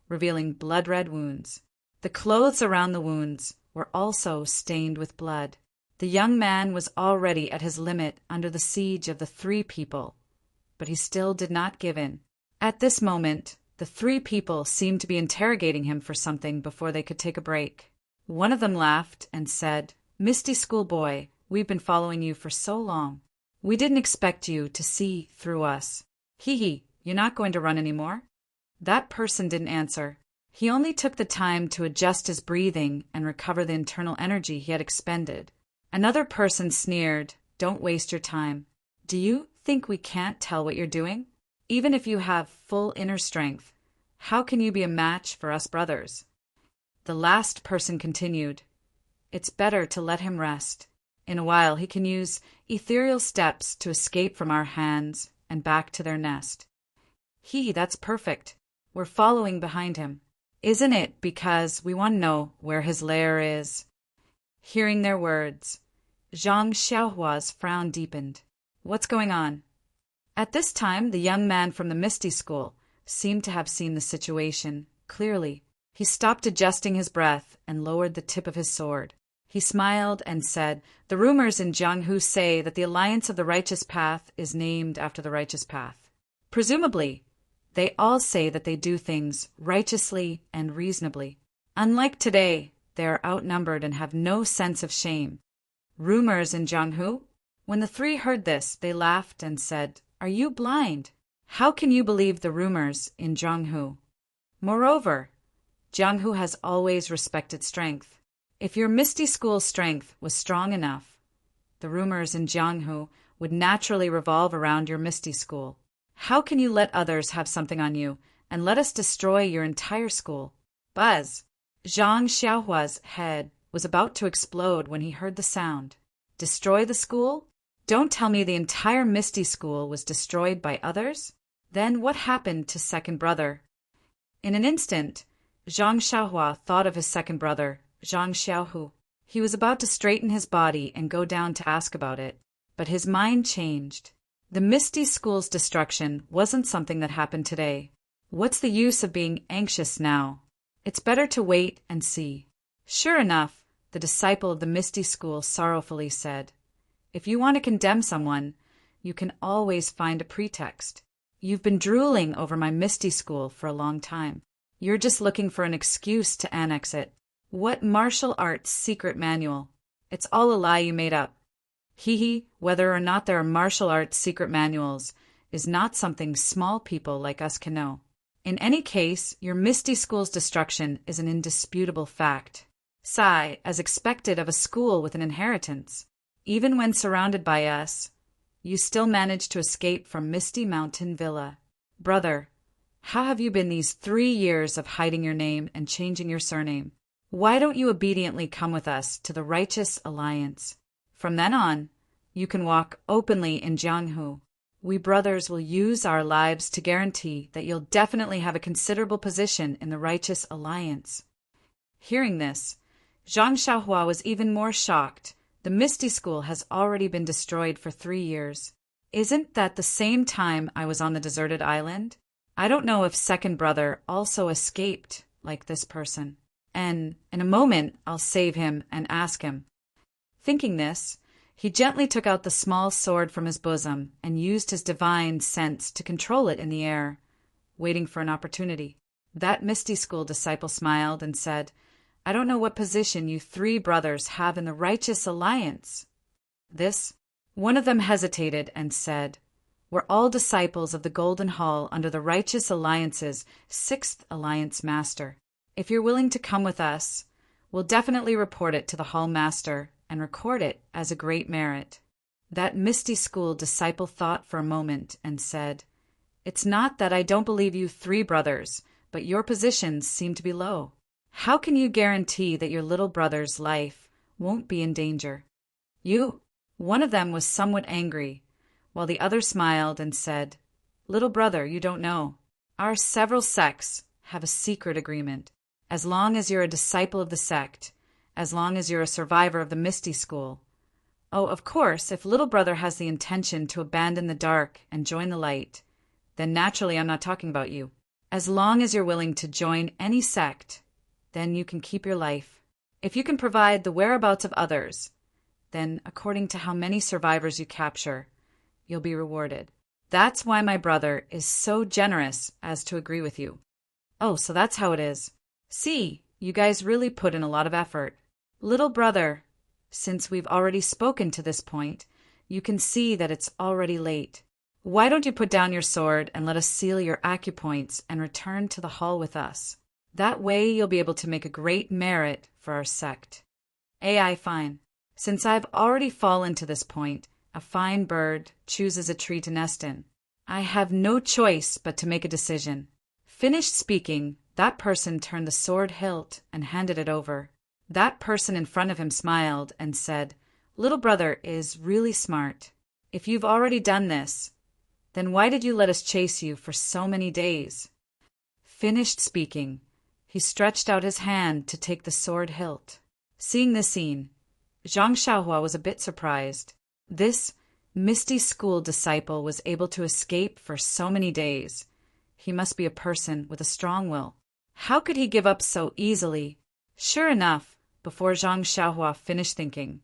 revealing blood-red wounds. The clothes around the wounds were also stained with blood. The young man was already at his limit under the siege of the 3 people, but he still did not give in. At this moment, the 3 people seemed to be interrogating him for something before they could take a break. One of them laughed and said, "Misty School boy, we've been following you for so long. We didn't expect you to see through us. Hee, you're not going to run anymore?" That person didn't answer. He only took the time to adjust his breathing and recover the internal energy he had expended. Another person sneered, "Don't waste your time. Do you think we can't tell what you're doing? Even if you have full inner strength, how can you be a match for us brothers?" The last person continued, "It's better to let him rest. In a while he can use ethereal steps to escape from our hands and back to their nest." That's perfect. We're following behind him. Isn't it because we want to know where his lair is? Hearing their words, Zhang Xiaohua's frown deepened. What's going on? At this time, the young man from the Misty School seemed to have seen the situation clearly. He stopped adjusting his breath and lowered the tip of his sword. He smiled and said, "The rumors in Jianghu say that the Alliance of the Righteous Path is named after the righteous path. Presumably, they all say that they do things righteously and reasonably. Unlike today, they are outnumbered and have no sense of shame." Rumors in Jianghu? When the three heard this, they laughed and said, "Are you blind? How can you believe the rumors in Jianghu? Moreover, Jianghu has always respected strength. If your Misty School's strength was strong enough, the rumors in Jianghu would naturally revolve around your Misty School. How can you let others have something on you and let us destroy your entire school?" Buzz! Zhang Xiaohua's head was about to explode when he heard the sound. Destroy the school? Don't tell me the entire Misty School was destroyed by others? Then what happened to second brother? In an instant, Zhang Xiaohua thought of his second brother, Zhang Xiaohu. He was about to straighten his body and go down to ask about it, but his mind changed. The Misty School's destruction wasn't something that happened today. What's the use of being anxious now? It's better to wait and see. Sure enough, the disciple of the Misty School sorrowfully said, "If you want to condemn someone, you can always find a pretext. You've been drooling over my Misty School for a long time. You're just looking for an excuse to annex it. What martial arts secret manual? It's all a lie you made up. Hee, whether or not there are martial arts secret manuals is not something small people like us can know. In any case, your Misty School's destruction is an indisputable fact. Sigh, as expected of a school with an inheritance. Even when surrounded by us, you still managed to escape from Misty Mountain Villa. Brother, how have you been these 3 years of hiding your name and changing your surname? Why don't you obediently come with us to the Righteous Alliance? From then on, you can walk openly in Jianghu. We brothers will use our lives to guarantee that you'll definitely have a considerable position in the Righteous Alliance." Hearing this, Zhang Xiaohua was even more shocked. The Misty School has already been destroyed for 3 years. Isn't that the same time I was on the deserted island? I don't know if second brother also escaped like this person. And in a moment, I'll save him and ask him. Thinking this, he gently took out the small sword from his bosom and used his divine sense to control it in the air, waiting for an opportunity. That Misty School disciple smiled and said, "I don't know what position you 3 brothers have in the Righteous Alliance." This, one of them hesitated and said, "We're all disciples of the Golden Hall under the Righteous Alliance's 6th Alliance Master. If you're willing to come with us, we'll definitely report it to the Hall Master and record it as a great merit." That Misty School disciple thought for a moment and said, "It's not that I don't believe you 3 brothers, but your positions seem to be low. How can you guarantee that your little brother's life won't be in danger?" One of them was somewhat angry, while the other smiled and said, "Little brother, you don't know. Our several sects have a secret agreement. As long as you're a disciple of the sect, as long as you're a survivor of the Misty School. Oh, of course, if little brother has the intention to abandon the dark and join the light, then naturally I'm not talking about you. As long as you're willing to join any sect, then you can keep your life. If you can provide the whereabouts of others, then according to how many survivors you capture, you'll be rewarded. That's why my brother is so generous as to agree with you." "Oh, so that's how it is. See, you guys really put in a lot of effort. Little brother, since we've already spoken to this point, you can see that it's already late. Why don't you put down your sword and let us seal your acupoints and return to the hall with us? That way you'll be able to make a great merit for our sect." "Ai, fine. Since I've already fallen to this point, a fine bird chooses a tree to nest in. I have no choice but to make a decision." Finished speaking, that person turned the sword hilt and handed it over. That person in front of him smiled and said, "Little brother is really smart. If you've already done this, then why did you let us chase you for so many days?" Finished speaking, he stretched out his hand to take the sword hilt. Seeing this scene, Zhang Xiaohua was a bit surprised. This Misty School disciple was able to escape for so many days. He must be a person with a strong will. How could he give up so easily? Sure enough, before Zhang Xiaohua finished thinking,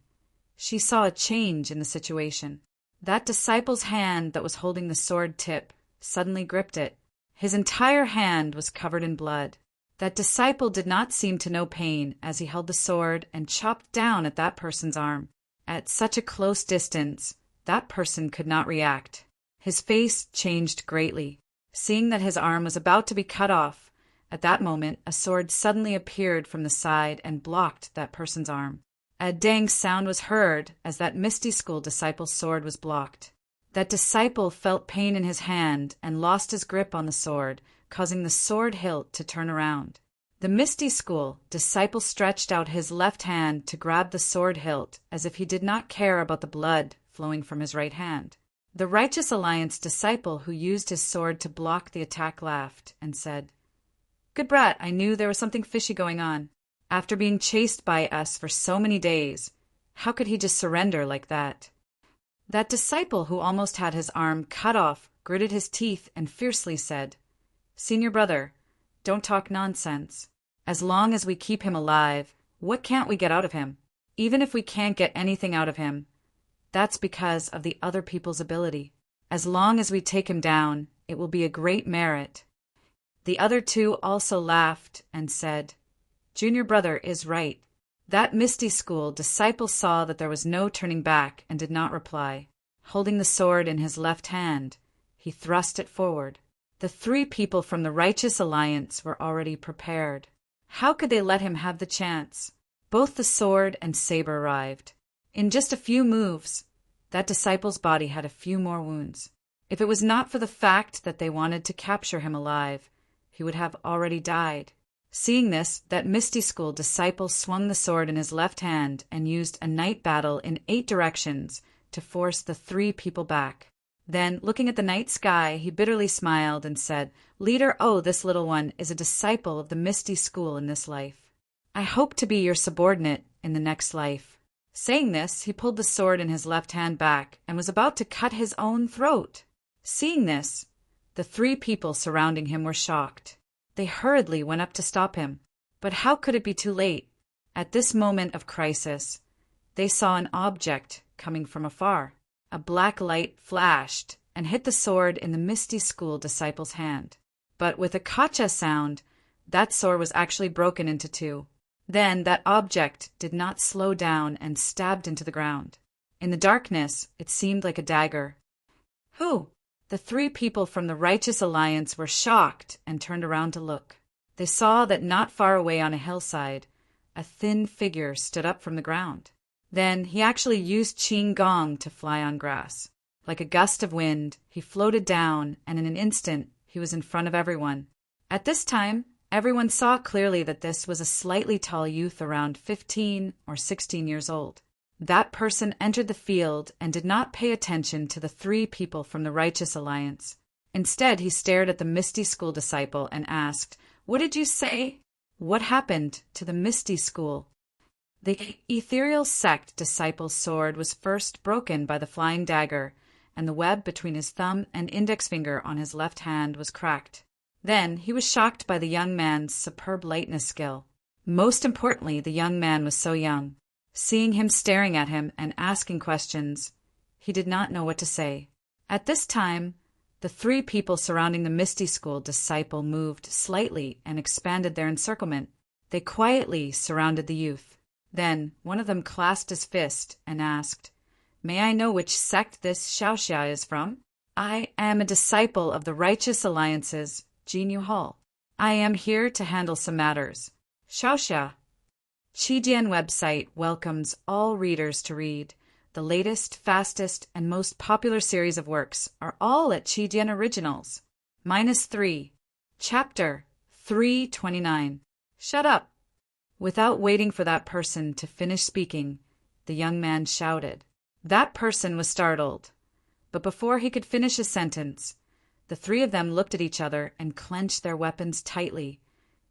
she saw a change in the situation. That disciple's hand that was holding the sword tip suddenly gripped it. His entire hand was covered in blood. That disciple did not seem to know pain as he held the sword and chopped down at that person's arm. At such a close distance, that person could not react. His face changed greatly. Seeing that his arm was about to be cut off, at that moment a sword suddenly appeared from the side and blocked that person's arm. A dang sound was heard as that Misty School disciple's sword was blocked. That disciple felt pain in his hand and lost his grip on the sword, causing the sword hilt to turn around. The Misty School disciple stretched out his left hand to grab the sword hilt as if he did not care about the blood flowing from his right hand. The Righteous Alliance disciple who used his sword to block the attack laughed and said, "Good brat, I knew there was something fishy going on. After being chased by us for so many days, how could he just surrender like that?" That disciple who almost had his arm cut off gritted his teeth and fiercely said, "Senior brother, don't talk nonsense. As long as we keep him alive, what can't we get out of him? Even if we can't get anything out of him, that's because of the other people's ability. As long as we take him down, it will be a great merit." The other two also laughed and said, "Junior brother is right." That Misty School disciple saw that there was no turning back and did not reply. Holding the sword in his left hand, he thrust it forward. The three people from the Righteous Alliance were already prepared. How could they let him have the chance? Both the sword and saber arrived. In just a few moves, that disciple's body had a few more wounds. If it was not for the fact that they wanted to capture him alive, he would have already died. Seeing this, that Misty School disciple swung the sword in his left hand and used a night battle in 8 directions to force the 3 people back. Then, looking at the night sky, he bitterly smiled and said, "Leader, oh, this little one is a disciple of the Misty School in this life. I hope to be your subordinate in the next life." Saying this, he pulled the sword in his left hand back and was about to cut his own throat. Seeing this, the 3 people surrounding him were shocked. They hurriedly went up to stop him. But how could it be too late? At this moment of crisis, they saw an object coming from afar. A black light flashed and hit the sword in the Misty School disciple's hand. But with a kacha sound, that sword was actually broken into 2. Then that object did not slow down and stabbed into the ground. In the darkness, it seemed like a dagger. Who? The 3 people from the Righteous Alliance were shocked and turned around to look. They saw that not far away on a hillside, a thin figure stood up from the ground. Then he actually used Qing Gong to fly on grass. Like a gust of wind, he floated down, and in an instant, he was in front of everyone. At this time, everyone saw clearly that this was a slightly tall youth around 15 or 16 years old. That person entered the field and did not pay attention to the 3 people from the Righteous Alliance. Instead, he stared at the Misty School disciple and asked, "What did you say? What happened to the Misty School?" The ethereal sect disciple's sword was first broken by the flying dagger, and the web between his thumb and index finger on his left hand was cracked. Then he was shocked by the young man's superb lightness skill. Most importantly, the young man was so young. Seeing him staring at him and asking questions, he did not know what to say. At this time, the 3 people surrounding the Misty School disciple moved slightly and expanded their encirclement. They quietly surrounded the youth. Then one of them clasped his fist and asked, "May I know which sect this Xiaoxia is from?" "I am a disciple of the Righteous Alliance's Jinyu Hall. I am here to handle some matters." Xiaoxia. Qijian website welcomes all readers to read. The latest, fastest, and most popular series of works are all at Qijian Originals. -3. Chapter 329. Shut up. Without waiting for that person to finish speaking, the young man shouted. That person was startled. But before he could finish his sentence, the 3 of them looked at each other and clenched their weapons tightly,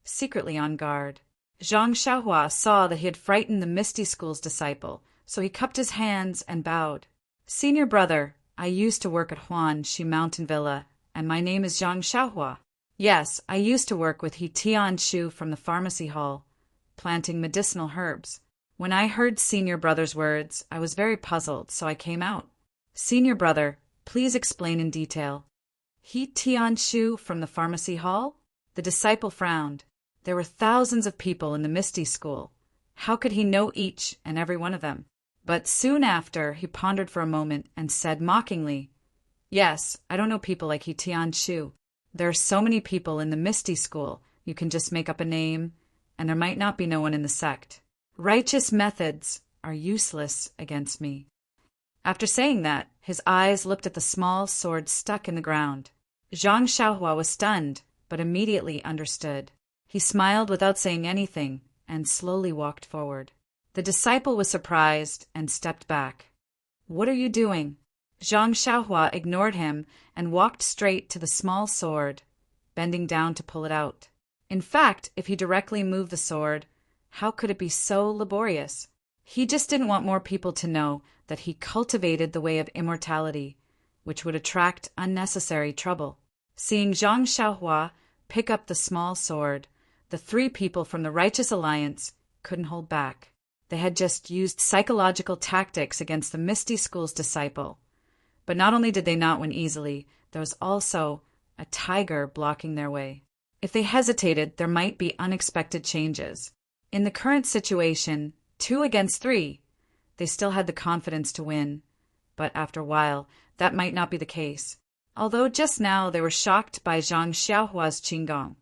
secretly on guard. Zhang Xiaohua saw that he had frightened the Misty School's disciple, so he cupped his hands and bowed. "Senior brother, I used to work at Huan Shi Mountain Villa, and my name is Zhang Xiaohua. Yes, I used to work with He Tian Shu from the pharmacy hall, planting medicinal herbs. When I heard senior brother's words, I was very puzzled, so I came out. Senior brother, please explain in detail. He Tian Shu from the pharmacy hall? The disciple frowned. There were thousands of people in the Misty School. How could he know each and every one of them? But soon after, he pondered for a moment and said mockingly, Yes, I don't know people like He Tian Shu. There are so many people in the Misty School, you can just make up a name, and there might not be no one in the sect. Righteous methods are useless against me. After saying that, his eyes looked at the small sword stuck in the ground. Zhang Xiaohua was stunned, but immediately understood. He smiled without saying anything and slowly walked forward. The disciple was surprised and stepped back. What are you doing? Zhang Xiaohua ignored him and walked straight to the small sword, bending down to pull it out. In fact, if he directly moved the sword, how could it be so laborious? He just didn't want more people to know that he cultivated the way of immortality, which would attract unnecessary trouble. Seeing Zhang Xiaohua pick up the small sword, the three people from the Righteous Alliance couldn't hold back. They had just used psychological tactics against the Misty School's disciple. But not only did they not win easily, there was also a tiger blocking their way. If they hesitated, there might be unexpected changes. In the current situation, 2 against 3, they still had the confidence to win. But after a while, that might not be the case. Although just now they were shocked by Zhang Xiaohua's qigong.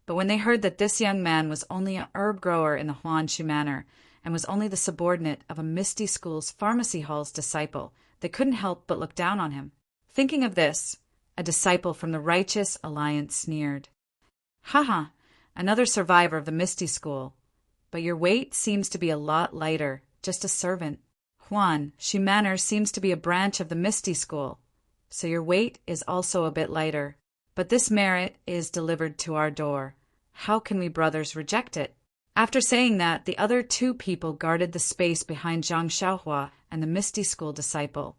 But when they heard that this young man was only a herb grower in the Huanshu Manor and was only the subordinate of a Misty School's pharmacy hall's disciple, they couldn't help but look down on him. Thinking of this, a disciple from the Righteous Alliance sneered. Haha, another survivor of the Misty School. But your weight seems to be a lot lighter, just a servant. Huanshu Manor seems to be a branch of the Misty School, so your weight is also a bit lighter. But this merit is delivered to our door. How can we brothers reject it? After saying that, the other 2 people guarded the space behind Zhang Xiaohua and the Misty School disciple,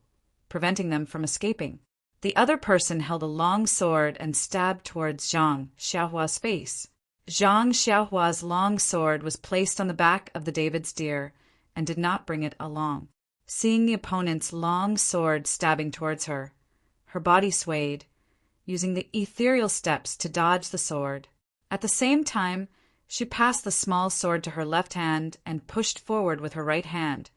preventing them from escaping. The other person held a long sword and stabbed towards Zhang Xiaohua's face. Zhang Xiaohua's long sword was placed on the back of the David's deer and did not bring it along. Seeing the opponent's long sword stabbing towards her, her body swayed, using the ethereal steps to dodge the sword. At the same time, she passed the small sword to her left hand and pushed forward with her right hand,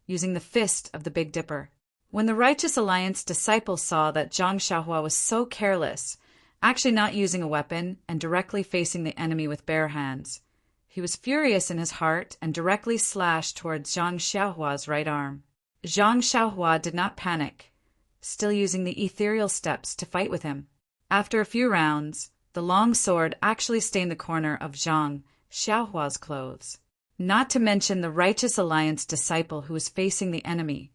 using the fist of the Big Dipper. When the Righteous Alliance disciple saw that Zhang Xiaohua was so careless, actually not using a weapon and directly facing the enemy with bare hands, he was furious in his heart and directly slashed towards Zhang Xiaohua's right arm. Zhang Xiaohua did not panic, still using the ethereal steps to fight with him. After a few rounds, the long sword actually stained the corner of Zhang Xiaohua's clothes. Not to mention the Righteous Alliance disciple who was facing the enemy.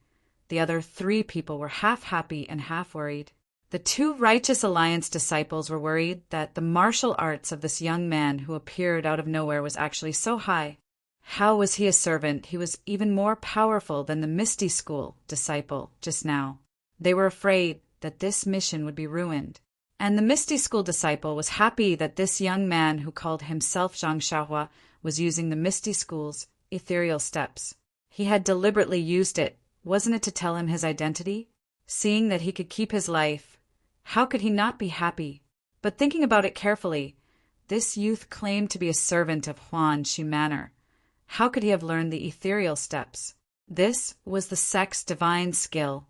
The other 3 people were half happy and half worried. The 2 Righteous Alliance disciples were worried that the martial arts of this young man who appeared out of nowhere was actually so high. How was he a servant? He was even more powerful than the Misty School disciple just now. They were afraid that this mission would be ruined. And the Misty School disciple was happy that this young man who called himself Zhang Xiaohua was using the Misty School's ethereal steps. He had deliberately used it, wasn't it, to tell him his identity? Seeing that he could keep his life, how could he not be happy? But thinking about it carefully, this youth claimed to be a servant of Huanshu Manor. How could he have learned the ethereal steps? This was the sect's divine skill.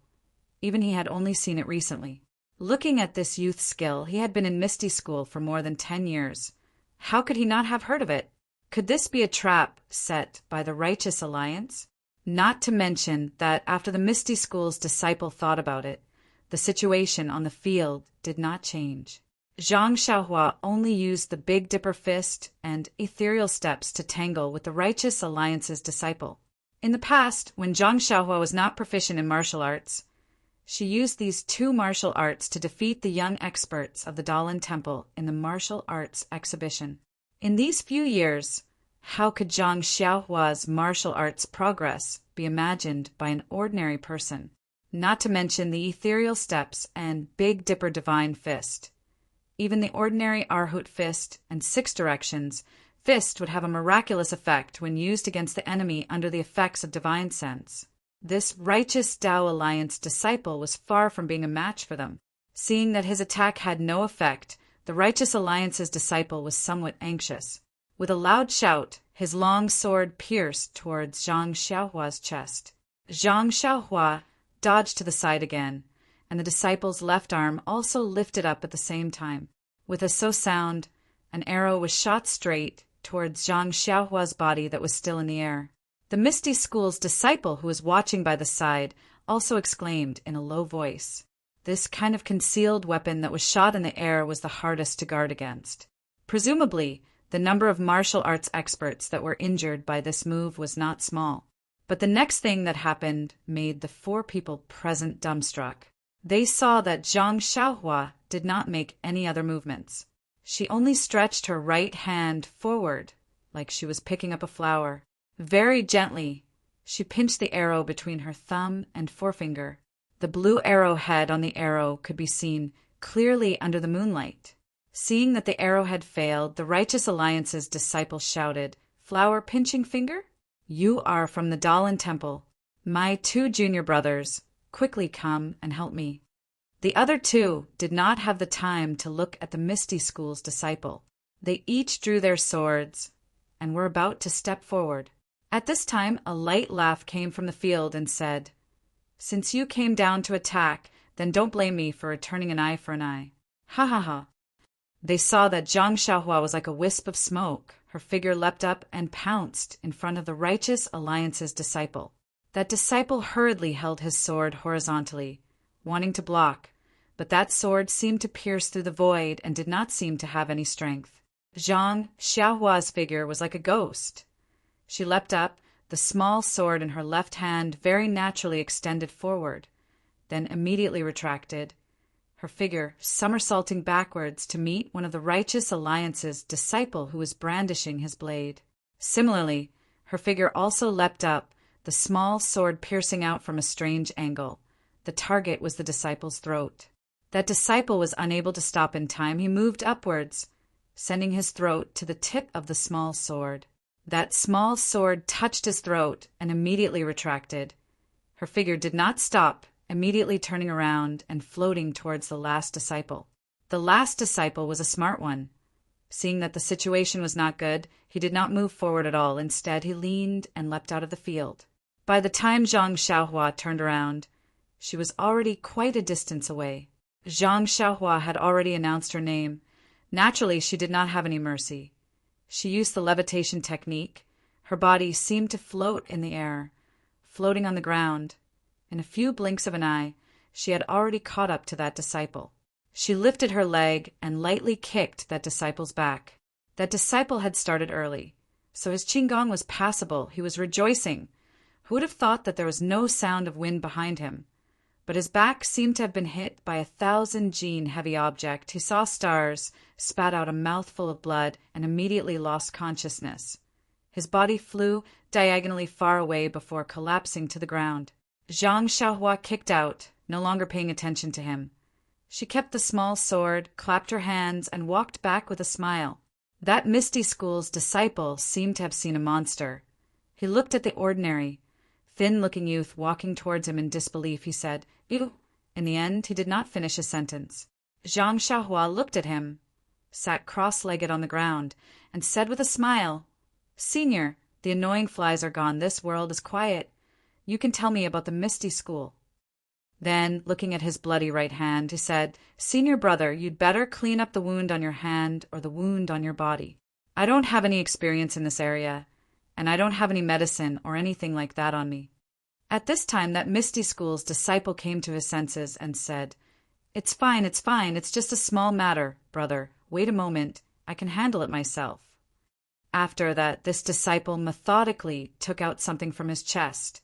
Even he had only seen it recently. Looking at this youth's skill, he had been in Misty School for more than 10 years. How could he not have heard of it? Could this be a trap set by the Righteous Alliance? Not to mention that after the Misty School's disciple thought about it, the situation on the field did not change. Zhang Xiaohua only used the Big Dipper fist and ethereal steps to tangle with the Righteous Alliance's disciple. In the past, when Zhang Xiaohua was not proficient in martial arts, she used these 2 martial arts to defeat the young experts of the Dalan Temple in the martial arts exhibition. In these few years, how could Zhang Xiaohua's martial arts progress be imagined by an ordinary person? Not to mention the ethereal steps and Big Dipper divine fist. even the ordinary Arhut fist and 6 directions fist would have a miraculous effect when used against the enemy under the effects of divine sense. This righteous Tao Alliance disciple was far from being a match for them. Seeing that his attack had no effect, the Righteous Alliance's disciple was somewhat anxious. With a loud shout, his long sword pierced towards Zhang Xiaohua's chest. Zhang Xiaohua dodged to the side again, and the disciple's left arm also lifted up at the same time. With a sound, an arrow was shot straight towards Zhang Xiaohua's body that was still in the air. The Misty School's disciple, who was watching by the side, also exclaimed in a low voice. This kind of concealed weapon that was shot in the air was the hardest to guard against. Presumably, the number of martial arts experts that were injured by this move was not small. But the next thing that happened made the 4 people present dumbstruck. They saw that Zhang Xiaohua did not make any other movements. She only stretched her right hand forward, like she was picking up a flower. Very gently, she pinched the arrow between her thumb and forefinger. The blue arrowhead on the arrow could be seen clearly under the moonlight. Seeing that the arrow had failed, the Righteous Alliance's disciple shouted, "Flower-pinching finger? You are from the Dalan Temple. My 2 junior brothers, quickly come and help me." The other 2 did not have the time to look at the Misty School's disciple. They each drew their swords and were about to step forward. At this time, a light laugh came from the field and said, "Since you came down to attack, then don't blame me for returning an eye for an eye. Ha ha ha." They saw that Zhang Xiaohua was like a wisp of smoke. Her figure leapt up and pounced in front of the Righteous Alliance's disciple. That disciple hurriedly held his sword horizontally, wanting to block, but that sword seemed to pierce through the void and did not seem to have any strength. Zhang Xiaohua's figure was like a ghost. She leapt up, the small sword in her left hand very naturally extended forward, then immediately retracted, her figure somersaulting backwards to meet one of the Righteous Alliance's disciple who was brandishing his blade. Similarly, her figure also leapt up, the small sword piercing out from a strange angle. The target was the disciple's throat. That disciple was unable to stop in time. He moved upwards, sending his throat to the tip of the small sword. That small sword touched his throat and immediately retracted. Her figure did not stop, immediately turning around and floating towards the last disciple. The last disciple was a smart one. Seeing that the situation was not good, he did not move forward at all. Instead, he leaned and leapt out of the field. By the time Zhang Xiaohua turned around, she was already quite a distance away. Zhang Xiaohua had already announced her name. Naturally, she did not have any mercy. She used the levitation technique. Her body seemed to float in the air, floating on the ground. In a few blinks of an eye, she had already caught up to that disciple. She lifted her leg and lightly kicked that disciple's back. That disciple had started early, so his qigong was passable. He was rejoicing. Who would have thought that there was no sound of wind behind him? But his back seemed to have been hit by a 1,000-gene heavy object. He saw stars, spat out a mouthful of blood, and immediately lost consciousness. His body flew diagonally far away before collapsing to the ground. Zhang Xiaohua kicked out, no longer paying attention to him. She kept the small sword, clapped her hands, and walked back with a smile. That Misty School's disciple seemed to have seen a monster. He looked at the ordinary, thin-looking youth walking towards him in disbelief. He said, "Ew." In the end, he did not finish his sentence. Zhang Xiaohua looked at him, sat cross-legged on the ground, and said with a smile, "Senior, the annoying flies are gone. This world is quiet. You can tell me about the Misty School." Then, looking at his bloody right hand, he said, "Senior brother, you'd better clean up the wound on your hand or the wound on your body. I don't have any experience in this area, and I don't have any medicine or anything like that on me." At this time, that Misty School's disciple came to his senses and said, it's fine, it's just a small matter, brother. Wait a moment, I can handle it myself." After that, this disciple methodically took out something from his chest,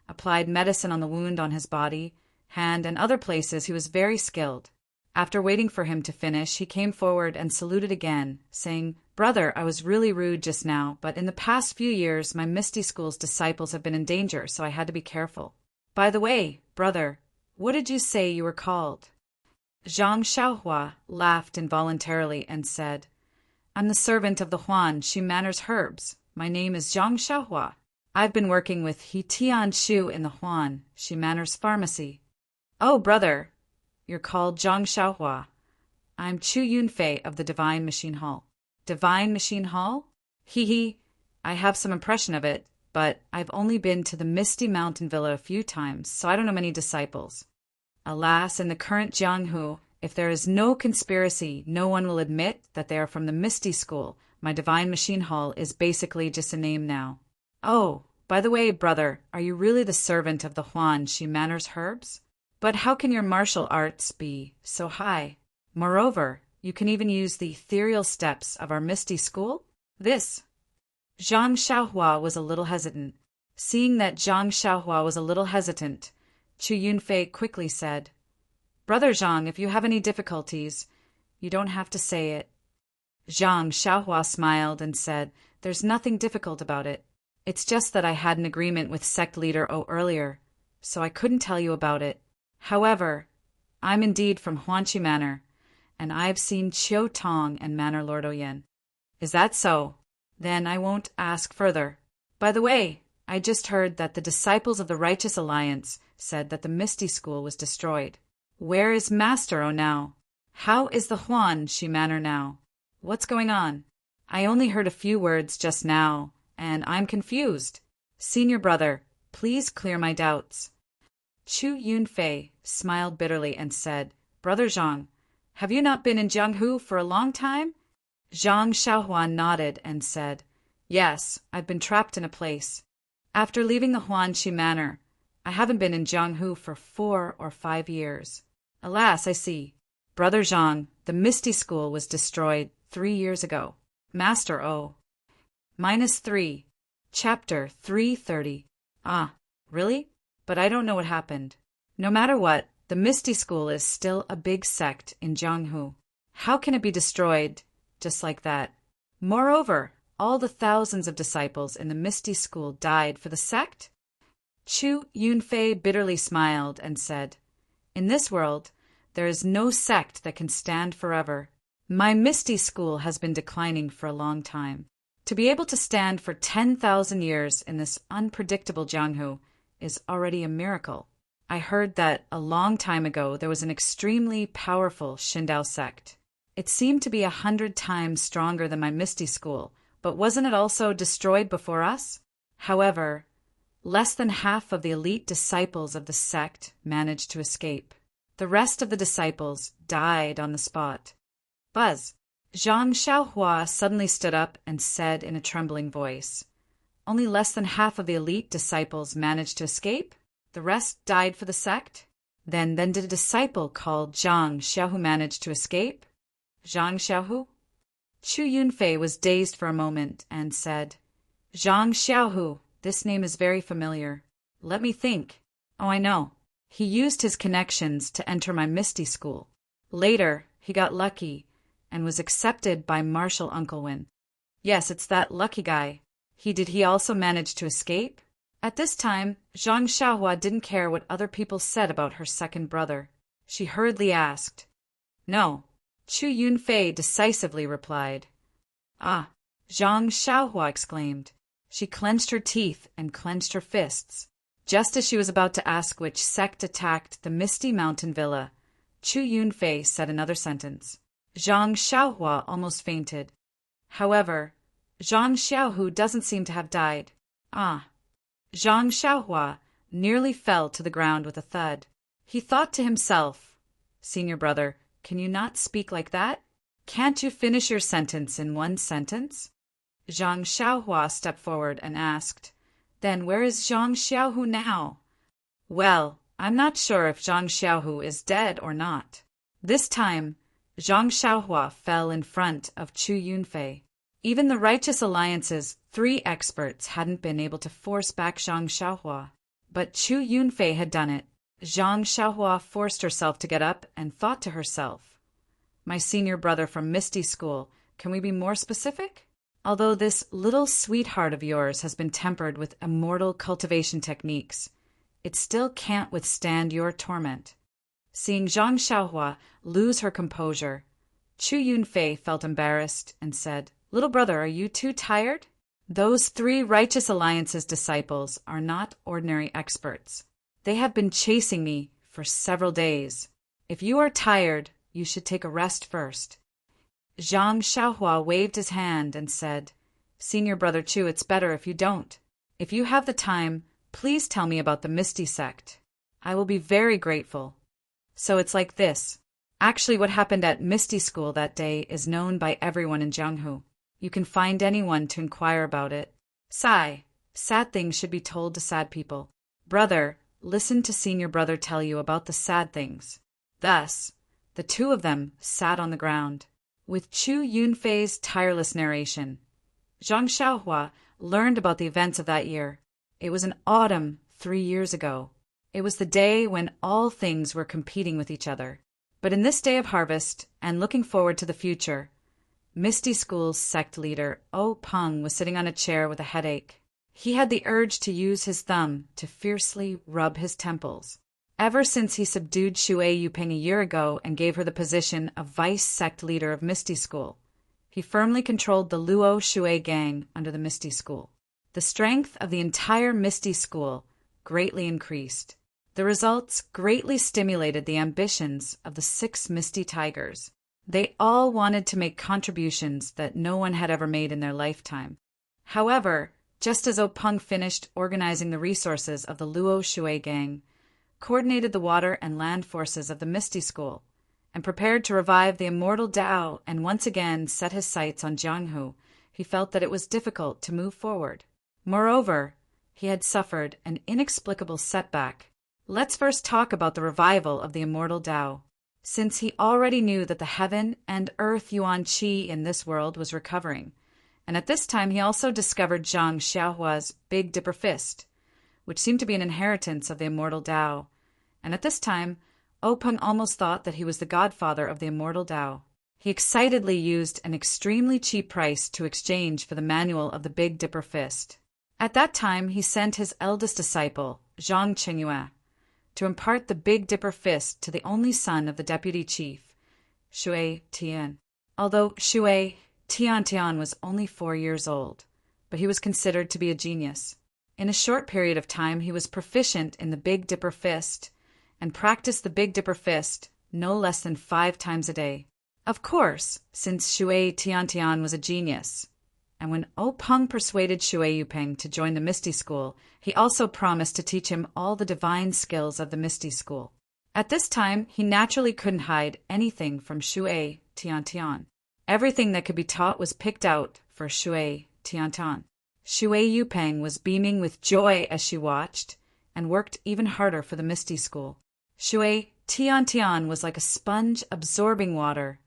applied medicine on the wound on his body, hand, and other places. He was very skilled. After waiting for him to finish, he came forward and saluted again, saying, "Brother, I was really rude just now, but in the past few years my Misty School's disciples have been in danger, so I had to be careful. By the way, brother, what did you say you were called?" Zhang Xiaohua laughed involuntarily and said, I'm the servant of the Huan She Manners Herbs. My name is Zhang Xiaohua. I've been working with He Tian Shu in the Huan She Manners Pharmacy. Oh, brother, you're called Zhang Xiaohua. I'm Chu Yunfei of the Divine Machine Hall. Divine Machine Hall? Hee. I have some impression of it, but I've only been to the Misty Mountain Villa a few times, so I don't know many disciples. Alas, in the current Jianghu, if there is no conspiracy, no one will admit that they are from the Misty School. My Divine Machine Hall is basically just a name now. Oh, by the way, brother, are you really the servant of the Huan She Manners Herbs? But how can your martial arts be so high? Moreover, you can even use the ethereal steps of our Misty School? This. Zhang Xiaohua was a little hesitant. Seeing that Zhang Xiaohua was a little hesitant, Chu Yunfei quickly said, Brother Zhang, if you have any difficulties, you don't have to say it. Zhang Xiaohua smiled and said, There's nothing difficult about it. It's just that I had an agreement with sect leader O earlier, so I couldn't tell you about it. However, I'm indeed from Huanqi Manor, and I've seen Qiu Tong and Manor Lord Oyen. Is that so? Then I won't ask further. By the way, I just heard that the disciples of the Righteous Alliance said that the Misty School was destroyed. Where is Master O now? How is the Huan She Manor now? What's going on? I only heard a few words just now, and I'm confused. Senior brother, please clear my doubts. Chu Yunfei smiled bitterly and said, Brother Zhang, have you not been in Jianghu for a long time? Zhang Xiaohua nodded and said, Yes, I've been trapped in a place. After leaving the Huanxi Manor, I haven't been in Jianghu for 4 or 5 years. Alas, I see. Brother Zhang, the Misty School was destroyed 3 years ago. Master O. -3. Chapter 330. Ah, really? But I don't know what happened. No matter what, the Misty School is still a big sect in Jianghu. How can it be destroyed just like that? Moreover, all the thousands of disciples in the Misty School died for the sect? Chu Yunfei bitterly smiled and said, In this world, there is no sect that can stand forever. My Misty School has been declining for a long time. To be able to stand for 10,000 years in this unpredictable Jianghu is already a miracle. I heard that a long time ago there was an extremely powerful Shindao sect. It seemed to be 100 times stronger than my Misty School, but wasn't it also destroyed before us? However, less than half of the elite disciples of the sect managed to escape. The rest of the disciples died on the spot. Buzz. Zhang Xiaohua suddenly stood up and said in a trembling voice, Only less than half of the elite disciples managed to escape? The rest died for the sect? Then did a disciple called Zhang Xiaohu manage to escape? Zhang Xiaohu? Chu Yunfei was dazed for a moment and said, Zhang Xiaohu, this name is very familiar. Let me think. Oh, I know. He used his connections to enter my Misty School. Later, he got lucky and was accepted by Marshal Uncle Win. Yes, it's that lucky guy. Did he also manage to escape? At this time, Zhang Xiaohua didn't care what other people said about her second brother. She hurriedly asked. No. Chu Yunfei decisively replied. Ah, Zhang Xiaohua exclaimed. She clenched her teeth and clenched her fists. Just as she was about to ask which sect attacked the Misty Mountain Villa, Chu Yunfei said another sentence. Zhang Xiaohua almost fainted. However, Zhang Xiaohu doesn't seem to have died. Ah. Zhang Xiaohua nearly fell to the ground with a thud. He thought to himself, Senior brother, can you not speak like that? Can't you finish your sentence in one sentence? Zhang Xiaohua stepped forward and asked, Then where is Zhang Xiaohu now? Well, I'm not sure if Zhang Xiaohu is dead or not. This time, Zhang Xiaohua fell in front of Chu Yunfei. Even the Righteous Alliance's 3 experts hadn't been able to force back Zhang Xiaohua. But Chu Yunfei had done it. Zhang Xiaohua forced herself to get up and thought to herself, My senior brother from Misty School, can we be more specific? Although this little sweetheart of yours has been tempered with immortal cultivation techniques, it still can't withstand your torment. Seeing Zhang Xiaohua lose her composure, Chu Yunfei felt embarrassed and said, "Little brother, are you too tired? Those 3 Righteous Alliance's disciples are not ordinary experts. They have been chasing me for several days. If you are tired, you should take a rest first." Zhang Xiaohua waved his hand and said, "Senior brother Chu, it's better if you don't. If you have the time, please tell me about the Misty Sect. I will be very grateful." So it's like this. Actually, what happened at Misty School that day is known by everyone in Jianghu. You can find anyone to inquire about it. Sigh. Sad things should be told to sad people. Brother, listen to senior brother tell you about the sad things. Thus, the 2 of them sat on the ground. With Chu Yunfei's tireless narration, Zhang Xiaohua learned about the events of that year. It was an autumn 3 years ago. It was the day when all things were competing with each other. But in this day of harvest, and looking forward to the future, Misty School's sect leader, O Peng, was sitting on a chair with a headache. He had the urge to use his thumb to fiercely rub his temples. Ever since he subdued Shui Yuping a year ago and gave her the position of vice sect leader of Misty School, he firmly controlled the Luo Shui gang under the Misty School. The strength of the entire Misty School greatly increased. The results greatly stimulated the ambitions of the 6 Misty Tigers. They all wanted to make contributions that no one had ever made in their lifetime. However, just as O Peng finished organizing the resources of the Luo Shui gang, coordinated the water and land forces of the Misty School, and prepared to revive the immortal Tao and once again set his sights on Jianghu, he felt that it was difficult to move forward. Moreover, he had suffered an inexplicable setback. Let's first talk about the revival of the immortal Tao. Since he already knew that the heaven and earth yuan qi in this world was recovering, and at this time he also discovered Zhang Xiaohua's Big Dipper Fist, which seemed to be an inheritance of the immortal Tao, and at this time O Peng almost thought that he was the godfather of the immortal Tao. He excitedly used an extremely cheap price to exchange for the manual of the Big Dipper Fist. At that time he sent his eldest disciple, Zhang Qingyue, to impart the Big Dipper Fist to the only son of the deputy chief, Shui Tian. Although Shui Tian was only 4 years old, but he was considered to be a genius. In a short period of time he was proficient in the Big Dipper Fist, and practiced the Big Dipper Fist no less than 5 times a day. Of course, since Shui Tian was a genius, and when O Peng persuaded Shui Yuping to join the Misty School, he also promised to teach him all the divine skills of the Misty School. At this time, he naturally couldn't hide anything from Shui Tian. Everything that could be taught was picked out for Shui Tian. Shui Yuping was beaming with joy as she watched, and worked even harder for the Misty School. Shui Tian was like a sponge absorbing water,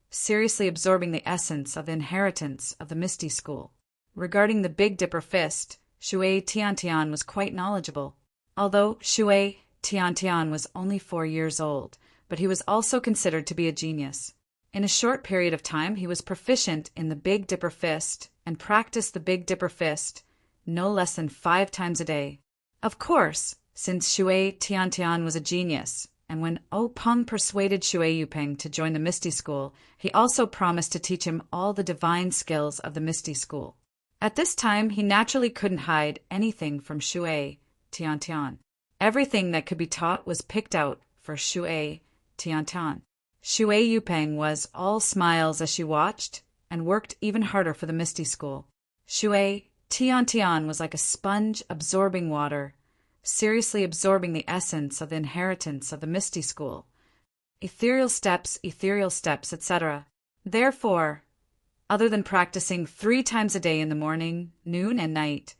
seriously absorbing the essence of the inheritance of the Misty School. Regarding the Big Dipper Fist, Shui Tian was quite knowledgeable. Although Shui Tian was only 4 years old, but he was also considered to be a genius. In a short period of time, he was proficient in the Big Dipper Fist and practiced the Big Dipper Fist no less than 5 times a day. Of course, since Shui Tian was a genius, and when O Peng persuaded Shui Yuping to join the Misty School, he also promised to teach him all the divine skills of the Misty School. At this time, he naturally couldn't hide anything from Shui Tian. Everything that could be taught was picked out for Shui Tian. Shui Yuping was all smiles as she watched, and worked even harder for the Misty School. Shui Tian was like a sponge absorbing water, seriously absorbing the essence of the inheritance of the Misty School. Ethereal steps, etc. Therefore, other than practicing 3 times a day in the morning, noon, and night,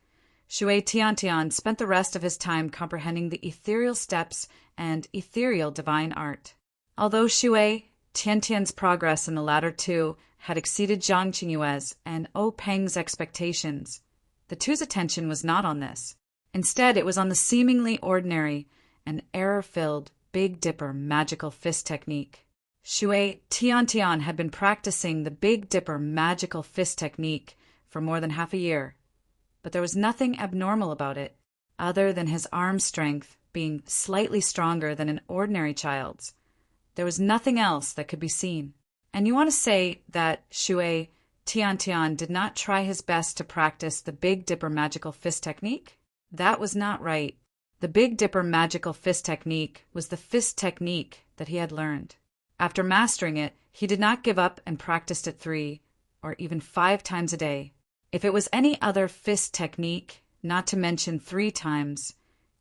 Shui Tian spent the rest of his time comprehending the ethereal steps and ethereal divine art. Although Shui Tian's progress in the latter 2 had exceeded Zhang Qingyue's and O Peng's expectations, the 2's attention was not on this. Instead, it was on the seemingly ordinary and error-filled Big Dipper magical fist technique. Shui Tian had been practicing the Big Dipper magical fist technique for more than half a year, but there was nothing abnormal about it, other than his arm strength being slightly stronger than an ordinary child's, There was nothing else that could be seen. And you want to say that Shui Tiantian did not try his best to practice the Big Dipper magical fist technique? That was not right. The Big Dipper magical fist technique was the fist technique that he had learned. After mastering it, he did not give up and practiced it 3 or even 5 times a day. If it was any other fist technique, not to mention 3 times,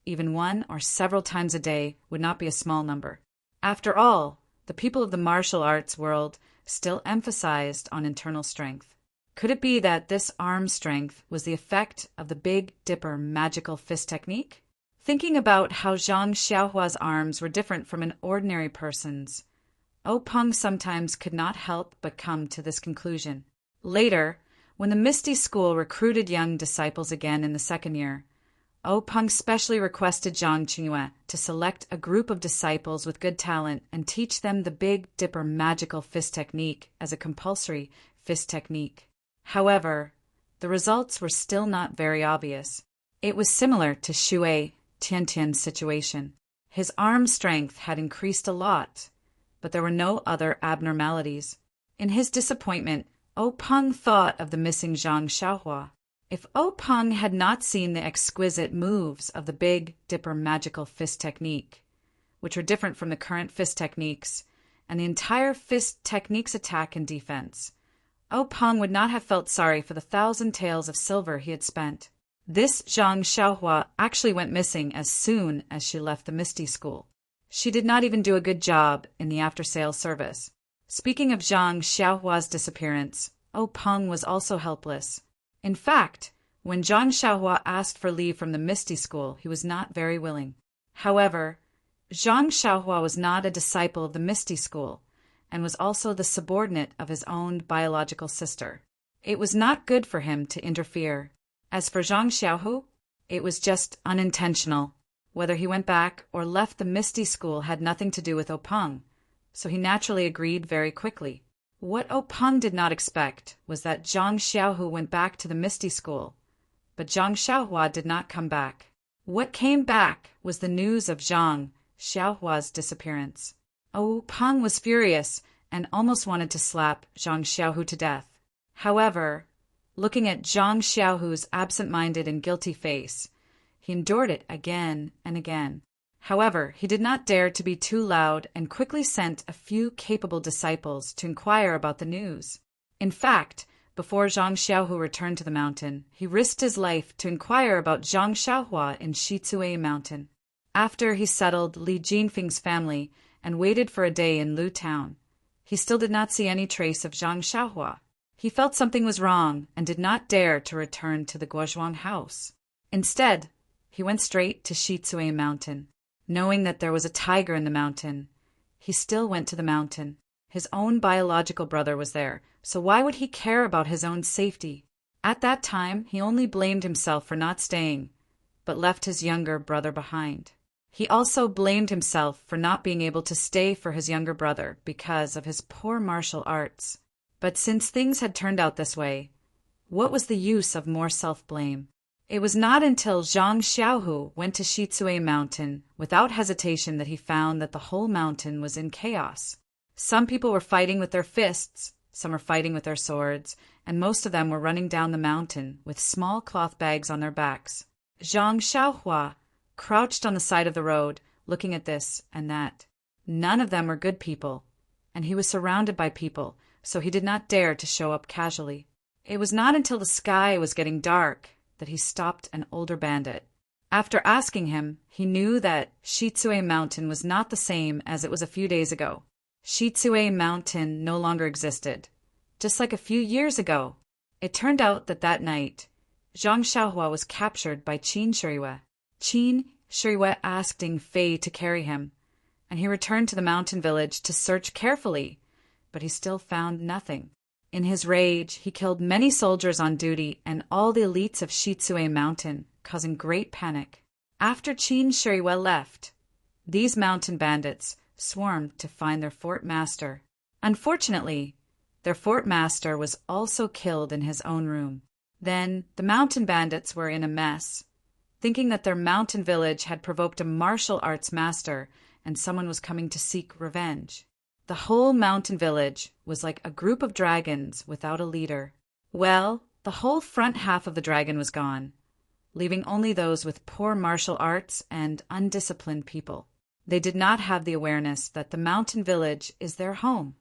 even 1 or several times a day would not be a small number. After all, the people of the martial arts world still emphasized on internal strength. Could it be that this arm strength was the effect of the Big Dipper magical fist technique? Thinking about how Zhang Xiaohua's arms were different from an ordinary person's, Peng sometimes could not help but come to this conclusion. Later, when the Misty School recruited young disciples again in the 2nd year, Peng specially requested Zhang Qingyue to select a group of disciples with good talent and teach them the Big Dipper magical fist technique as a compulsory fist technique. However, the results were still not very obvious. It was similar to Shui Tiantian's situation. His arm strength had increased a lot, but there were no other abnormalities. In his disappointment, Peng thought of the missing Zhang Xiaohua. If Peng had not seen the exquisite moves of the Big Dipper magical fist technique, which were different from the current fist techniques, and the entire fist technique's attack and defense, Peng would not have felt sorry for the 1,000 taels of silver he had spent. This Zhang Xiaohua actually went missing as soon as she left the Misty School. She did not even do a good job in the after-sales service. Speaking of Zhang Xiaohua's disappearance, Peng was also helpless. In fact, when Zhang Xiaohua asked for leave from the Misty School, he was not very willing. However, Zhang Xiaohua was not a disciple of the Misty School, and was also the subordinate of his own biological sister. It was not good for him to interfere. As for Zhang Xiaohu, it was just unintentional. Whether he went back or left the Misty School had nothing to do with Peng, so he naturally agreed very quickly. What Peng did not expect was that Zhang Xiaohu went back to the Misty School, but Zhang Xiaohua did not come back. What came back was the news of Zhang Xiaohua's disappearance. Peng was furious and almost wanted to slap Zhang Xiaohu to death. However, looking at Zhang Xiaohu's absent-minded and guilty face, he endured it again and again. However, he did not dare to be too loud and quickly sent a few capable disciples to inquire about the news. In fact, before Zhang Xiaohu returned to the mountain, he risked his life to inquire about Zhang Xiaohua in Shizue Mountain. After he settled Li Jinfeng's family and waited for a day in Lu Town, he still did not see any trace of Zhang Xiaohua. He felt something was wrong and did not dare to return to the Guozhuang house. Instead, he went straight to Shizue Mountain. Knowing that there was a tiger in the mountain, he still went to the mountain. His own biological brother was there, so why would he care about his own safety? At that time, he only blamed himself for not staying, but left his younger brother behind. He also blamed himself for not being able to stay for his younger brother because of his poor martial arts. But since things had turned out this way, what was the use of more self-blame? It was not until Zhang Xiaohu went to Shizue Mountain without hesitation that he found that the whole mountain was in chaos. Some people were fighting with their fists, some were fighting with their swords, and most of them were running down the mountain with small cloth bags on their backs. Zhang Xiaohua crouched on the side of the road, looking at this and that. None of them were good people, and he was surrounded by people, so he did not dare to show up casually. It was not until the sky was getting dark that he stopped an older bandit. After asking him, he knew that Shizue Mountain was not the same as it was a few days ago. Shizue Mountain no longer existed, just like a few years ago. It turned out that that night, Zhang Xiaohua was captured by Qin Shiriyue. Qin Shiriyue asked Ding Fei to carry him, and he returned to the mountain village to search carefully, but he still found nothing. In his rage, he killed many soldiers on duty and all the elites of Shizue Mountain, causing great panic. After Qin Shiriyue left, these mountain bandits swarmed to find their fort master. Unfortunately, their fort master was also killed in his own room. Then the mountain bandits were in a mess, thinking that their mountain village had provoked a martial arts master and someone was coming to seek revenge. The whole mountain village was like a group of dragons without a leader. Well, the whole front half of the dragon was gone, leaving only those with poor martial arts and undisciplined people. They did not have the awareness that the mountain village is their home.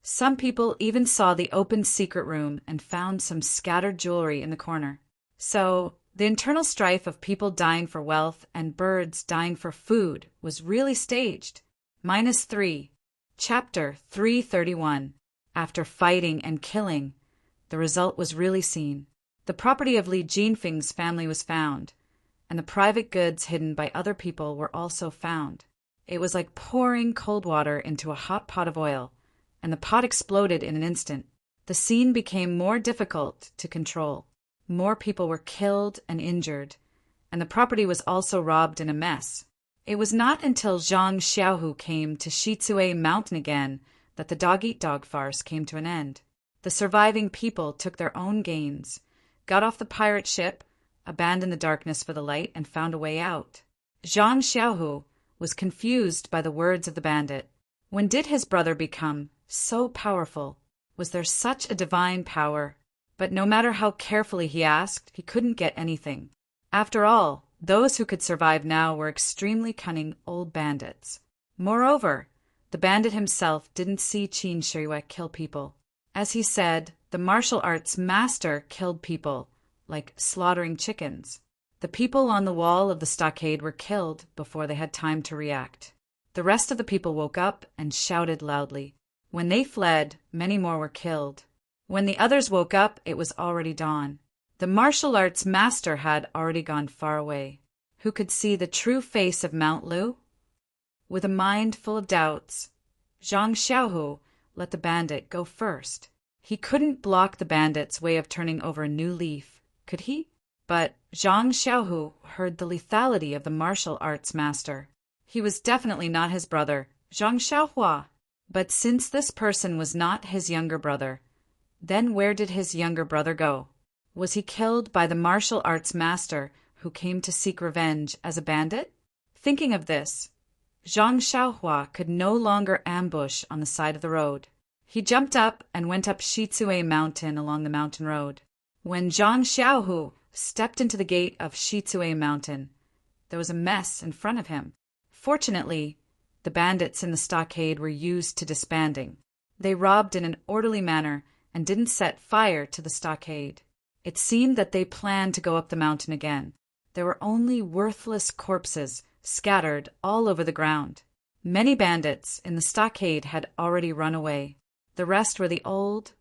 Some people even saw the open secret room and found some scattered jewelry in the corner. So, the internal strife of people dying for wealth and birds dying for food was really staged. -3. Chapter 331. After fighting and killing, the result was really seen. The property of Li Jinfeng's family was found, and the private goods hidden by other people were also found. It was like pouring cold water into a hot pot of oil, and the pot exploded in an instant. The scene became more difficult to control. More people were killed and injured, and the property was also robbed in a mess. It was not until Zhang Xiaohu came to Shitsue Mountain again that the dog-eat-dog farce came to an end. The surviving people took their own gains, got off the pirate ship, abandoned the darkness for the light, and found a way out. Zhang Xiaohu was confused by the words of the bandit. When did his brother become so powerful? Was there such a divine power? But no matter how carefully he asked, he couldn't get anything. After all, those who could survive now were extremely cunning old bandits. Moreover, the bandit himself didn't see Qin Shiyue kill people. As he said, the martial arts master killed people, like slaughtering chickens. The people on the wall of the stockade were killed before they had time to react. The rest of the people woke up and shouted loudly. When they fled, many more were killed. When the others woke up, it was already dawn. The martial arts master had already gone far away. Who could see the true face of Mount Lu? With a mind full of doubts, Zhang Xiaohu let the bandit go first. He couldn't block the bandit's way of turning over a new leaf, could he? But Zhang Xiaohu heard the lethality of the martial arts master. He was definitely not his brother, Zhang Xiaohua. But since this person was not his younger brother, then where did his younger brother go? Was he killed by the martial arts master who came to seek revenge as a bandit? Thinking of this, Zhang Xiaohua could no longer ambush on the side of the road. He jumped up and went up Shitsue Mountain along the mountain road. When Zhang Xiaohu stepped into the gate of Shitsue Mountain, there was a mess in front of him. Fortunately, the bandits in the stockade were used to disbanding. They robbed in an orderly manner and didn't set fire to the stockade. It seemed that they planned to go up the mountain again. There were only worthless corpses scattered all over the ground. Many bandits in the stockade had already run away. The rest were the old,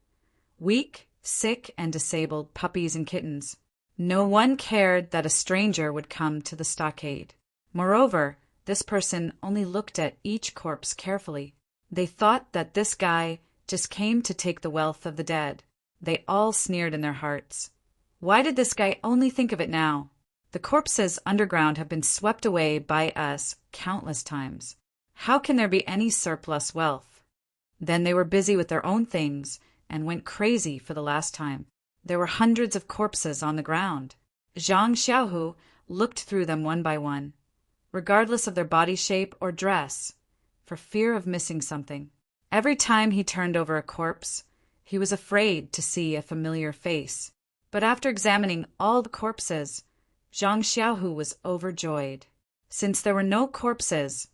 weak, sick, and disabled puppies and kittens. No one cared that a stranger would come to the stockade. Moreover, this person only looked at each corpse carefully. They thought that this guy just came to take the wealth of the dead. They all sneered in their hearts. Why did this guy only think of it now? The corpses underground have been swept away by us countless times. How can there be any surplus wealth? Then they were busy with their own things and went crazy for the last time. There were hundreds of corpses on the ground. Zhang Xiaohu looked through them one by one, regardless of their body shape or dress, for fear of missing something. Every time he turned over a corpse, he was afraid to see a familiar face. But after examining all the corpses, Zhang Xiaohu was overjoyed. Since there were no corpses,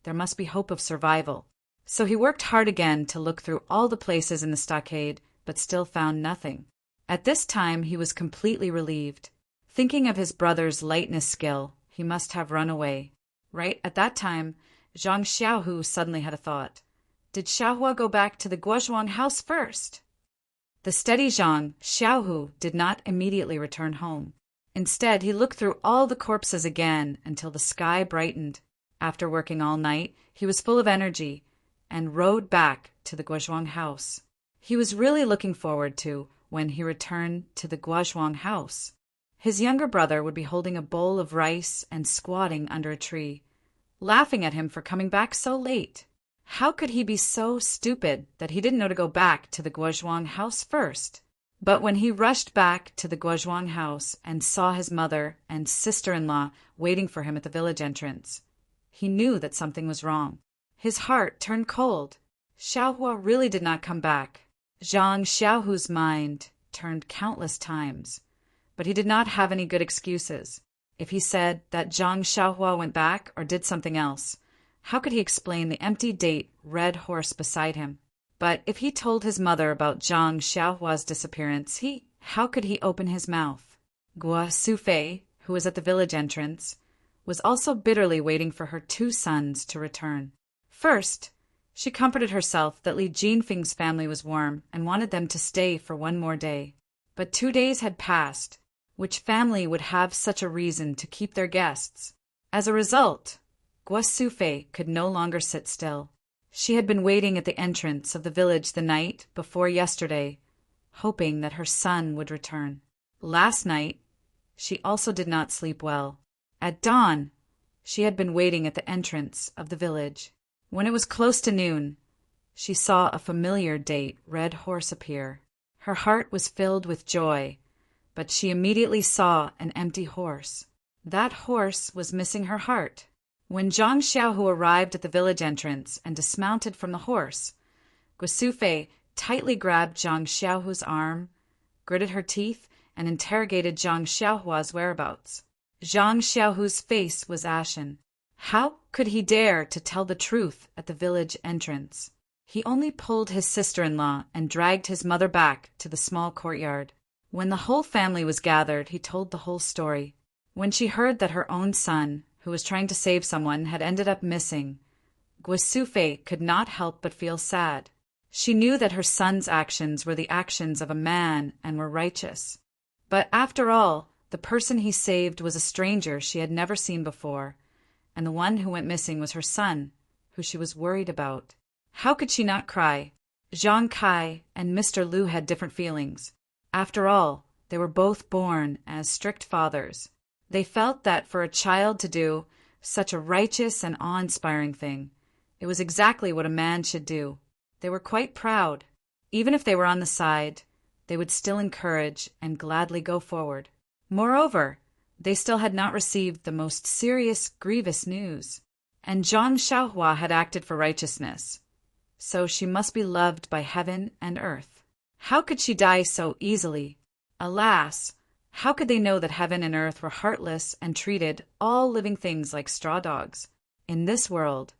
there must be hope of survival. So he worked hard again to look through all the places in the stockade, but still found nothing. At this time he was completely relieved. Thinking of his brother's lightness skill, he must have run away. Right at that time, Zhang Xiaohu suddenly had a thought. Did Xiaohua go back to the Guozhuang house first? The steady Zhang Xiaohu did not immediately return home. Instead, he looked through all the corpses again until the sky brightened. After working all night, he was full of energy and rode back to the Guozhuang house. He was really looking forward to when he returned to the Guozhuang house. His younger brother would be holding a bowl of rice and squatting under a tree, laughing at him for coming back so late. How could he be so stupid that he didn't know to go back to the Guozhuang house first? But when he rushed back to the Guozhuang house and saw his mother and sister-in-law waiting for him at the village entrance, He knew that something was wrong. His heart turned cold. Xiaohua really did not come back. Zhang Xiaohu's mind turned countless times, but he did not have any good excuses. If he said that Zhang Xiaohua went back or did something else, how could he explain the empty date red horse beside him? But if he told his mother about Zhang Xiaohua's disappearance, how could he open his mouth? Guo Sufei, who was at the village entrance, was also bitterly waiting for her 2 sons to return. First, she comforted herself that Li Jinfeng's family was warm and wanted them to stay for 1 more day. But 2 days had passed. Which family would have such a reason to keep their guests? As a result, Guo Sufei could no longer sit still. She had been waiting at the entrance of the village the night before yesterday, hoping that her son would return. Last night, she also did not sleep well. At dawn, she had been waiting at the entrance of the village. When it was close to noon, she saw a familiar date red horse appear. Her heart was filled with joy, but she immediately saw an empty horse. That horse was missing her heart. When Zhang Xiaohu arrived at the village entrance and dismounted from the horse, Guo Sufei tightly grabbed Zhang Xiaohu's arm, gritted her teeth, and interrogated Zhang Xiaohua's whereabouts. Zhang Xiaohu's face was ashen. How could he dare to tell the truth at the village entrance? He only pulled his sister-in-law and dragged his mother back to the small courtyard. When the whole family was gathered, he told the whole story. When she heard that her own son, who was trying to save someone, had ended up missing, Guo Sufei could not help but feel sad. She knew that her son's actions were the actions of a man and were righteous. But after all, the person he saved was a stranger she had never seen before, and the one who went missing was her son, who she was worried about. How could she not cry? Zhang Kai and Mr. Liu had different feelings. After all, they were both born as strict fathers. They felt that for a child to do such a righteous and awe-inspiring thing, it was exactly what a man should do. They were quite proud. Even if they were on the side, they would still encourage and gladly go forward. Moreover, they still had not received the most serious, grievous news. And Zhang Xiaohua had acted for righteousness, so she must be loved by heaven and earth. How could she die so easily? Alas, how could they know that heaven and earth were heartless and treated all living things like straw dogs? In this world,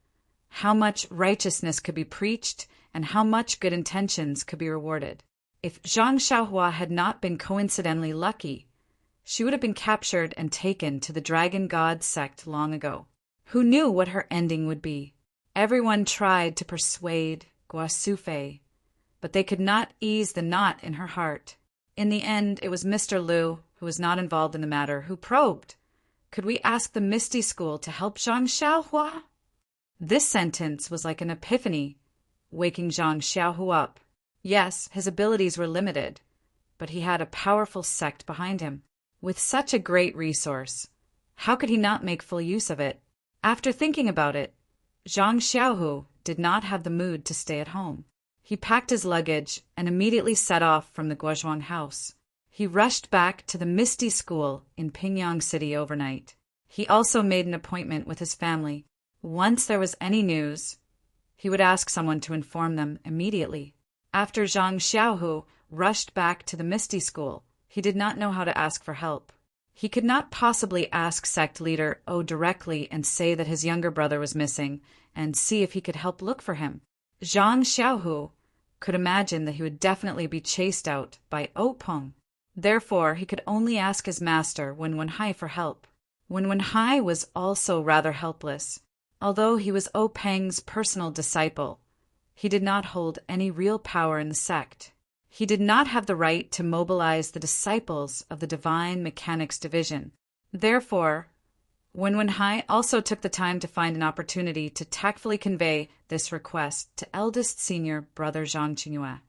how much righteousness could be preached and how much good intentions could be rewarded. If Zhang Xiaohua had not been coincidentally lucky, she would have been captured and taken to the Dragon God sect long ago. Who knew what her ending would be? Everyone tried to persuade Guo Sufei, but they could not ease the knot in her heart. In the end, it was Mr. Liu, who was not involved in the matter, who probed. Could we ask the Misty School to help Zhang Xiaohua? This sentence was like an epiphany, waking Zhang Xiaohu up. Yes, his abilities were limited, but he had a powerful sect behind him. With such a great resource, how could he not make full use of it? After thinking about it, Zhang Xiaohu did not have the mood to stay at home. He packed his luggage and immediately set off from the Guozhuang house. He rushed back to the Misty School in Pingyang City overnight. He also made an appointment with his family. Once there was any news, he would ask someone to inform them immediately. After Zhang Xiaohu rushed back to the Misty School, he did not know how to ask for help. He could not possibly ask sect leader O directly and say that his younger brother was missing and see if he could help look for him. Zhang Xiaohu could imagine that he would definitely be chased out by O Peng. Therefore, he could only ask his master Wen Wenhai for help. Wen Wenhai was also rather helpless. Although he was O Peng's personal disciple, he did not hold any real power in the sect. He did not have the right to mobilize the disciples of the Divine Mechanics Division. Therefore, Wen Wenhai also took the time to find an opportunity to tactfully convey this request to eldest senior brother Zhang Qingyue,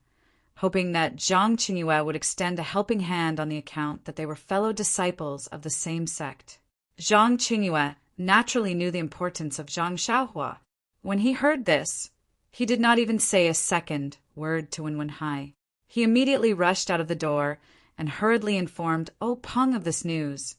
hoping that Zhang Qingyue would extend a helping hand on the account that they were fellow disciples of the same sect. Zhang Qingyue naturally knew the importance of Zhang Xiaohua. When he heard this, he did not even say a second word to Wen Wenhai. He immediately rushed out of the door and hurriedly informed O Peng of this news,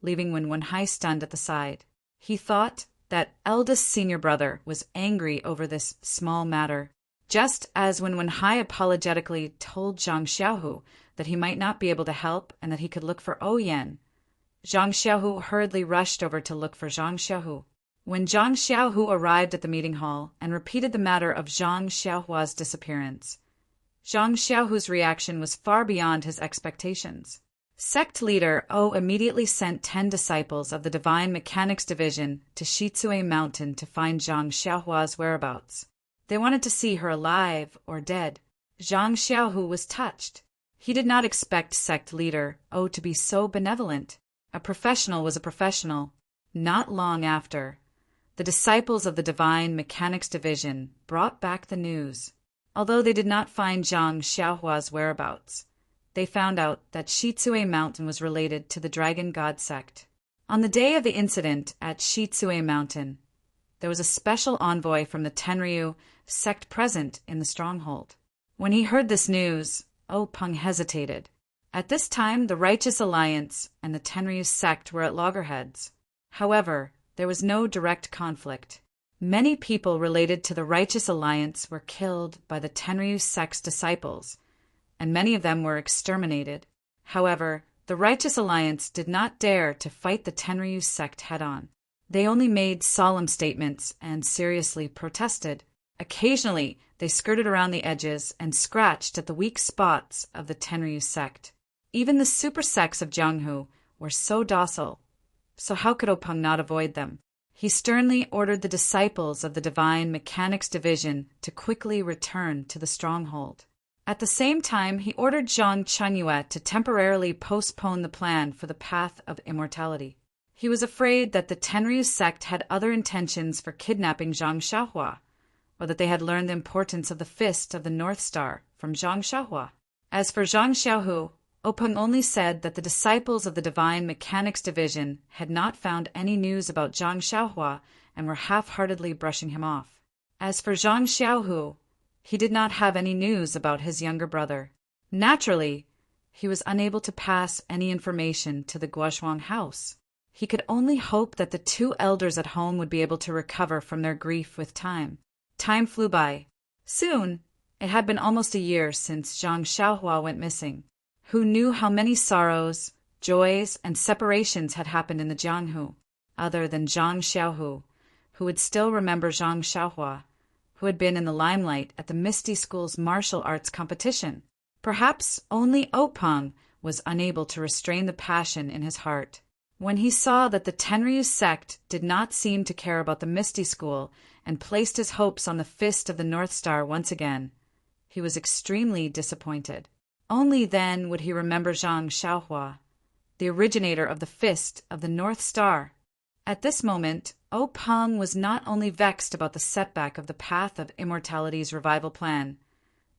leaving Wen Wenhai stunned at the side. He thought That eldest senior brother was angry over this small matter, just as when Wenhai apologetically told Zhang Xiaohu that he might not be able to help and that he could look for Yan. Zhang Xiaohu hurriedly rushed over to look for Zhang Xiaohu. When Zhang Xiaohu arrived at the meeting hall and repeated the matter of Zhang Xiaohua's disappearance, Zhang Xiaohu's reaction was far beyond his expectations. Sect leader O immediately sent 10 disciples of the Divine Mechanics Division to Shizue Mountain to find Zhang Xiaohua's whereabouts. They wanted to see her alive or dead. Zhang Xiaohu was touched. He did not expect sect leader O to be so benevolent. A professional was a professional. Not long after, the disciples of the Divine Mechanics Division brought back the news. Although they did not find Zhang Xiaohua's whereabouts, they found out that Shizue Mountain was related to the Dragon God sect. On the day of the incident at Shizue Mountain, there was a special envoy from the Tenryu sect present in the stronghold. When he heard this news, O Peng hesitated. At this time, the Righteous Alliance and the Tenryu sect were at loggerheads. However, there was no direct conflict. Many people related to the Righteous Alliance were killed by the Tenryu sect's disciples, and many of them were exterminated. However, the Righteous Alliance did not dare to fight the Tenryu sect head-on. They only made solemn statements and seriously protested. Occasionally, they skirted around the edges and scratched at the weak spots of the Tenryu sect. Even the super sects of Jianghu were so docile, so how could Openg not avoid them? He sternly ordered the disciples of the Divine Mechanics Division to quickly return to the stronghold. At the same time, he ordered Zhang Chenyue to temporarily postpone the plan for the path of immortality. He was afraid that the Tenryu sect had other intentions for kidnapping Zhang Xiaohua, or that they had learned the importance of the Fist of the North Star from Zhang Xiaohua. As for Zhang Xiaohu, Openg only said that the disciples of the Divine Mechanics Division had not found any news about Zhang Xiaohua and were half-heartedly brushing him off. As for Zhang Xiaohu, he did not have any news about his younger brother. Naturally, he was unable to pass any information to the Guozhuang house. He could only hope that the 2 elders at home would be able to recover from their grief with time. Time flew by. Soon, it had been almost a year since Zhang Xiaohua went missing. Who knew how many sorrows, joys, and separations had happened in the Jianghu, other than Zhang Xiaohu, who would still remember Zhang Xiaohua, who had been in the limelight at the Misty School's martial arts competition. Perhaps only Openg was unable to restrain the passion in his heart. When he saw that the Tenryu sect did not seem to care about the Misty School and placed his hopes on the Fist of the North Star once again, he was extremely disappointed. Only then would he remember Zhang Xiaohua, the originator of the Fist of the North Star. At this moment, Openg was not only vexed about the setback of the Path of Immortality's revival plan,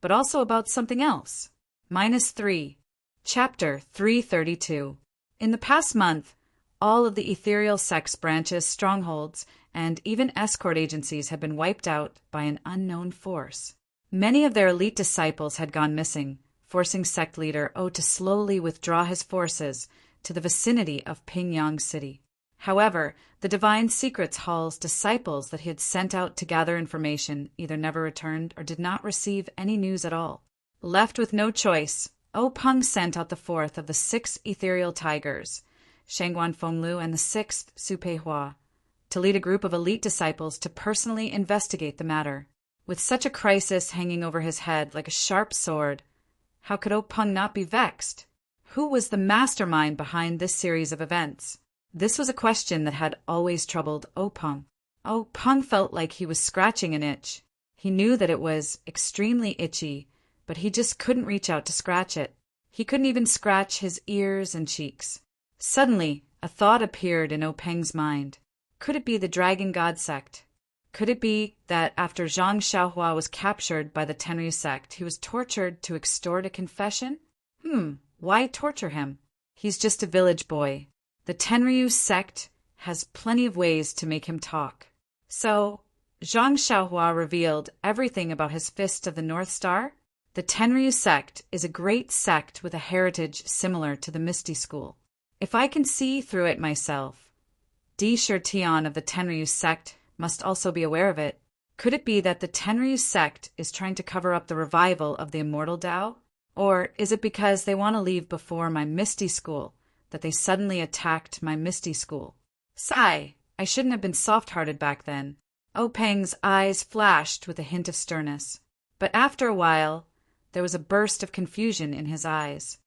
but also about something else. -3. Chapter 332. In the past month, all of the ethereal sects branches, strongholds, and even escort agencies had been wiped out by an unknown force. Many of their elite disciples had gone missing, forcing sect leader O to slowly withdraw his forces to the vicinity of Pingyang City. However, the Divine Secrets Hall's disciples that he had sent out to gather information either never returned or did not receive any news at all. Left with no choice, Openg sent out the 4th of the 6 ethereal tigers, Shangguan Fenglu and the 6th Su Peihua, to lead a group of elite disciples to personally investigate the matter. With such a crisis hanging over his head like a sharp sword, how could Openg not be vexed? Who was the mastermind behind this series of events? This was a question that had always troubled Openg. Openg felt like he was scratching an itch. He knew that it was extremely itchy, but he just couldn't reach out to scratch it. He couldn't even scratch his ears and cheeks. Suddenly, a thought appeared in Openg's mind. Could it be the Dragon God sect? Could it be that after Zhang Xiaohua was captured by the Tenryu sect, he was tortured to extort a confession? Why torture him? He's just a village boy. The Tenryu sect has plenty of ways to make him talk. So, Zhang Xiaohua revealed everything about his Fist of the North Star. The Tenryu sect is a great sect with a heritage similar to the Misty School. If I can see through it myself, Tion of the Tenryu sect must also be aware of it. Could it be that the Tenryu sect is trying to cover up the revival of the immortal Tao? Or is it because they want to leave before my Misty School that they suddenly attacked my Misty School? Sigh, I shouldn't have been soft-hearted back then. Peng's eyes flashed with a hint of sternness. But after a while, there was a burst of confusion in his eyes.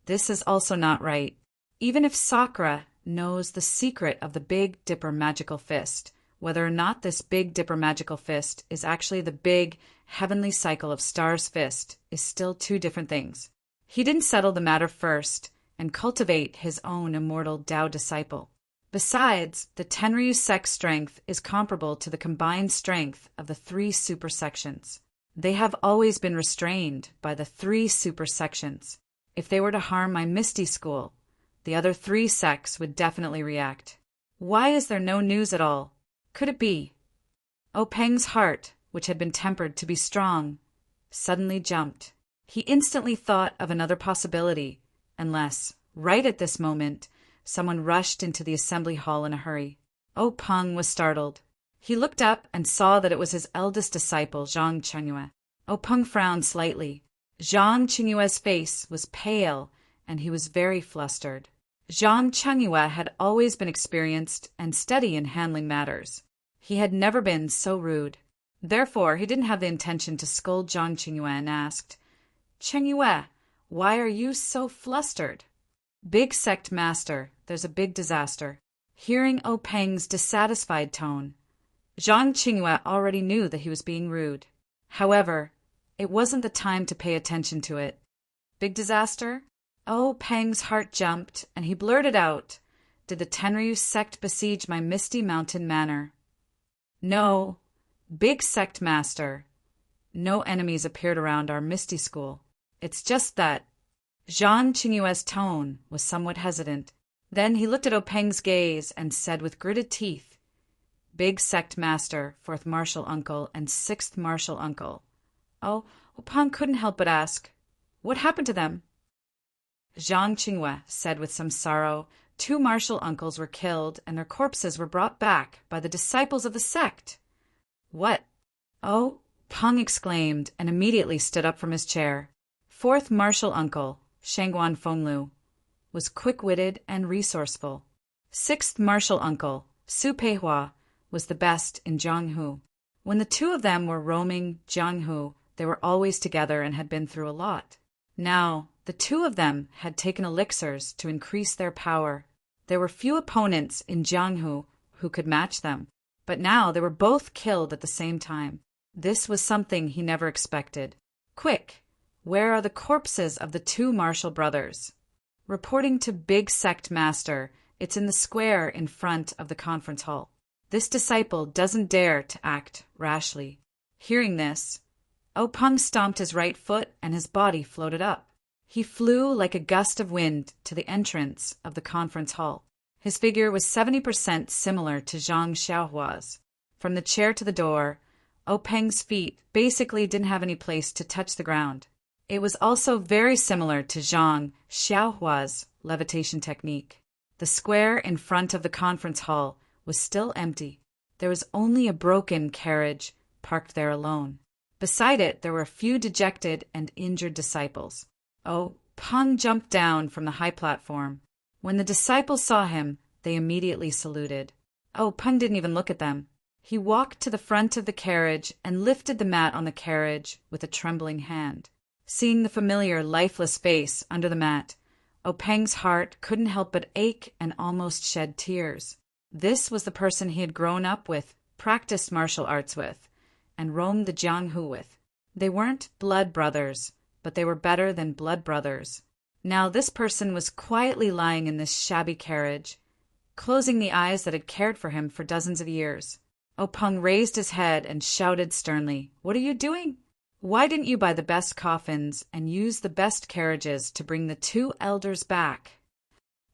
This is also not right. Even if Sakura knows the secret of the Big Dipper magical fist, whether or not this Big Dipper magical fist is actually the big, heavenly cycle of Star's fist is still two different things. He didn't settle the matter first and cultivate his own immortal Tao disciple. Besides, the Tenryu sect strength is comparable to the combined strength of the three super sections. They have always been restrained by the three super sections. If they were to harm my Misty School, the other three sects would definitely react. Why is there no news at all? Could it be? Peng's heart, which had been tempered to be strong, suddenly jumped. He instantly thought of another possibility, unless, right at this moment, someone rushed into the assembly hall in a hurry. Peng was startled. He looked up and saw that it was his eldest disciple, Zhang Chengyue. Peng frowned slightly. Zhang Chengyue's face was pale, and he was very flustered. Zhang Chengyue had always been experienced and steady in handling matters. He had never been so rude. Therefore, he didn't have the intention to scold Zhang Chengyue and asked, "Chengyue, why are you so flustered?" "Big sect master, there's a big disaster." Hearing Peng's dissatisfied tone, Zhang Chengyue already knew that he was being rude. However, it wasn't the time to pay attention to it. Big disaster? Peng's heart jumped, and he blurted out, "Did the Tenryu sect besiege my Misty Mountain Manor?" "No, big sect master. No enemies appeared around our Misty School. It's just that..." Zhang Chengyue's tone was somewhat hesitant. Then he looked at Peng's gaze and said with gritted teeth, "Big sect master, fourth martial uncle, and sixth martial uncle." Peng couldn't help but ask, "What happened to them?" Zhang Chengyue said with some sorrow, "Two martial uncles were killed, and their corpses were brought back by the disciples of the sect." "What?" Peng exclaimed, and immediately stood up from his chair. Fourth martial uncle, Shangguan Fenglu, was quick-witted and resourceful. Sixth martial uncle, Su Peihua, was the best in Jianghu. When the two of them were roaming Jianghu, they were always together and had been through a lot. Now, the two of them had taken elixirs to increase their power. There were few opponents in Jianghu who could match them, but now they were both killed at the same time. This was something he never expected. "Quick! Where are the corpses of the two martial brothers?" "Reporting to Big Sect Master, it's in the square in front of the conference hall." This disciple doesn't dare to act rashly. Hearing this, Peng stomped his right foot and his body floated up. He flew like a gust of wind to the entrance of the conference hall. His figure was 70% similar to Zhang Xiaohua's. From the chair to the door, Peng's feet basically didn't have any place to touch the ground. It was also very similar to Zhang Xiaohua's levitation technique. The square in front of the conference hall was still empty. There was only a broken carriage parked there alone. Beside it, there were a few dejected and injured disciples. Peng jumped down from the high platform. When the disciples saw him, they immediately saluted. Peng didn't even look at them. He walked to the front of the carriage and lifted the mat on the carriage with a trembling hand. Seeing the familiar, lifeless face under the mat, Peng's heart couldn't help but ache and almost shed tears. This was the person he had grown up with, practiced martial arts with, and roamed the Jianghu with. They weren't blood brothers, but they were better than blood brothers. Now this person was quietly lying in this shabby carriage, closing the eyes that had cared for him for dozens of years. Peng raised his head and shouted sternly, "What are you doing? Why didn't you buy the best coffins and use the best carriages to bring the two elders back?"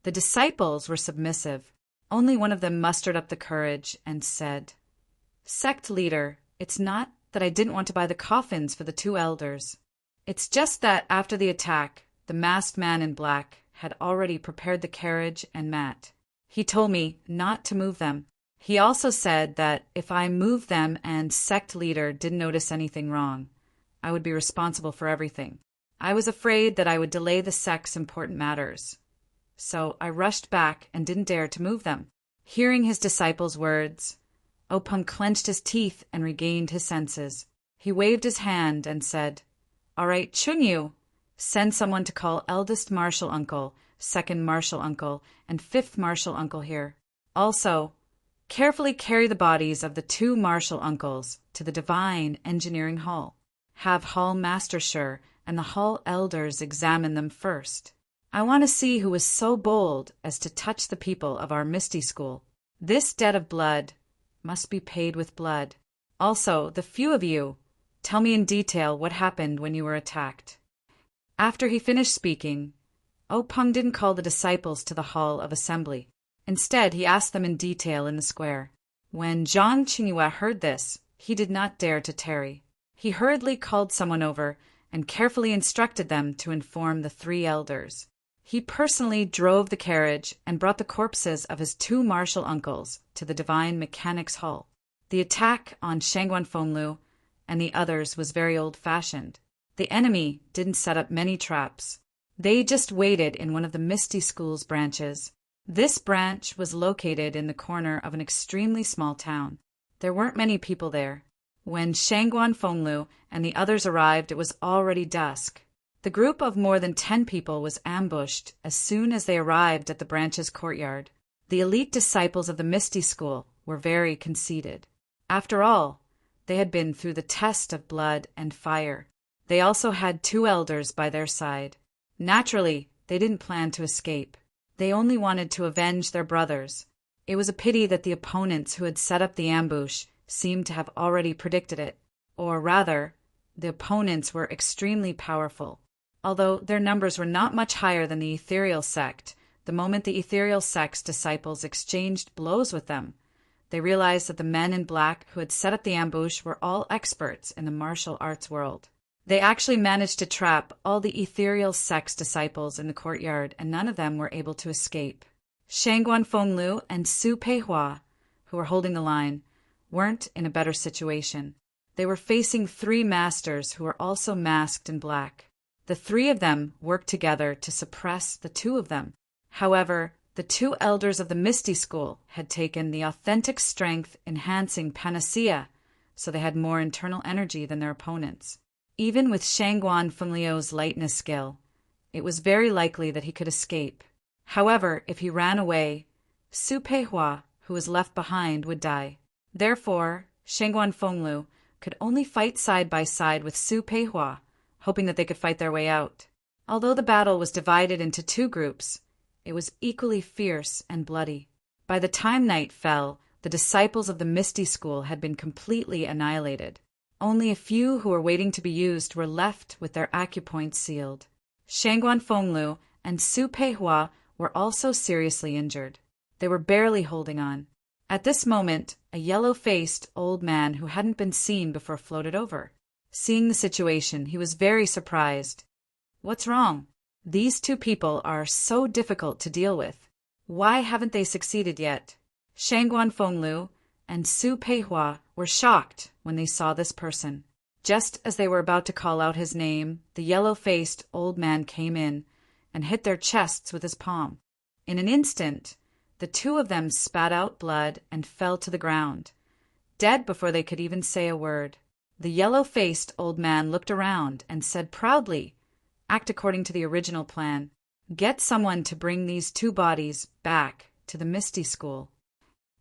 The disciples were submissive. Only one of them mustered up the courage and said, "Sect leader, it's not that I didn't want to buy the coffins for the two elders. It's just that after the attack, the masked man in black had already prepared the carriage and mat. He told me not to move them. He also said that if I moved them and sect leader didn't notice anything wrong, I would be responsible for everything. I was afraid that I would delay the sect's important matters. So I rushed back and didn't dare to move them. Hearing his disciples' words, Openg clenched his teeth and regained his senses. He waved his hand and said, "All right, Chungyu, send someone to call eldest martial uncle, second martial uncle, and fifth martial uncle here. Also, carefully carry the bodies of the two martial uncles to the divine engineering hall. Have hall master Shur and the hall elders examine them first. I want to see who was so bold as to touch the people of our Misty School. This debt of blood must be paid with blood. Also, the few of you, tell me in detail what happened when you were attacked." After he finished speaking, Openg didn't call the disciples to the hall of assembly. Instead, he asked them in detail in the square. When Zhang Qingyue heard this, he did not dare to tarry. He hurriedly called someone over and carefully instructed them to inform the three elders. He personally drove the carriage and brought the corpses of his two martial uncles to the Divine Mechanics Hall. The attack on Shangguan Fenglu and the others was very old-fashioned. The enemy didn't set up many traps. They just waited in one of the Misty School's branches. This branch was located in the corner of an extremely small town. There weren't many people there. When Shangguan Fenglu and the others arrived, it was already dusk. The group of more than 10 people was ambushed as soon as they arrived at the branch's courtyard. The elite disciples of the Misty School were very conceited. After all, they had been through the test of blood and fire. They also had 2 elders by their side. Naturally, they didn't plan to escape. They only wanted to avenge their brothers. It was a pity that the opponents who had set up the ambush seemed to have already predicted it. Or rather, the opponents were extremely powerful. Although their numbers were not much higher than the Ethereal Sect, the moment the Ethereal Sect's disciples exchanged blows with them, they realized that the men in black who had set up the ambush were all experts in the martial arts world. They actually managed to trap all the Ethereal Sect's disciples in the courtyard, and none of them were able to escape. Shangguan Fenglu and Su Peihua, who were holding the line, weren't in a better situation. They were facing 3 masters who were also masked in black. The 3 of them worked together to suppress the 2 of them. However, the 2 elders of the Misty School had taken the authentic strength-enhancing panacea, so they had more internal energy than their opponents. Even with Shangguan Fengliu's lightness skill, it was very likely that he could escape. However, if he ran away, Su Peihua, who was left behind, would die. Therefore, Shangguan Fenglu could only fight side by side with Su Peihua, hoping that they could fight their way out. Although the battle was divided into 2 groups, it was equally fierce and bloody. By the time night fell, the disciples of the Misty School had been completely annihilated. Only a few who were waiting to be used were left with their acupoints sealed. Shangguan Fenglu and Su Peihua were also seriously injured. They were barely holding on. At this moment, a yellow-faced old man who hadn't been seen before floated over. Seeing the situation, he was very surprised. "What's wrong? These 2 people are so difficult to deal with. Why haven't they succeeded yet?" Shangguan Fenglu and Su Peihua were shocked when they saw this person. Just as they were about to call out his name, the yellow-faced old man came in and hit their chests with his palm. In an instant, the 2 of them spat out blood and fell to the ground, dead before they could even say a word. The yellow-faced old man looked around and said proudly, "Act according to the original plan. Get someone to bring these 2 bodies back to the Misty School."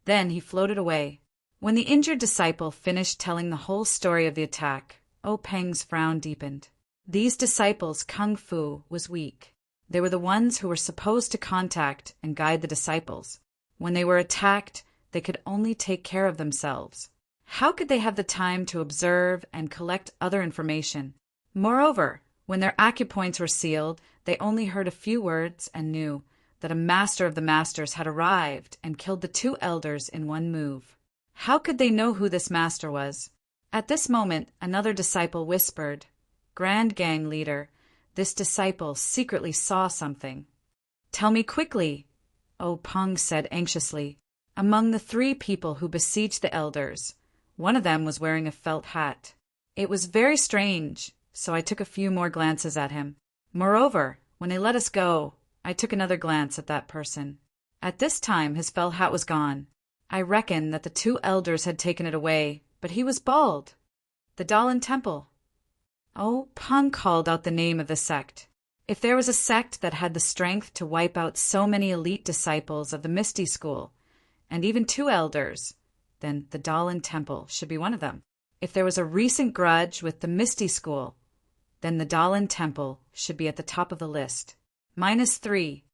Then he floated away. When the injured disciple finished telling the whole story of the attack, Openg's frown deepened. These disciples' kung fu was weak. They were the ones who were supposed to contact and guide the disciples. When they were attacked, they could only take care of themselves. How could they have the time to observe and collect other information? Moreover, when their acupoints were sealed, they only heard a few words and knew that a master of the masters had arrived and killed the 2 elders in one move. How could they know who this master was? At this moment, another disciple whispered, "Grand Gang leader, this disciple secretly saw something." "Tell me quickly," Oh, Peng said anxiously. Among the 3 people who besieged the elders, one of them was wearing a felt hat. It was very strange, so I took a few more glances at him. Moreover, when they let us go, I took another glance at that person. At this time his felt hat was gone. I reckon that the 2 elders had taken it away, but he was bald. The Dahlin Temple. Oh, Peng called out the name of the sect. If there was a sect that had the strength to wipe out so many elite disciples of the Misty School, and even 2 elders, then the Dahlin Temple should be one of them. If there was a recent grudge with the Misty School, then the Dahlin Temple should be at the top of the list. -3.